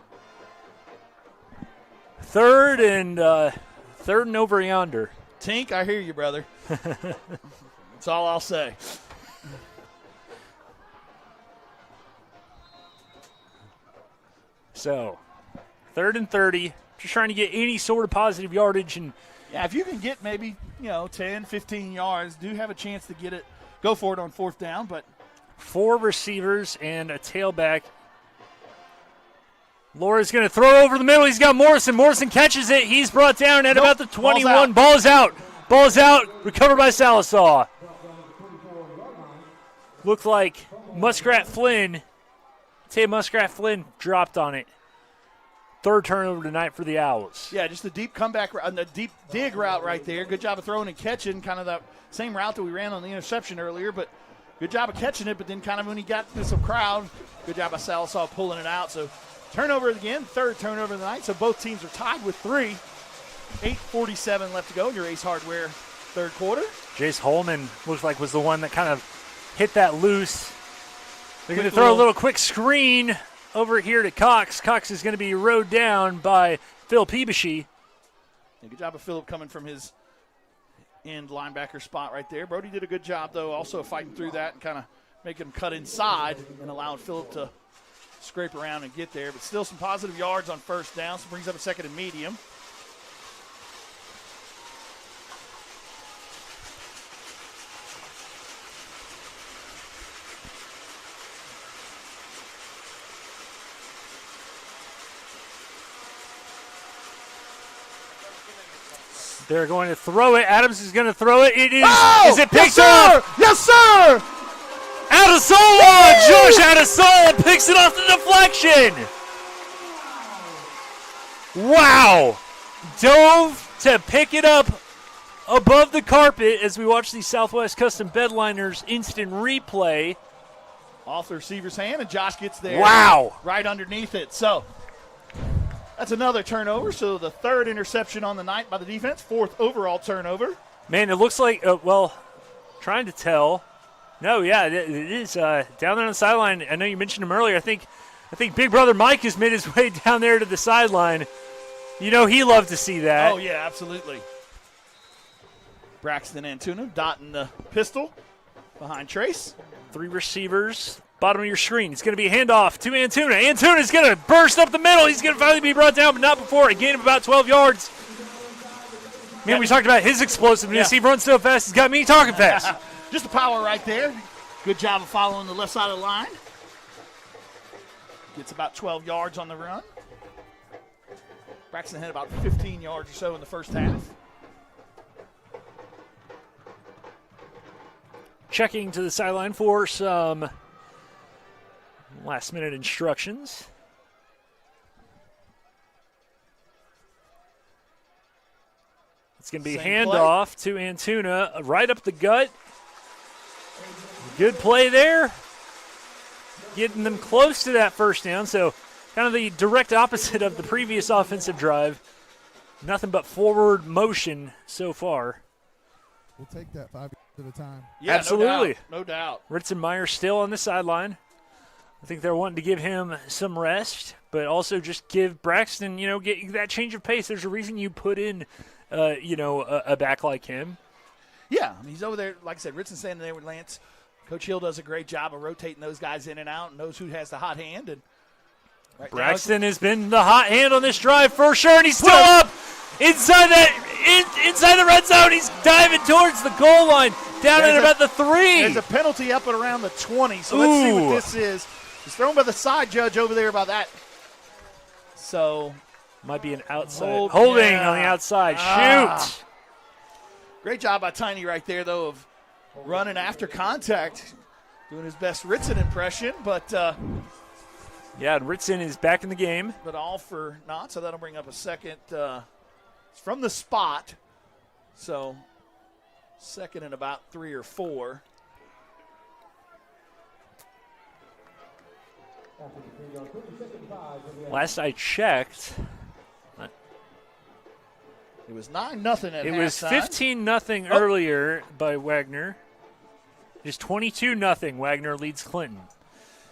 third and over yonder. Tink, I hear you, brother. That's all I'll say. So 3rd and 30. Just trying to get any sort of positive yardage. And yeah, if you can get maybe 10, 15 yards, do have a chance to get it. Go for it on 4th down, but 4 receivers and a tailback. Laura's going to throw over the middle. He's got Morrison. Morrison catches it. He's brought down at about the 21. Ball's out. Ball's out. Recovered by Sallisaw. Looked like Muskrat Flynn dropped on it. 3rd turnover tonight for the Owls. Yeah, just a deep comeback, a deep dig route right there. Good job of throwing and catching, kind of that same route that we ran on the interception earlier, but good job of catching it, but then kind of when he got to some crowd, good job by Sallisaw pulling it out. So turnover again, 3rd turnover of the night. So both teams are tied with 3. 8:47 left to go in your Ace Hardware 3rd quarter. Jace Holman looks like was the one that kind of hit that loose. They're going to throw a little quick screen over here to Cox. Cox is going to be rode down by Phil Peebushy. Yeah, good job of Philip coming from his end linebacker spot right there. Brody did a good job, though, also fighting through that and kind of making him cut inside and allowing Philip to scrape around and get there, but still some positive yards on first down, so brings up a second and medium. They're going to throw it. Adams is going to throw it. It is. Oh! Is it picked up? Yes, sir! Adasola! Josh Adasola picks it off the deflection. Wow. Dove to pick it up above the carpet as we watch the Southwest Custom Bedliners instant replay. Off the receiver's hand, and Josh gets there. Wow. Right underneath it. So that's another turnover. So the third interception on the night by the defense, fourth overall turnover. Man, it looks like, trying to tell. No, yeah, it is down there on the sideline. I know you mentioned him earlier. I think Big Brother Mike has made his way down there to the sideline. You know he loved to see that. Oh, yeah, absolutely. Braxton Antuna dotting the pistol behind Trace. 3 receivers. Bottom of your screen. It's going to be a handoff to Antuna. Antuna's going to burst up the middle. He's going to finally be brought down, but not before. A gain of about 12 yards. Man, we talked about his explosiveness. Yeah. He runs so fast, he's got me talking fast. Just the power right there. Good job of following the left side of the line. Gets about 12 yards on the run. Braxton had about 15 yards or so in the first half. Checking to the sideline for some last-minute instructions. It's going to be handoff to Antuna, right up the gut. Good play there. Getting them close to that first down, so kind of the direct opposite of the previous offensive drive. Nothing but forward motion so far. We'll take that 5 at a time. Yeah, absolutely. No doubt. Ritzenmeyer still on the sideline. I think they're wanting to give him some rest, but also just give Braxton, get that change of pace. There's a reason you put in, a back like him. Yeah, I mean, he's over there, like I said, Ritson's standing there with Lance. Coach Hill does a great job of rotating those guys in and out and knows who has the hot hand. And Braxton has been the hot hand on this drive for sure, and he's still up inside the red zone. He's diving towards the goal line, down at about the 3. There's a penalty up at around the 20, so let's see what this is. It's thrown by the side judge over there by that. So might be an outside holding on the outside. Shoot. Great job by Tiny right there, though, of running after contact, doing his best Ritson impression, but yeah, Ritson is back in the game. But all for naught, so that'll bring up a second. It's from the spot, so second and about 3 or 4. Last I checked, it was 9-0 at halftime. It was 15-0 earlier by Wagner. It's 22-0. Wagner leads Clinton.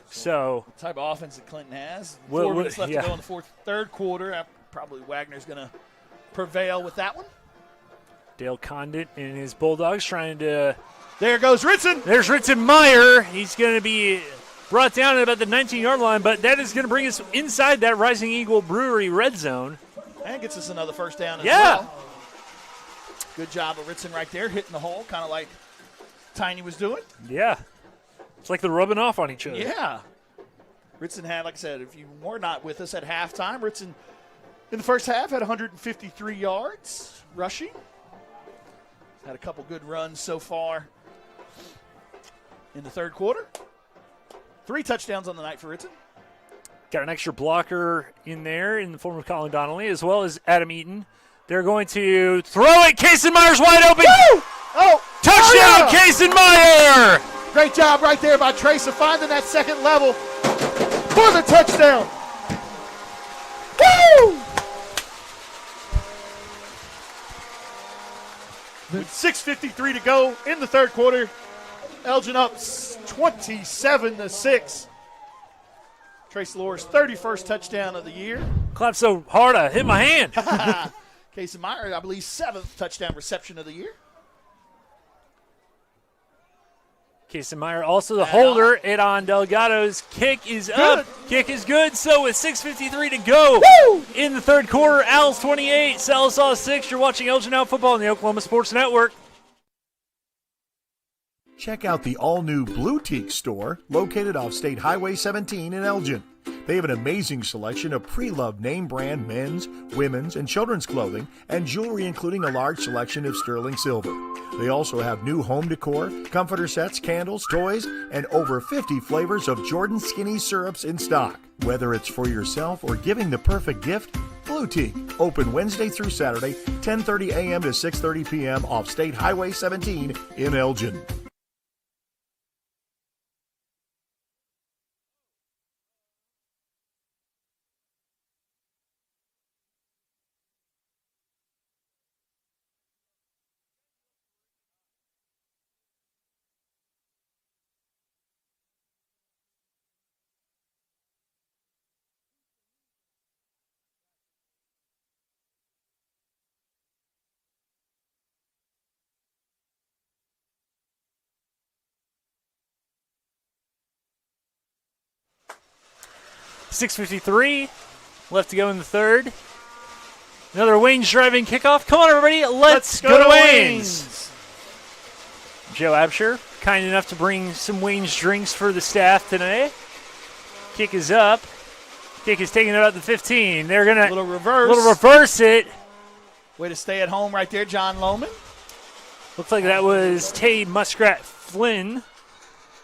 So the type of offense that Clinton has. 4 minutes left to go in the third quarter. Probably Wagner's going to prevail with that one. Dale Condit and his Bulldogs trying to. There goes Ritson. There's Ritzenmeyer. He's going to be brought down at about the 19-yard line, but that is going to bring us inside that Rising Eagle Brewery red zone. And gets us another first down as well. Good job of Ritson right there, hitting the hole, kind of like Tiny was doing. Yeah. It's like they're rubbing off on each other. Yeah. Ritson had, like I said, if you were not with us at halftime, Ritson in the first half had 153 yards rushing. Had a couple good runs so far in the third quarter. 3 touchdowns on the night for Ritson. Got an extra blocker in there in the form of Colin Donnelly, as well as Adam Eaton. They're going to throw it. Kaysen-Meyer's wide open. Woo! Oh, touchdown, Kaysen-Meyer! Great job right there by Trace of finding that second level for the touchdown. Woo! With 6:53 to go in the third quarter, Elgin up 27-6. Trace Lore's 31st touchdown of the year. Clap so hard I hit my hand. Kaysen-Meyer, I believe, 7th touchdown reception of the year. Kiesemeyer also the holder. Edon Delgado's kick is up. Kick is good. So with 6:53 to go in the third quarter, Owls 28, Sallisaw 6. You're watching Elgin Out Football on the Oklahoma Sports Network. Check out the all-new Blue Teak store located off State Highway 17 in Elgin. They have an amazing selection of pre-loved name brand men's, women's, and children's clothing and jewelry, including a large selection of sterling silver. They also have new home decor, comforter sets, candles, toys, and over 50 flavors of Jordan Skinny syrups in stock. Whether it's for yourself or giving the perfect gift, Blue Teak, open Wednesday through Saturday, 10:30 a.m. to 6:30 p.m. off State Highway 17 in Elgin. .653 left to go in the third. Another Wayne's driving kickoff. Come on, everybody. Let's go to Wayne's. Joe Absher, kind enough to bring some Wayne's drinks for the staff today. Kick is up. Kick is taking it out to 15. They're going to reverse it. Way to stay at home right there, John Lohman. Looks like that was Tay Muskrat Flynn,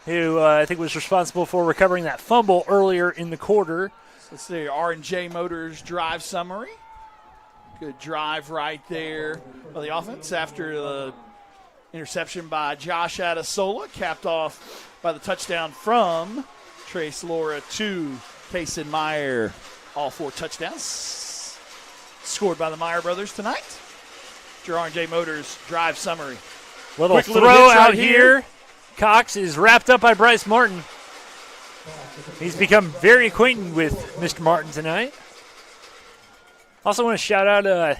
who I think was responsible for recovering that fumble earlier in the quarter. So let's see, R&J Motors drive summary. Good drive right there by the offense after the interception by Josh Adesola, capped off by the touchdown from Trace Laura to Payson Meyer. All 4 touchdowns scored by the Meyer brothers tonight. Your R&J Motors drive summary. Little throw out here. Cox is wrapped up by Bryce Martin. He's become very acquainted with Mr. Martin tonight. Also want to shout out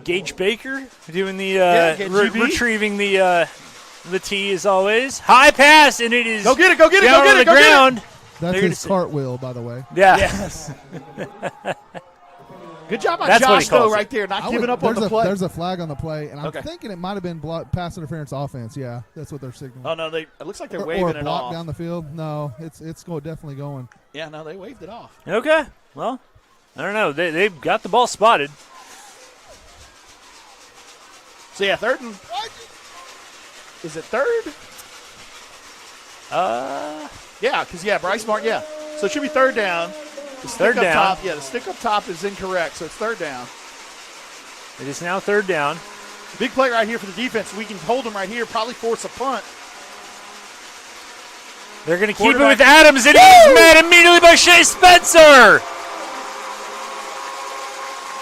Gage Baker doing the retrieving the tee as always. High pass, and it is go get it, go get it, down go get on it, the ground. That's his cartwheel, by the way. Yeah. Yes. Good job by Josh, though, right there, not giving up on the play. There's a flag on the play, and I'm thinking it might have been pass interference offense. Yeah, that's what they're signaling. Oh, no, it looks like they're waving it off. Down the field. No, it's definitely going. Yeah, no, they waved it off. Okay, well, I don't know. They've got the ball spotted. So, yeah, third and – is it third? Yeah, because, Bryce Martin, yeah. So it should be third down. The stick up top, the stick up top is incorrect, so it's third down. It is now third down. Big play right here for the defense. We can hold them right here, probably force a punt. They're going to keep it with Adams, and he's met immediately by Shea Spencer.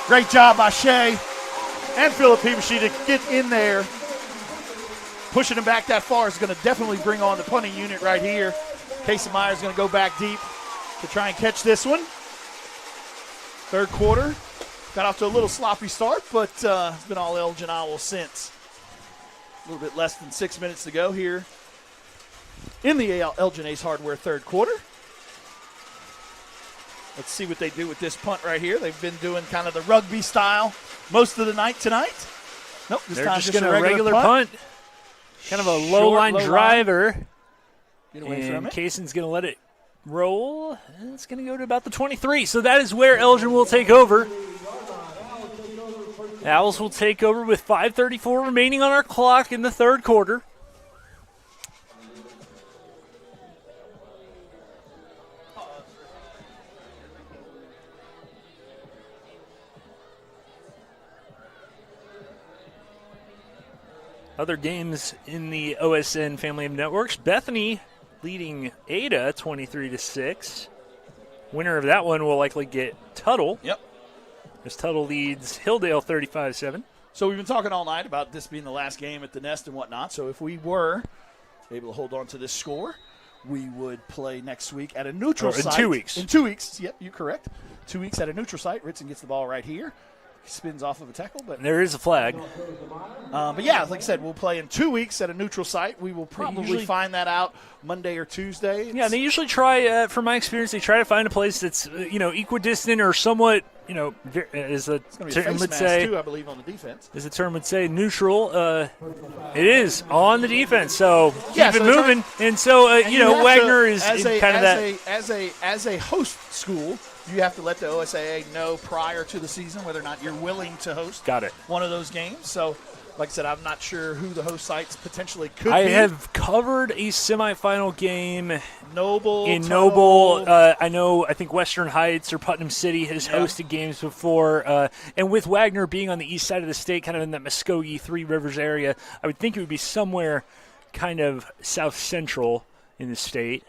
Great job by Shea and Philip Peabody to get in there. Pushing him back that far is going to definitely bring on the punting unit right here. Casey Myers going to go back deep to try and catch this one. Third quarter. Got off to a little sloppy start, but it's been all Elgin Owls since. A little bit less than 6 minutes to go here in the Elgin Ace Hardware third quarter. Let's see what they do with this punt right here. They've been doing kind of the rugby style most of the night tonight. Nope, this time just a regular punt. Kind of a low-line driver. Get away from it. Kaysen's going to let it roll. And it's going to go to about the 23. So that is where Elgin will take over. Owls will take over with 5:34 remaining on our clock in the third quarter. Other games in the OSN family of networks. Bethany leading Ada 23-6. Winner of that one will likely get Tuttle. Yep. As Tuttle leads Hilldale 35-7. So we've been talking all night about this being the last game at the Nest and whatnot. So if we were able to hold on to this score, we would play next week at a neutral site. In 2 weeks. In 2 weeks. Yep, you're correct. 2 weeks at a neutral site. Ritson gets the ball right here. spins off of a tackle. But there is a flag. But yeah, like I said, we'll play in 2 weeks at a neutral site. We will probably find that out Monday or Tuesday. Yeah, they usually try, from my experience, they try to find a place that's, equidistant or somewhat, as a term would say. Too, I believe, on the defense. As the term would say, neutral. It is on the defense, so keep it moving. And so, Wagner is kind of that. As a host school, you have to let the OSAA know prior to the season whether or not you're willing to host one of those games. So, like I said, I'm not sure who the host sites potentially could be. I have covered a semifinal game in Noble. I think Western Heights or Putnam City has hosted games before. And with Wagner being on the east side of the state, kind of in that Muskogee, Three Rivers area, I would think it would be somewhere kind of south central in the state.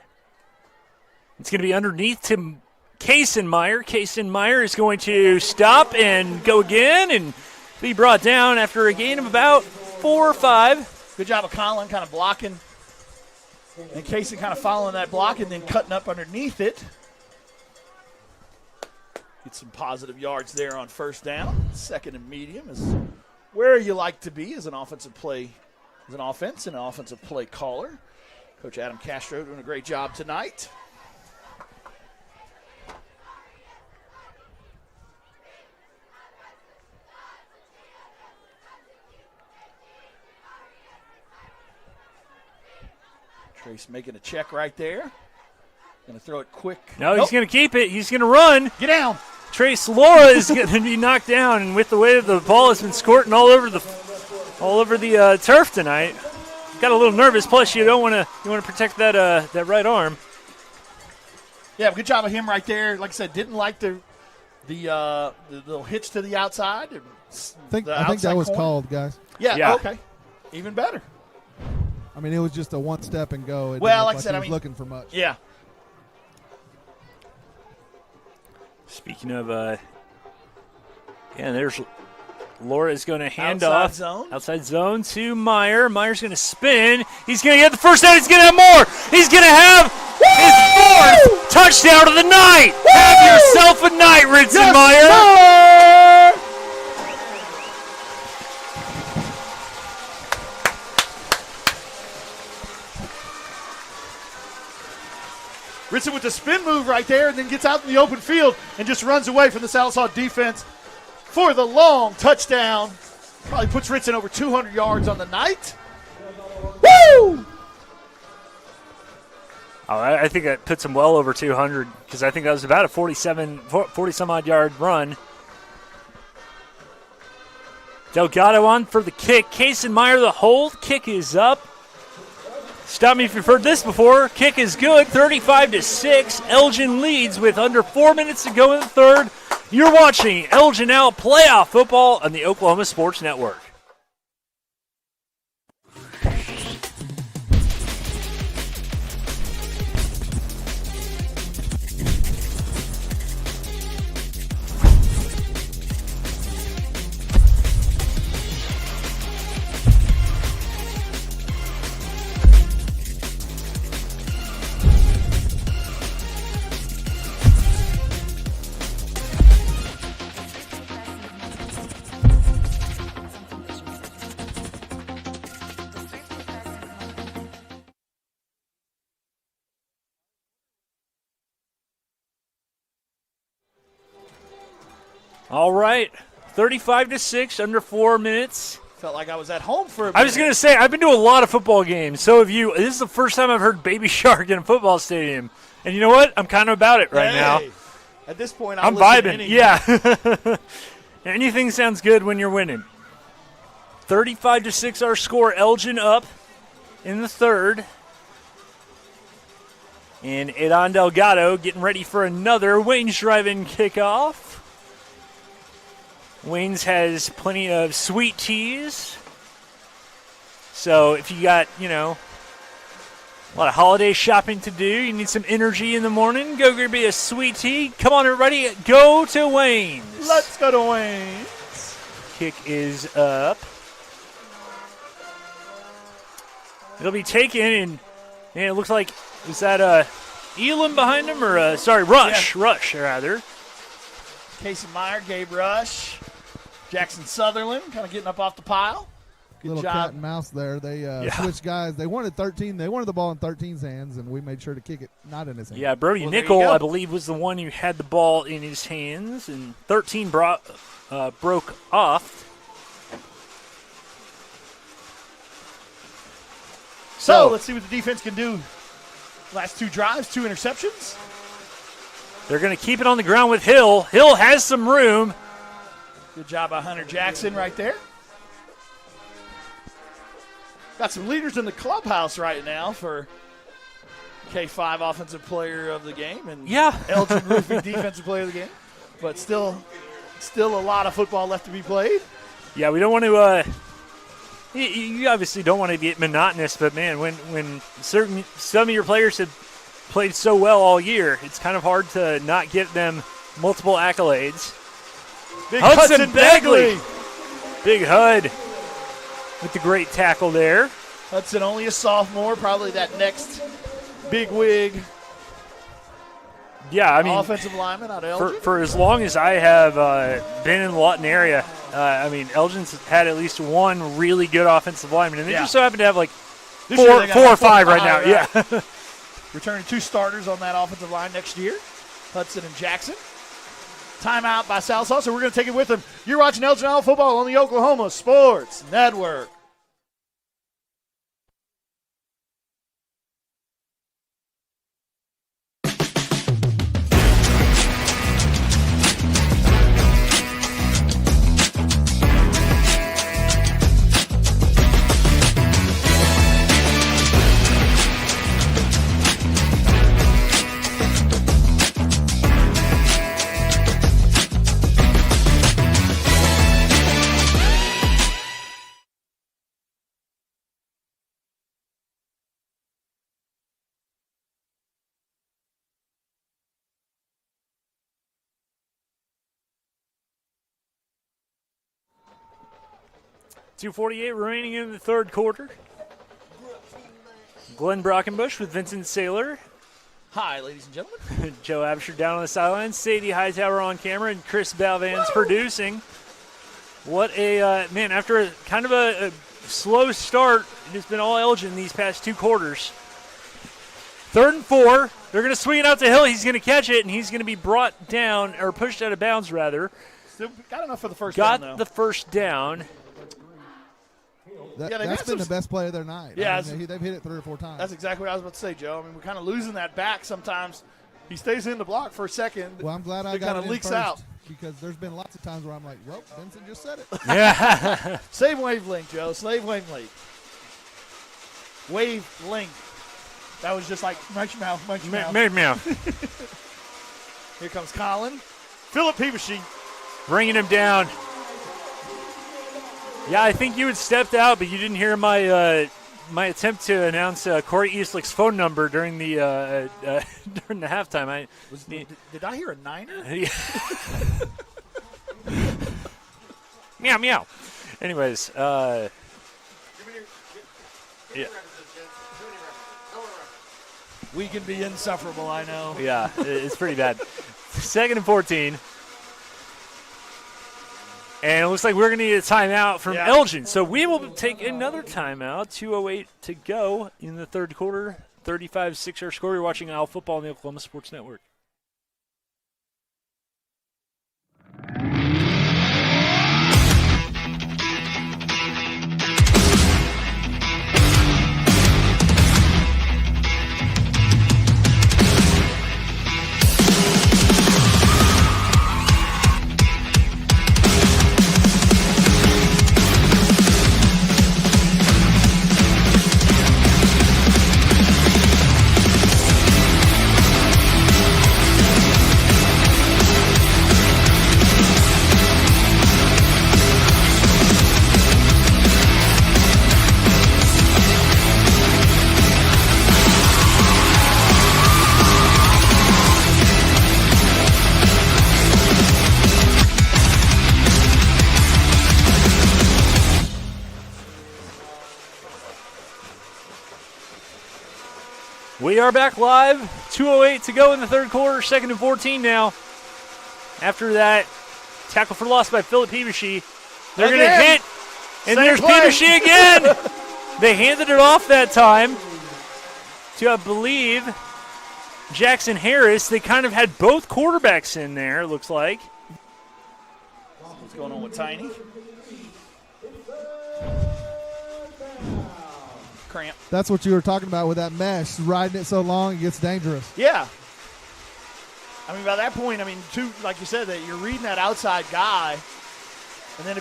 It's going to be underneath to Kaysenmeyer. Kaysenmeyer is going to stop and go again and be brought down after a gain of about 4 or 5. Good job of Colin kind of blocking. And Kaysen kind of following that block and then cutting up underneath it. Get some positive yards there on first down. Second and medium is where you like to be as an offensive play, as an offense and an offensive play caller. Coach Adam Castro doing a great job tonight. Trace making a check right there. Going to throw it quick. No, he's going to keep it. He's going to run. Get down. Trace Laura is going to be knocked down, and with the way the ball has been squirting all over the turf tonight, got a little nervous. Plus, you want to protect that right arm. Yeah, good job of him right there. Like I said, didn't like the little hitch to the outside. I think that was called, guys. Yeah. Okay. Even better. I mean, it was just a one step and go. It well, like I he said, was looking for much. Yeah. Speaking of, there's Laura's going to hand outside off. Zone. Outside zone to Meyer. Meyer's going to spin. He's going to get the first down. He's going to have more. He's going to have his fourth touchdown of the night. Woo! Have yourself a night, Ritson Meyer. Sir! Ritson with the spin move right there and then gets out in the open field and just runs away from the Sallisaw defense for the long touchdown. Probably puts Ritson over 200 yards on the night. Woo! Oh, I think that puts him well over 200 because I think that was about a 40-some-odd yard run. Delgado on for the kick. Kaysenmeyer the hold. Kick is up. Stop me if you've heard this before. Kick is good. 35-6. Elgin leads with under 4 minutes to go in the third. You're watching Elgin now playoff football on the Oklahoma Sports Network. All right, 35-6, under 4 minutes. Felt like I was at home for a minute. I was going to say, I've been to a lot of football games. So have you. This is the first time I've heard Baby Shark in a football stadium. And you know what? I'm kind of about it right now. At this point, I'm vibing. Yeah. Anything sounds good when you're winning. 35-6 our score. Elgin up in the third. And Edan Delgado getting ready for another Wayne's drive-in kickoff. Wayne's has plenty of sweet teas. So if you got, a lot of holiday shopping to do, you need some energy in the morning, go grab a sweet tea. Come on, everybody, go to Wayne's. Let's go to Wayne's. Kick is up. It'll be taken, and it looks like, is that Elam behind him? Or, Rush, Yeah. Rush, rather. Kaysenmeyer gave Rush Jackson Sutherland kind of getting up off the pile. Good Little job. cat and mouse there. They switched guys. They wanted 13. They wanted the ball in 13's hands, and we made sure to kick it not in his hands. Yeah, Brody Nickel, I believe, was the one who had the ball in his hands, and 13 broke off. So let's see what the defense can do. Last 2 drives, 2 interceptions. They're going to keep it on the ground with Hill. Hill has some room. Good job by Hunter Jackson right there. Got some leaders in the clubhouse right now for K5 Offensive Player of the Game and Elgin Roofing Defensive Player of the Game. But still a lot of football left to be played. Yeah, we don't want to you obviously don't want to get monotonous, but, man, when some of your players have played so well all year, it's kind of hard to not get them multiple accolades. Big Hudson Begley. Big Hud with the great tackle there. Hudson only a sophomore, probably that next big wig. Yeah, I mean, offensive lineman out of Elgin. For as long as I have been in the Lawton area, I mean, Elgin's had at least one really good offensive lineman, and they just so happen to have like four or five right now. Right. Yeah. Returning 2 starters on that offensive line next year, Hudson and Jackson. Timeout by Sallisaw, so we're going to take it with them. You're watching Elgin Owl football on the Oklahoma Sports Network. .248 remaining in the third quarter. Glenn Brockenbush with Vincent Saylor. Hi, ladies and gentlemen. Joe Absher down on the sidelines. Sadie Hightower on camera, and Chris Balvan's producing. What a, man, after kind of a slow start, it's been all Elgin these past 2 quarters. 3rd and 4. They're going to swing it out to Hill. He's going to catch it, and he's going to be brought down, or pushed out of bounds, rather. Still got enough for the first down, though. Got the first down. That's been the best play of their night. Yeah, I mean, they've hit it 3 or 4 times. That's exactly what I was about to say, Joe. I mean, we're kind of losing that back sometimes. He stays in the block for a second. Well, I'm glad I got kind it of leaks first out. Because there's been lots of times where I'm like, well, Vincent just said it. Yeah. Save wavelength, Joe. Save wavelength. Wavelength. That was just like munch mouth, munch mouth. Mouth. Here comes Colin. Philip Peaveshy. Bringing him down. Yeah, I think you had stepped out, but you didn't hear my my attempt to announce Corey Eastlick's phone number during the during the halftime. Did I hear a 9er? Meow meow. Anyways, yeah. We can be insufferable, I know. Yeah, it's pretty bad. 2nd and 14. And it looks like we're going to need a timeout from Elgin. So we will take another timeout. 2:08 to go in the third quarter. 35-6 our score. You're watching Owl Football on the Oklahoma Sports Network. We are back live. 2:08 to go in the third quarter. 2nd and 14 now. After that tackle for loss by Philip Peaveshy, They're going to hit. And there's Petershee again. They handed it off that time to, I believe, Jackson Harris. They kind of had both quarterbacks in there, it looks like. What's going on with Tiny? Cramp. That's what you were talking about with that mesh. Riding it so long, it gets dangerous. Yeah. I mean, by that point, like you said, that you're reading that outside guy. And then,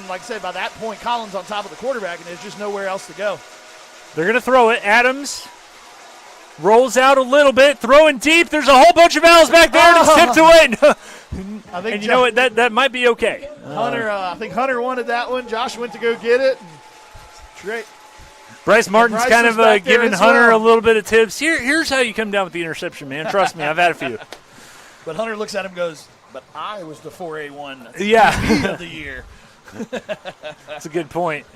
like I said, by that point, Collins on top of the quarterback, and there's just nowhere else to go. They're going to throw it. Adams rolls out a little bit, throwing deep. There's a whole bunch of Owls back there, and it's tipped away. And you know what? That might be okay. Hunter, I think Hunter wanted that one. Josh went to go get it. Great. Bryce Martin's kind of giving Hunter well. a little bit of tips. Here's how you come down with the interception, man. Trust me, I've had a few. But Hunter looks at him and goes, but I was the 4A1 yeah. of the year. That's a good point.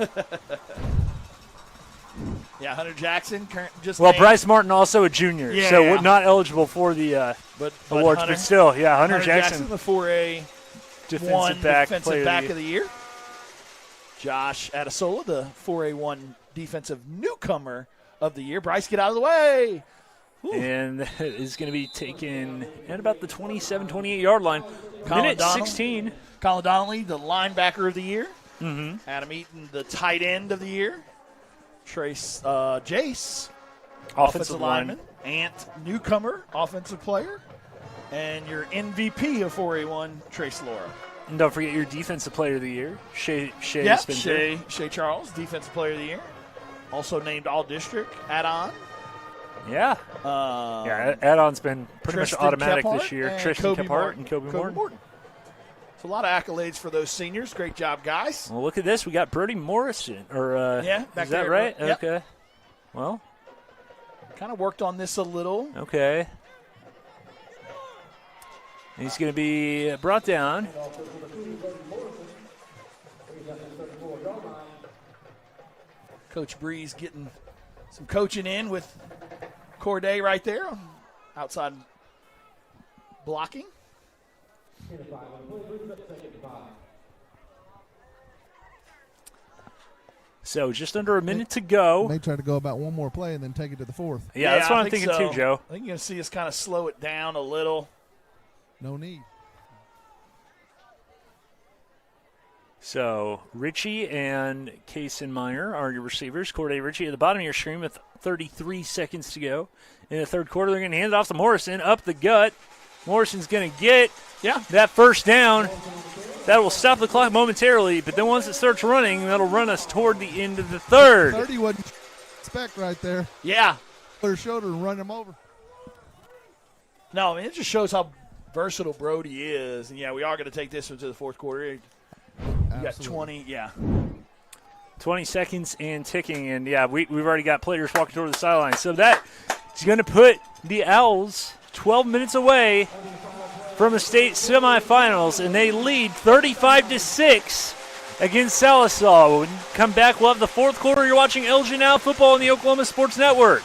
Yeah, Hunter Jackson just well, named. Bryce Martin also a junior, so not eligible for the awards. Hunter, but still, yeah, Hunter Jackson, the 4A defensive back of the year. Josh Adesola, the 4A1 defensive newcomer of the year. Bryce, get out of the way. Ooh. And that is going to be taken at about the 27, 28-yard line. Minute 16. Colin Donnelly, the linebacker of the year. Mm-hmm. Adam Eaton, the tight end of the year. Jace, offensive lineman. Ant, newcomer, offensive player. And your MVP of 4A1, Trace Laura. And don't forget your defensive player of the year, Shea Spencer. Shea Charles, defensive player of the year. Also named all-district, add-on. Yeah. Add-on's been pretty much automatic this year. Tristan Kephart and Kobe Morton. So a lot of accolades for those seniors. Great job, guys. Well, look at this. We got Brody Morrison. Back is that right? Yep. Okay. Well. Kind of worked on this a little. Okay. He's going to be brought down. Coach Breeze getting some coaching in with Corday right there on outside blocking. So just under a minute to go. May try to go about one more play and then take it to the fourth. Yeah, that's what I'm thinking too, Joe. I think you're going to see us kind of slow it down a little. No need. So Richie and Kaysen-Meyer are your receivers. Corday Richie at the bottom of your screen with 33 seconds to go. In the third quarter, they're going to hand it off to Morrison up the gut. Morrison's going to get that first down. That will stop the clock momentarily, but then once it starts running, that'll run us toward the end of the third. 30 wasn't expect right there. Yeah. Put her shoulder and run him over. No, I mean, it just shows how versatile Brody is. And, we are going to take this one to the fourth quarter. You got 20, 20 seconds and ticking. And, we've already got players walking toward the sideline. So that is going to put the Owls 12 minutes away from the state semifinals, and they lead 35-6 against Sallisaw. When we come back, we'll have the fourth quarter. You're watching Elgin Now football on the Oklahoma Sports Network.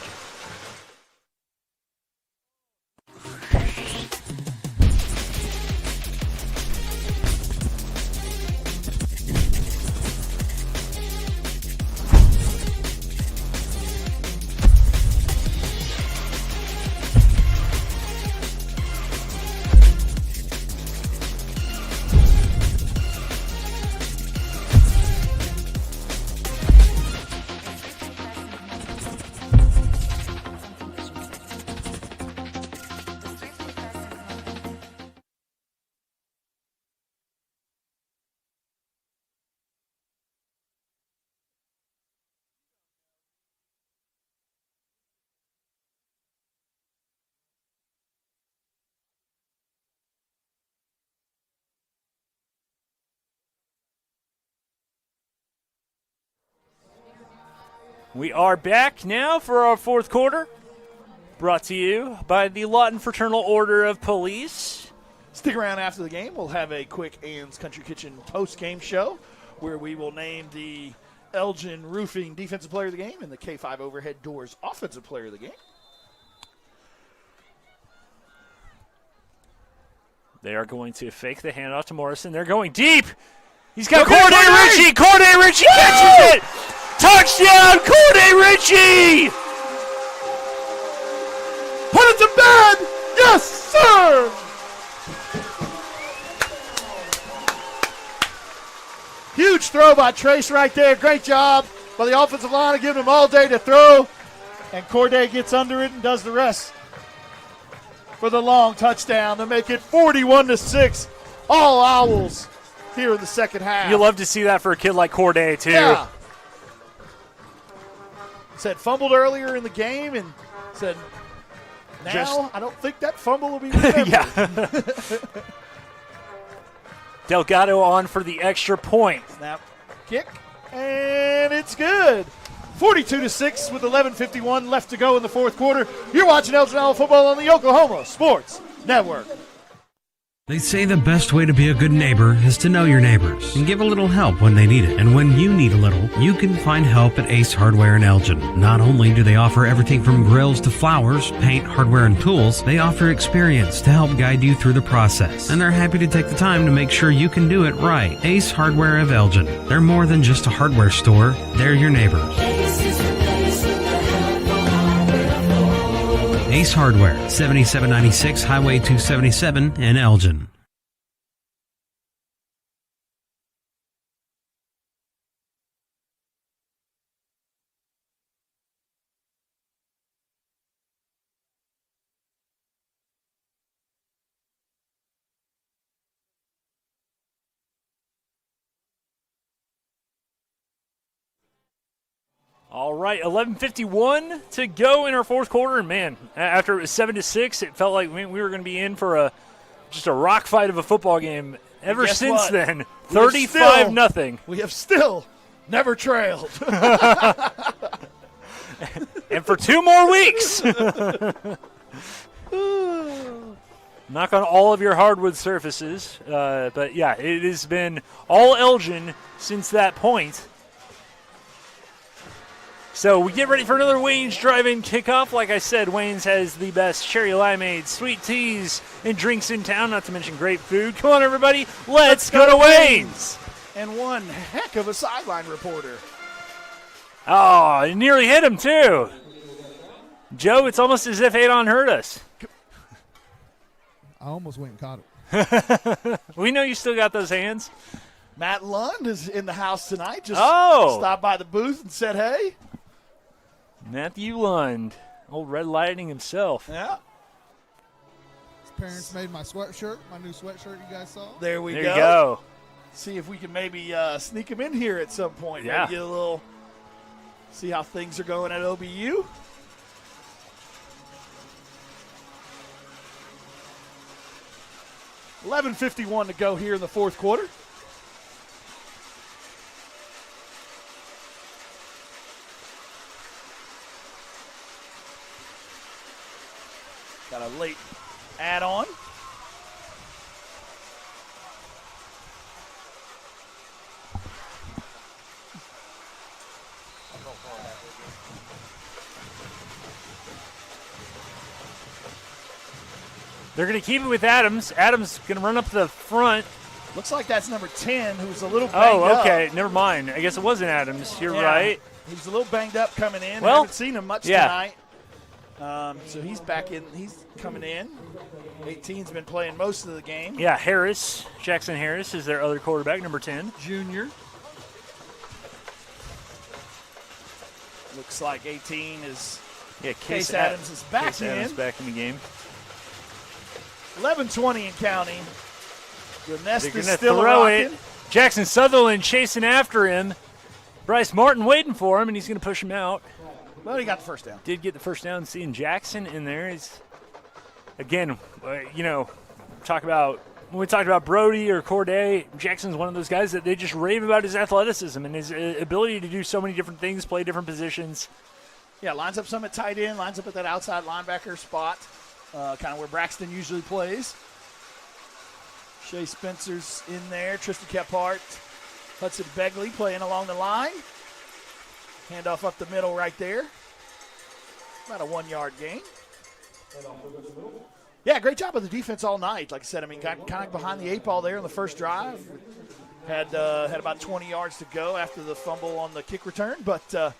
We are back now for our fourth quarter, brought to you by the Lawton Fraternal Order of Police. Stick around after the game. We'll have a quick Ann's Country Kitchen post-game show where we will name the Elgin Roofing Defensive Player of the Game and the K5 Overhead Doors Offensive Player of the Game. They are going to fake the handoff to Morrison. They're going deep. He's got Corday Ritchie. Corday Ritchie catches it. Touchdown, Corday Ritchie. Put it to bed. Yes, sir. Huge throw by Trace right there. Great job by the offensive line of giving him all day to throw. And Corday gets under it and does the rest for the long touchdown to make it 41-6. All Owls here in the second half. You love to see that for a kid like Corday, too. Yeah. Said fumbled earlier in the game and said, now I don't think that fumble will be remembered. Yeah. Delgado on for the extra point. Snap, kick, and it's good. 42-6 with 11:51 left to go in the fourth quarter. You're watching Elgin Owl football on the Oklahoma Sports Network. They say the best way to be a good neighbor is to know your neighbors and give a little help when they need it. And when you need a little, you can find help at Ace Hardware in Elgin. Not only do they offer everything from grills to flowers, paint, hardware, and tools, they offer experience to help guide you through the process. And they're happy to take the time to make sure you can do it right. Ace Hardware of Elgin. They're more than just a hardware store. They're your neighbors. Ace Hardware, 7796 Highway 277 in Elgin. All right, 11:51 to go in our fourth quarter. And man, after it was 7-6, it felt like we were going to be in for just a rock fight of a football game. Ever since then, 35-0. We have still never trailed. And for 2 more weeks. Knock on all of your hardwood surfaces. But yeah, it has been all Elgin since that point. So we get ready for another Wayne's Drive-In kickoff. Like I said, Wayne's has the best cherry limeade, sweet teas, and drinks in town, not to mention great food. Come on, everybody. Let's go to Wayne's. And one heck of a sideline reporter. Oh, it nearly hit him, too. Joe, it's almost as if Adon hurt us. I almost went and caught it. We know you still got those hands. Matt Lund is in the house tonight. Just stopped by the booth and said, hey. Matthew Lund, old Red Lightning himself. Yeah. His parents made my sweatshirt, my new sweatshirt you guys saw. There you go. go. See if we can maybe sneak him in here at some point. Yeah. Maybe get a little, see how things are going at OBU. $11:51 to go here in the fourth quarter. Got a late add-on. They're going to keep it with Adams. Adams going to run up the front. Looks like that's number 10, who's a little banged up. Oh, okay. Never mind. I guess it wasn't Adams. You're right. He's a little banged up coming in. Well, haven't seen him much tonight. So he's back in. He's coming in. 18's been playing most of the game. Yeah, Harris. Jackson Harris is their other quarterback, number 10. Junior. Looks like 18 is. Yeah, Case Adams is back Case Adams back in the game. 11:20 and counting. The nest They're is gonna still throw rocking. it. Jackson Sutherland chasing after him. Bryce Martin waiting for him, and he's going to push him out. Well, he got the first down. Did get the first down. Seeing Jackson in there. He's, again, when we talked about Brody or Corday, Jackson's one of those guys that they just rave about his athleticism and his ability to do so many different things, play different positions. Yeah, lines up some at tight end, lines up at that outside linebacker spot, kind of where Braxton usually plays. Shea Spencer's in there. Tristan Kephart, Hudson Begley playing along the line. Handoff up the middle right there. About a 1-yard gain. Yeah, great job of the defense all night. Like I said, got kind of behind the 8 ball there in the first drive. Had about 20 yards to go after the fumble on the kick return, but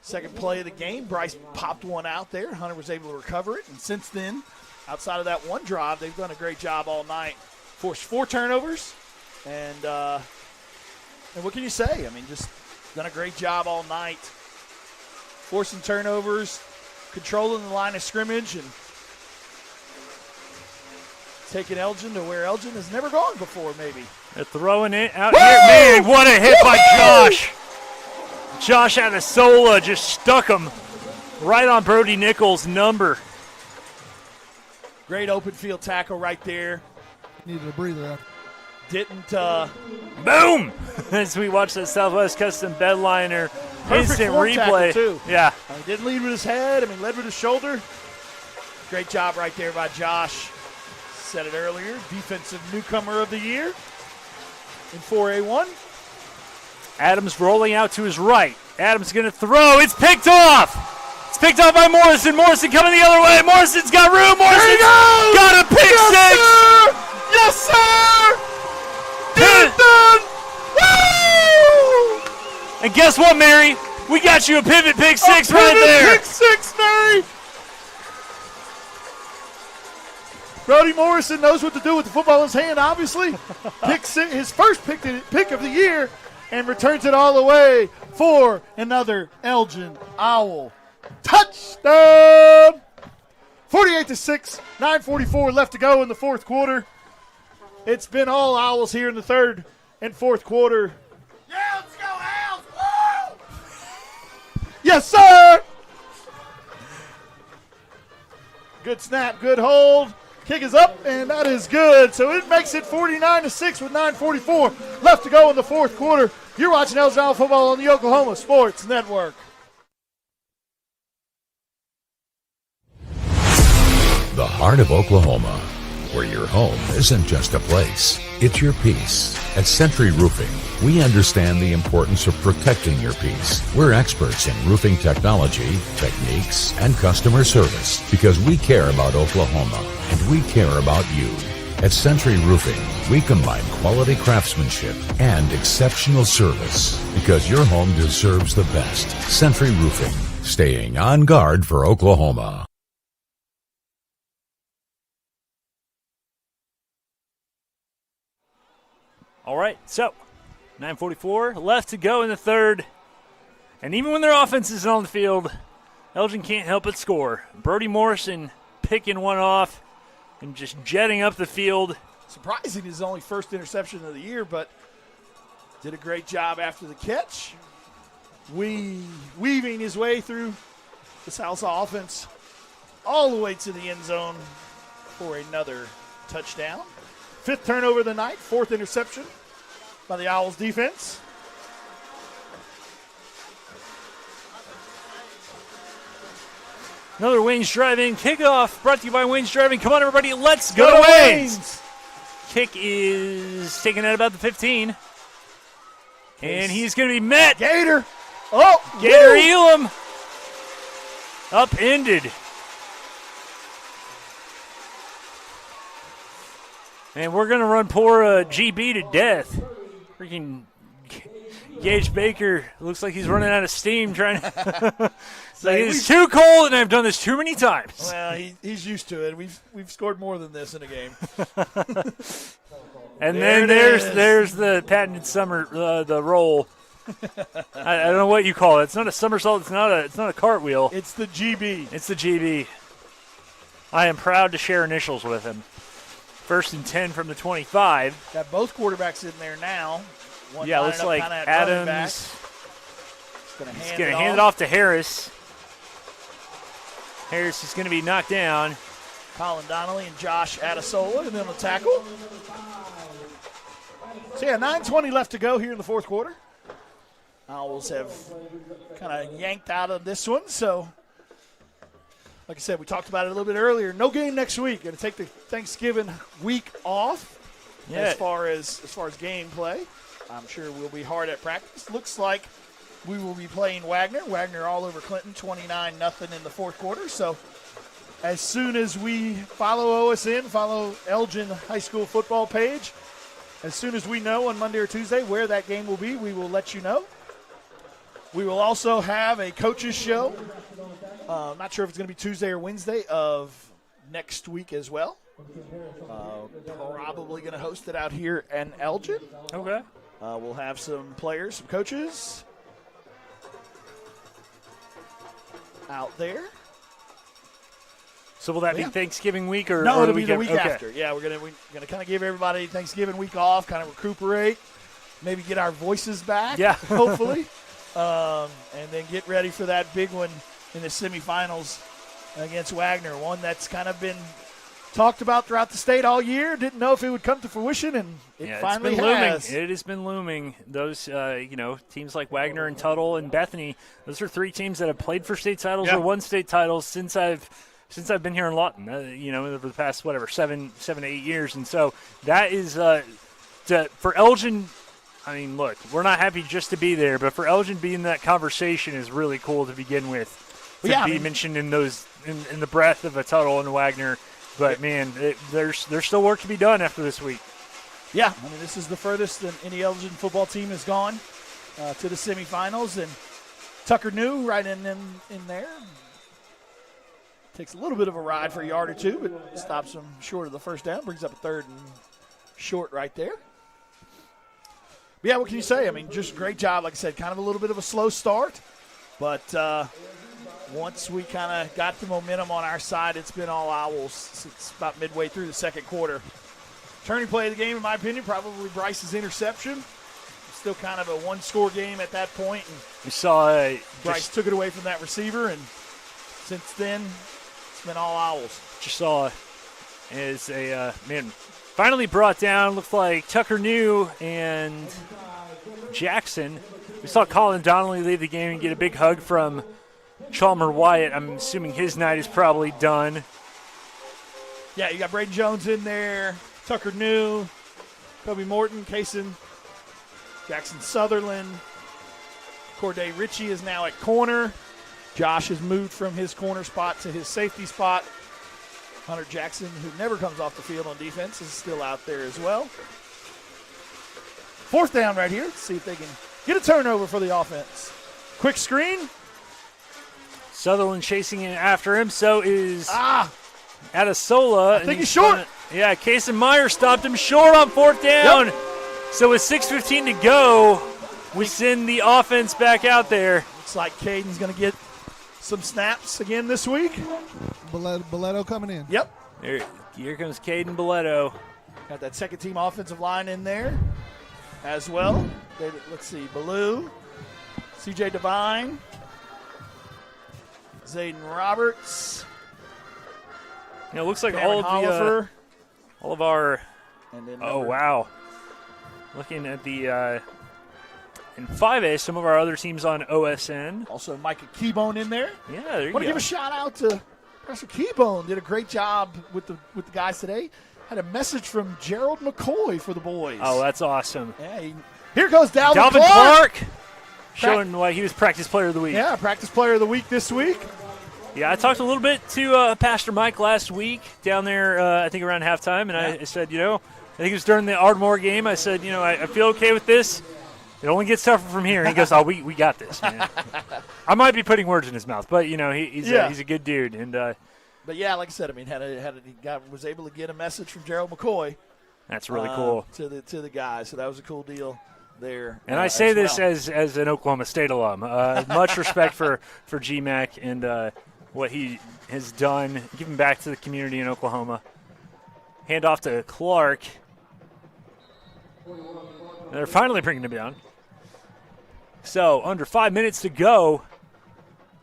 second play of the game, Bryce popped one out there. Hunter was able to recover it, and since then, outside of that one drive, they've done a great job all night. Forced 4 turnovers, and what can you say? I mean, just done a great job all night. Forcing turnovers, controlling the line of scrimmage, and taking Elgin to where Elgin has never gone before, maybe. They're throwing it out here. Man, what a hit by Josh. Josh Adasola just stuck him right on Brody Nichols' number. Great open field tackle right there. Needed a breather out. Didn't. Boom! As we watch the Southwest Custom Bedliner instant replay. Too. Yeah. Didn't lead with his head. Led with his shoulder. Great job right there by Josh. Said it earlier. Defensive newcomer of the year in 4A1. Adams rolling out to his right. Adams going to throw. It's picked off. It's picked off by Morrison. Morrison coming the other way. Morrison's got room. Morrison's got a pick six. Sir! Yes, sir! Get it done! Woo! And guess what, Mary? We got you a pivot pick six right there. Pick six, Mary! Brody Morrison knows what to do with the football in his hand, obviously. Pick six, his first pick of the year, and returns it all the way for another Elgin Owl touchdown. 48-6, 9:44 left to go in the fourth quarter. It's been all Owls here in the third and fourth quarter. Yeah, let's go, Owls! Woo! Yes, sir! Good snap, good hold. Kick is up, and that is good. So it makes it 49-6 with 9:44 left to go in the fourth quarter. You're watching Elgin Owl football on the Oklahoma Sports Network. The heart of Oklahoma, where your home isn't just a place, it's your peace. At Century Roofing, we understand the importance of protecting your peace. We're experts in roofing technology, techniques, and customer service because we care about Oklahoma and we care about you. At Century Roofing, we combine quality craftsmanship and exceptional service because your home deserves the best. Century Roofing, staying on guard for Oklahoma. All right, so 9:44 left to go in the third. And even when their offense isn't on the field, Elgin can't help but score. Brody Morrison picking one off and just jetting up the field. Surprising his only first interception of the year, but did a great job after the catch. Weaving his way through the Sallisaw offense all the way to the end zone for another touchdown. Fifth turnover of the night, fourth interception by the Owls defense. Another Wayne's Drive-In kickoff brought to you by Wayne's Drive-In. Come on, everybody, let's go to Wayne's. Kick is taken at about the 15. And he's going to be met. Gator. Oh, Gator Elam. Upended. And we're going to run poor GB to death. Freaking Gage Baker looks like he's running out of steam trying to. It's too cold, and I've done this too many times. Well, he's used to it. We've scored more than this in a game. And then there's the patented summer the roll. I don't know what you call it. It's not a somersault. It's not a cartwheel. It's the GB. It's the GB. I am proud to share initials with him. First and 10 from the 25. Got both quarterbacks in there now. One looks like Adams. He's going to hand it off to Harris. Harris is going to be knocked down. Colin Donnelly and Josh Adasola, and then the tackle. So, 9:20 left to go here in the fourth quarter. Owls have kind of yanked out of this one. So, like I said, we talked about it a little bit earlier. No game next week. Going to take the Thanksgiving week off as far as game play. I'm sure we'll be hard at practice. Looks like we will be playing Wagner. Wagner all over Clinton, 29-0 in the fourth quarter. So as soon as we follow OSN, follow Elgin High School football page, as soon as we know on Monday or Tuesday where that game will be, we will let you know. We will also have a coaches show. Not sure if it's going to be Tuesday or Wednesday of next week as well. Probably going to host it out here in Elgin. Okay. We'll have some players, some coaches out there. So will that be Thanksgiving week or no? or It'll be the week okay. after. Yeah, we're gonna kind of give everybody Thanksgiving week off, kind of recuperate, maybe get our voices back. Yeah, hopefully, and then get ready for that big one in the semifinals against Wagner. One that's kind of been talked about throughout the state all year. Didn't know if it would come to fruition, and it finally has. It has been looming. Those, teams like Wagner and Tuttle and Bethany, those are three teams that have played for state titles or won state titles since I've been here in Lawton. Over the past 7 to 8 years, and so that is for Elgin. I mean, look, we're not happy just to be there, but for Elgin being in that conversation is really cool to begin with. To be mentioned in those in the breath of a Tuttle and Wagner. But, man, there's still work to be done after this week. Yeah, I mean, this is the furthest that any Elgin football team has gone to the semifinals. And Tucker New right in there. Takes a little bit of a ride for a yard or two, but stops him short of the first down. Brings up a 3rd and short right there. But, yeah, what can you say? I mean, just great job. Like I said, kind of a little bit of a slow start. But once we kind of got the momentum on our side, it's been all Owls since about midway through the second quarter. Turning play of the game, in my opinion, probably Bryce's interception. Still kind of a one-score game at that point. And we saw Bryce took it away from that receiver, and since then, it's been all Owls. Just saw as finally brought down. Looks like Tucker New and Jackson. We saw Colin Donnelly leave the game and get a big hug from Chalmer Wyatt. I'm assuming his night is probably done. Yeah, you got Braden Jones in there, Tucker New, Kobe Morton, Kaysen, Jackson Sutherland. Corday Ritchie is now at corner. Josh has moved from his corner spot to his safety spot. Hunter Jackson, who never comes off the field on defense, is still out there as well. 4th down right here. Let's see if they can get a turnover for the offense. Quick screen. Sutherland chasing in after him. So is Adesola. I think he's short. Kaysen Meyer stopped him short on 4th down. Yep. So with 6:15 to go, we send the offense back out there. Looks like Caden's going to get some snaps again this week. Boletto coming in. Yep. Here comes Caden Boletto. Got that second-team offensive line in there as well. Let's see, Ballou, C.J. Devine, Zayden Roberts. It looks like Cameron all of our. And then wow! Looking at the in 5A, some of our other teams on OSN. Also, Micah Keybone in there. Yeah, there you go. Want to give a shout out to Professor Keybone. Did a great job with the guys today. Had a message from Gerald McCoy for the boys. Oh, that's awesome. Yeah, here goes Dalvin Clark. Showing why he was Practice Player of the Week. Yeah, Practice Player of the Week this week. Yeah, I talked a little bit to Pastor Mike last week down there, I think around halftime, and I said, I think it was during the Ardmore game, I said, I feel okay with this. It only gets tougher from here. And he goes, we got this, man. I might be putting words in his mouth, but, he's a good dude. And But, yeah, like I said, he was able to get a message from Gerald McCoy. That's really cool. To the guys, so that was a cool deal there. And I say this as an Oklahoma State alum. Much respect for GMAC and what he has done, giving back to the community in Oklahoma. Hand off to Clark. They're finally bringing him down. So, under 5 minutes to go.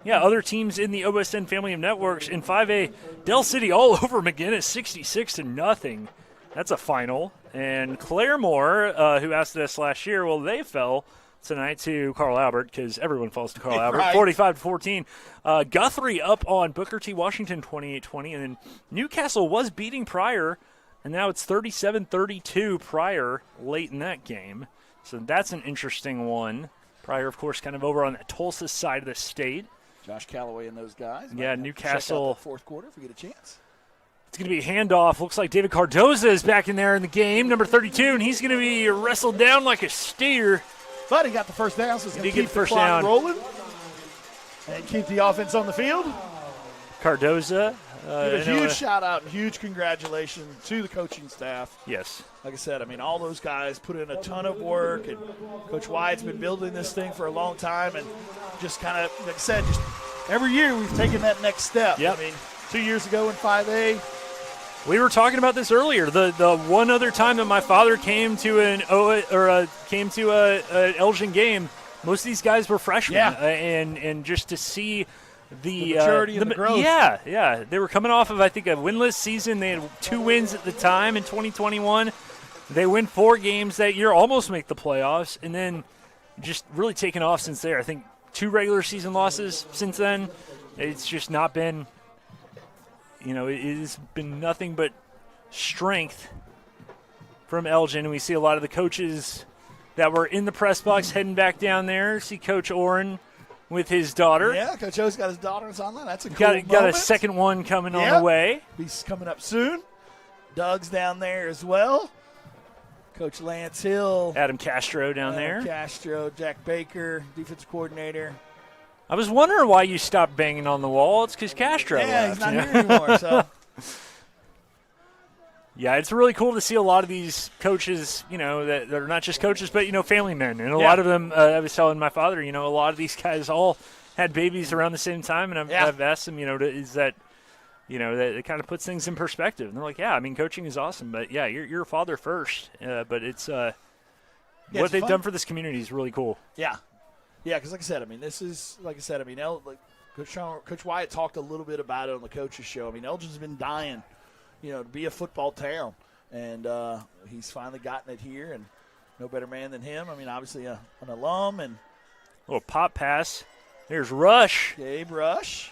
Yeah, other teams in the OSN family of networks in 5A, Del City all over McGinnis, 66-0. That's a final. And Claremore, who asked us last year, well, they fell tonight to Carl Albert because everyone falls to Carl Albert, 45-14. Guthrie up on Booker T. Washington, 28-20. And then Newcastle was beating Pryor, and now it's 37-32 Pryor late in that game. So that's an interesting one. Pryor, of course, kind of over on the Tulsa side of the state. Josh Calloway and those guys. Yeah, Newcastle. Check out the fourth quarter if we get a chance. It's going to be a handoff. Looks like David Cardoza is back in there in the game, number 32, and he's going to be wrestled down like a steer. But he got the first down, so he's going to keep the first clock down. rolling and keep the offense on the field. Cardoza. A huge shout-out and huge congratulations to the coaching staff. Yes. Like I said, I mean, all those guys put in a ton of work, and Coach Wyatt's been building this thing for a long time, and just kind of, like I said, just every year we've taken that next step. Yep. I mean, 2 years ago in 5A. We were talking about this earlier. The one other time that my father came to an Elgin game, most of these guys were freshmen, and just to see the maturity and the growth. Yeah. They were coming off of, I think, a winless season. They had 2 wins at the time in 2021. They win 4 games that year, almost make the playoffs, and then just really taken off since there. I think 2 regular season losses since then. It's just not been, it has been nothing but strength from Elgin. We see a lot of the coaches that were in the press box heading back down there. See Coach Oren with his daughter. Yeah, Coach O's got his daughter on line. That's a cool got a moment. second one coming on the way. He's coming up soon. Doug's down there as well. Coach Lance Hill. Adam Castro down there. Castro, Jack Baker, defensive coordinator. I was wondering why you stopped banging on the wall. It's because Castro left. He's not here anymore, so. Yeah, it's really cool to see a lot of these coaches, that are not just coaches, but, family men. And a lot of them, I was telling my father, a lot of these guys all had babies around the same time. And I've asked them, is that, that it kind of puts things in perspective. And they're like, yeah, I mean, coaching is awesome. But, yeah, you're a father first. But it's what they've done for this community is really cool. Yeah. Yeah, because like I said, I mean, this is, Coach Wyatt talked a little bit about it on the coaches show. I mean, Elgin's been dying, to be a football town. And he's finally gotten it here, and no better man than him. I mean, obviously an alum. And little pop pass. There's Rush. Gabe Rush.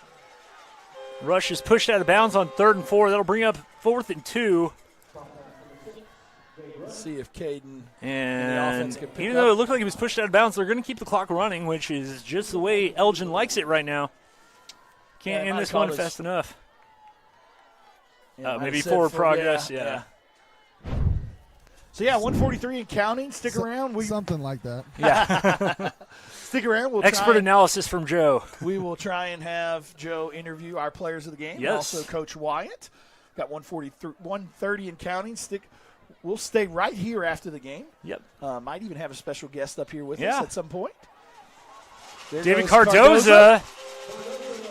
Rush is pushed out of bounds on 3rd and 4. That'll bring up 4th and 2. Let's see if Caden and the offense can pick even though it looked like he was pushed out of bounds, they're going to keep the clock running, which is just the way Elgin likes it right now. Can't end this one fast enough. Yeah, maybe forward progress, yeah. So, 143 and counting. Stick around. Something like that. Yeah. Stick around. We'll Expert analysis from Joe. We will try and have Joe interview our players of the game. Yes. And also Coach Wyatt. Got 130 and counting. We'll stay right here after the game. Yep. Might even have a special guest up here with us at some point. David Cardoza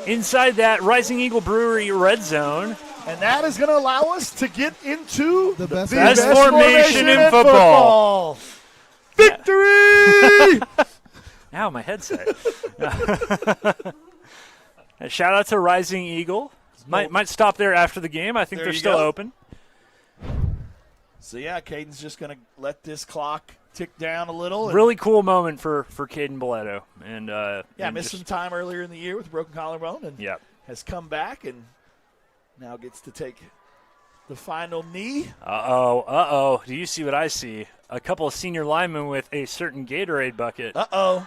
inside that Rising Eagle Brewery red zone. And that is going to allow us to get into the best formation in football. Victory! Ow, my headset. Shout out to Rising Eagle. Might stop there after the game. I think they're still open. So, Caden's just going to let this clock tick down a little. Really cool moment for Caden Boletto. And missed some time earlier in the year with a broken collarbone and has come back and now gets to take the final knee. Uh-oh. Do you see what I see? A couple of senior linemen with a certain Gatorade bucket. Uh-oh.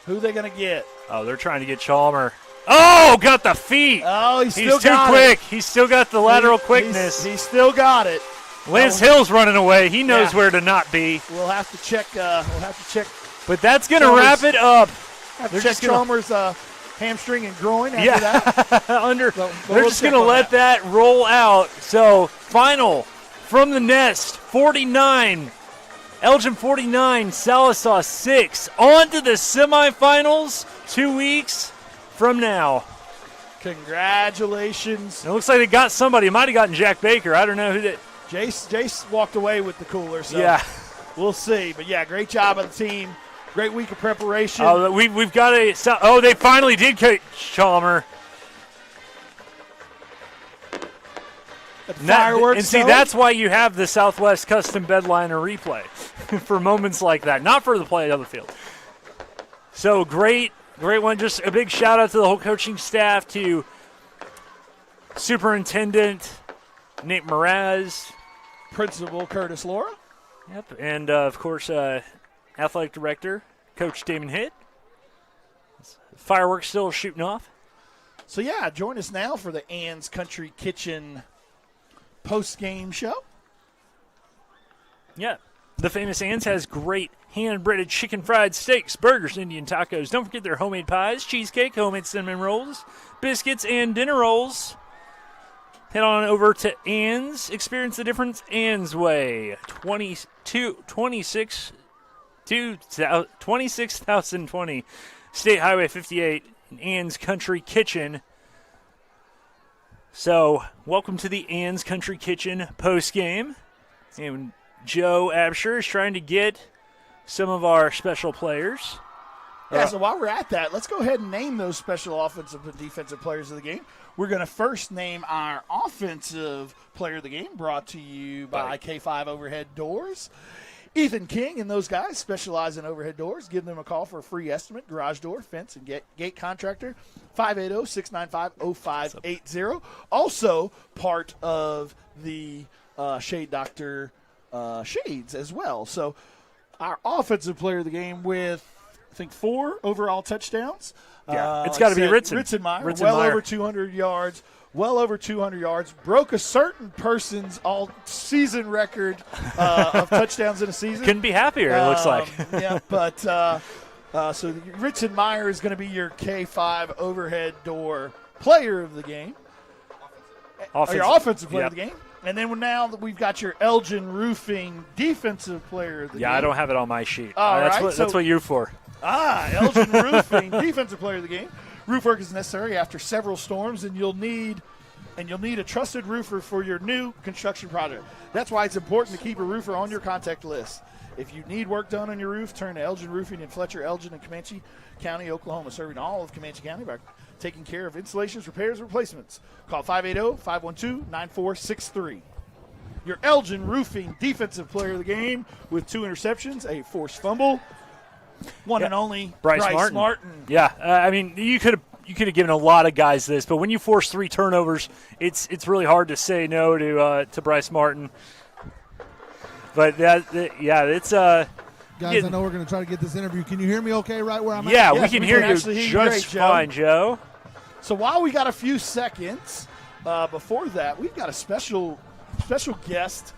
Who are they going to get? Oh, they're trying to get Chalmer. Oh, got the feet. Oh, he's too quick. He's still got the lateral quickness. He's still got it. Lance Hill's running away. He knows where to not be. We'll have to check. But that's going to wrap it up. They're check Chalmers' hamstring and groin after that. They're just going to let that roll out. So, final from the nest, 49. Elgin 49, Sallisaw 6. On to the semifinals 2 weeks from now. Congratulations. It looks like they got somebody. It might have gotten Jack Baker. I don't know who that. Jace walked away with the cooler, so we'll see. But, great job of the team. Great week of preparation. Oh, we've got they finally did catch Chalmer. Fireworks. And see, that's why you have the Southwest Custom Bedliner replay for moments like that, not for the play on the field. So great one. Just a big shout out to the whole coaching staff, to Superintendent Nate Mraz, Principal Curtis Laura. Yep, and of course, Athletic Director Coach Damon Hitt. Fireworks still shooting off. So, yeah, join us now for the Ann's Country Kitchen post-game show. Yeah. The famous Ann's has great hand-breaded chicken fried steaks, burgers, Indian tacos. Don't forget their homemade pies, cheesecake, homemade cinnamon rolls, biscuits, and dinner rolls. Head on over to Ann's. Experience the difference Ann's way. 26,020 State Highway 58, Ann's Country Kitchen. So, welcome to the Ann's Country Kitchen post-game. And Joe Absher is trying to get some of our special players. Yeah, so while we're at that, let's go ahead and name those special offensive and defensive players of the game. We're going to first name our offensive player of the game, brought to you by K5 Overhead Doors. Ethan King and those guys specialize in overhead doors. Give them a call for a free estimate. Garage door, fence, and gate contractor, 580-695-0580. Also part of the Shade Doctor Shades as well. So our offensive player of the game with, I think, 4 overall touchdowns. Yeah, it's got to be Ritzenmeyer, over 200 yards. Well over 200 yards. Broke a certain person's all-season record of touchdowns in a season. Couldn't be happier, it looks like. Yeah, but so Ritzenmeyer is going to be your K5 overhead door player of the game. Your offensive player of the game. And then now that we've got your Elgin Roofing defensive player of the game. Yeah, I don't have it on my sheet. That's what you're for. Elgin Roofing defensive player of the game. Roof work is necessary after several storms, and you'll need a trusted roofer for your new construction project. That's why it's important to keep a roofer on your contact list. If you need work done on your roof, turn to Elgin Roofing in Fletcher, Elgin, and Comanche County, Oklahoma, serving all of Comanche County by taking care of installations, repairs, and replacements. Call 580-512-9463. Your Elgin Roofing defensive player of the game with 2 interceptions, a forced fumble. One and only Bryce Martin. Yeah, I mean, you could have given a lot of guys this, but when you force 3 turnovers, it's really hard to say no to Bryce Martin. But it's guys, I know we're going to try to get this interview. Can you hear me okay right where I'm at? Yeah, we can hear you just fine, Joe. So while we got a few seconds before that, we've got a special guest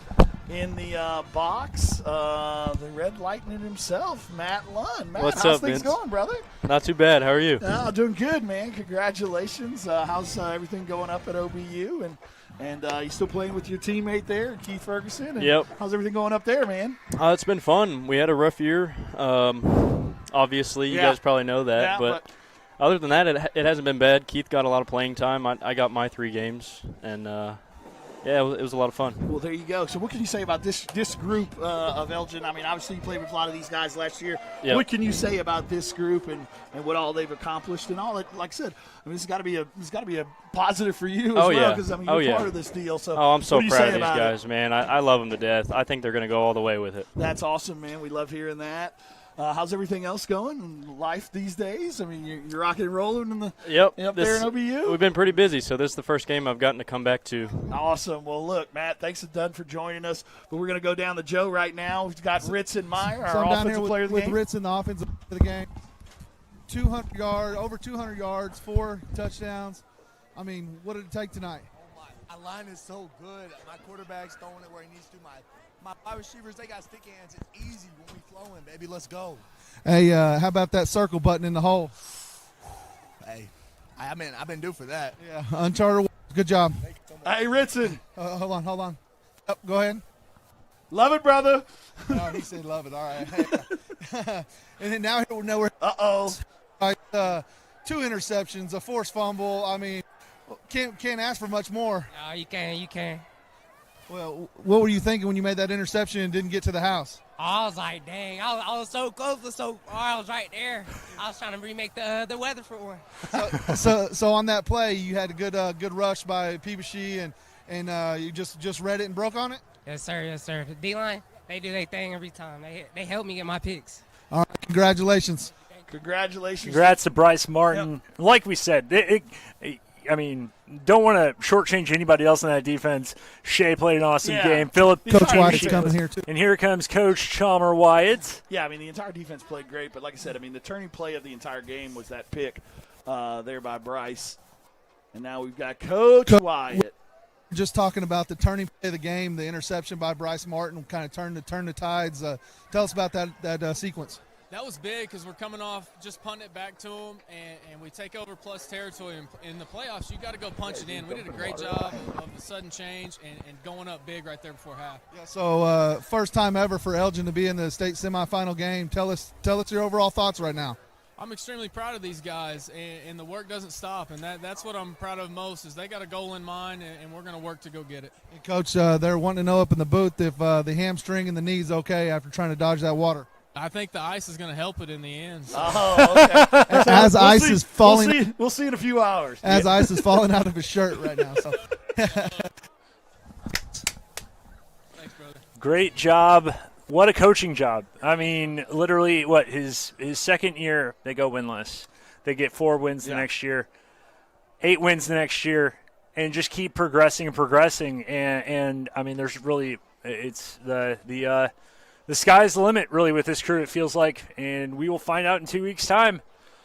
in the box, the Red Lightning himself, Matt Lund. Matt, how's things going, brother? Not too bad. How are you? Doing good, man. Congratulations. How's everything going up at OBU? And you still playing with your teammate there, Keith Ferguson? And yep. How's everything going up there, man? It's been fun. We had a rough year. Obviously, you guys probably know that. Yeah, but other than that, it hasn't been bad. Keith got a lot of playing time. I got my 3 games, and yeah, it was a lot of fun. Well, there you go. So what can you say about this group of Elgin? I mean, obviously you played with a lot of these guys last year. Yep. What can you say about this group and what all they've accomplished and all that? Like I said, I mean, it's got to be a positive for you as well because I mean you're part of this deal. So I'm so proud of these guys, man. I love them to death. I think they're going to go all the way with it. That's awesome, man. We love hearing that. How's everything else going in life these days? I mean, you're rocking and rolling up there in OBU? We've been pretty busy, so this is the first game I've gotten to come back to. Awesome. Well, look, Matt, thanks a ton for joining us. But we're going to go down to Joe right now. We've got Ritzenmeyer, our offensive player of the game. With Ritz in the offensive player of the game. 200 yards, over 200 yards, 4 touchdowns. I mean, what did it take tonight? Our line is so good. My quarterback's throwing it where he needs to. My wide receivers, they got stick hands. It's easy when we flowing, baby. Let's go. Hey, how about that circle button in the hole? Hey, I've been due for that. Yeah, uncharted. Good job. Hey, Ritzen. Hold on. Oh, go ahead. Love it, brother. No, he said love it. All right. And then now we're nowhere. Uh-oh. All right, 2 interceptions, a forced fumble. I mean, can't ask for much more. No, you can. Well, what were you thinking when you made that interception and didn't get to the house? I was like, dang, I was so close to I was right there. I was trying to remake the Weatherford one. So on that play, you had a good rush by Peebushy and you just read it and broke on it? Yes, sir. The D-line, they do their thing every time. They help me get my picks. All right, congratulations. Congratulations. Congrats to Bryce Martin. Yep. Like we said, I mean, don't want to shortchange anybody else in that defense. Shea played an awesome game. Philip, Coach Wyatt's coming here too. And here comes Coach Chalmer Wyatt. Yeah, I mean, the entire defense played great, but like I said, I mean, the turning play of the entire game was that pick there by Bryce. And now we've got Coach Wyatt. Just talking about the turning play of the game, the interception by Bryce Martin kind of turn the tides. Tell us about that sequence. That was big because we're coming off just punting it back to them, and we take over plus territory. In the playoffs, you got to go punch it in. We did a great job of the sudden change and going up big right there before half. Yeah, so first time ever for Elgin to be in the state semifinal game. Tell us your overall thoughts right now. I'm extremely proud of these guys, and the work doesn't stop, and that's what I'm proud of most is they got a goal in mind, and we're going to work to go get it. Hey, Coach, they're wanting to know up in the booth if the hamstring and the knee's okay after trying to dodge that water. I think the ice is going to help it in the end. So. Oh, okay. As ice is falling. We'll see in a few hours. As ice is falling out of his shirt right now. So. Thanks, brother. Great job. What a coaching job. I mean, literally, his second year, they go winless. They get 4 wins the next year, 8 wins the next year, and just keep progressing and progressing. And I mean, there's really, it's the sky's the limit, really, with this crew, it feels like. And we will find out in 2 weeks' time.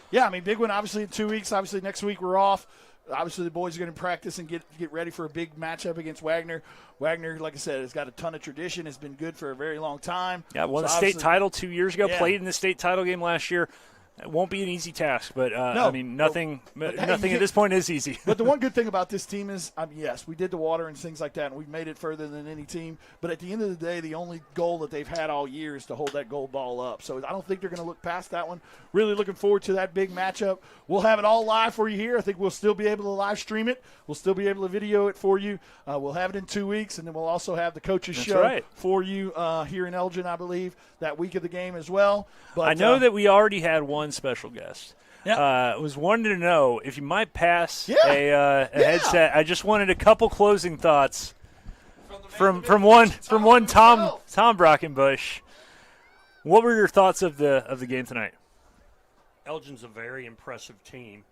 Yeah, I mean, big one, obviously, in 2 weeks. Obviously, next week we're off. Obviously, the boys are going to practice and get ready for a big matchup against Wagner. Wagner, like I said, has got a ton of tradition. Has been good for a very long time. Yeah, won the state title 2 years ago. Yeah. Played in the state title game last year. It won't be an easy task, but I mean, nothing at this point is easy. But the one good thing about this team is, yes, we did the water and things like that, and we've made it further than any team. But at the end of the day, the only goal that they've had all year is to hold that gold ball up. So I don't think they're going to look past that one. Really looking forward to that big matchup. We'll have it all live for you here. I think we'll still be able to live stream it. We'll still be able to video it for you. We'll have it in 2 weeks, and then we'll also have the coaches show for you here in Elgin, I believe, that week of the game as well. But I know that we already had one special guest. Yeah. Was wanting to know if you might pass a headset. I just wanted a couple closing thoughts from one Tom Brockenbush. What were your thoughts of the game tonight? Elgin's a very impressive team.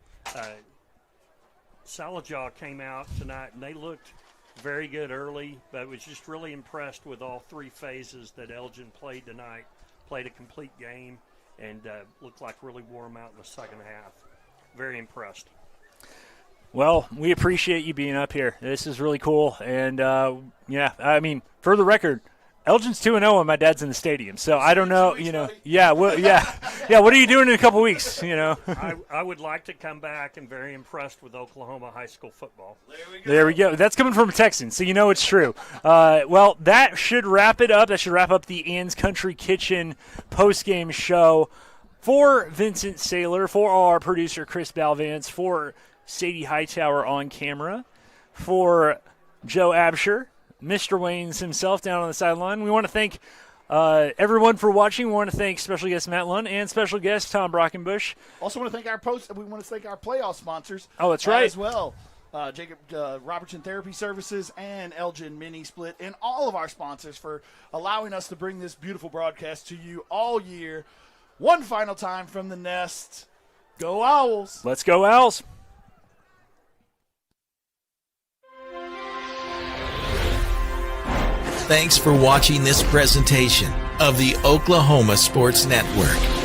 Sallisaw came out tonight and they looked very good early, but I was just really impressed with all 3 phases that Elgin played tonight. Played a complete game. And looked like really wore them out in the second half. Very impressed. Well, we appreciate you being up here. This is really cool. And, I mean, for the record, Elgin's 2-0 and my dad's in the stadium. So I don't know, Yeah, what are you doing in a couple weeks, I would like to come back and very impressed with Oklahoma high school football. There we go. That's coming from a Texan, so you know it's true. Well, that should wrap it up. That should wrap up the Ann's Country Kitchen post-game show. For Vincent Saylor, for our producer Chris Balvance, for Sadie Hightower on camera, for Joe Absher, Mr. Waynes himself down on the sideline. We want to thank everyone for watching. We want to thank special guest Matt Lund and special guest Tom Brockenbush. Also want to thank our playoff sponsors. Oh, that's right. As well. Jacob Robertson Therapy Services and Elgin Mini Split, and all of our sponsors for allowing us to bring this beautiful broadcast to you all year. One final time from the nest. Go Owls. Let's go Owls. Thanks for watching this presentation of the Oklahoma Sports Network.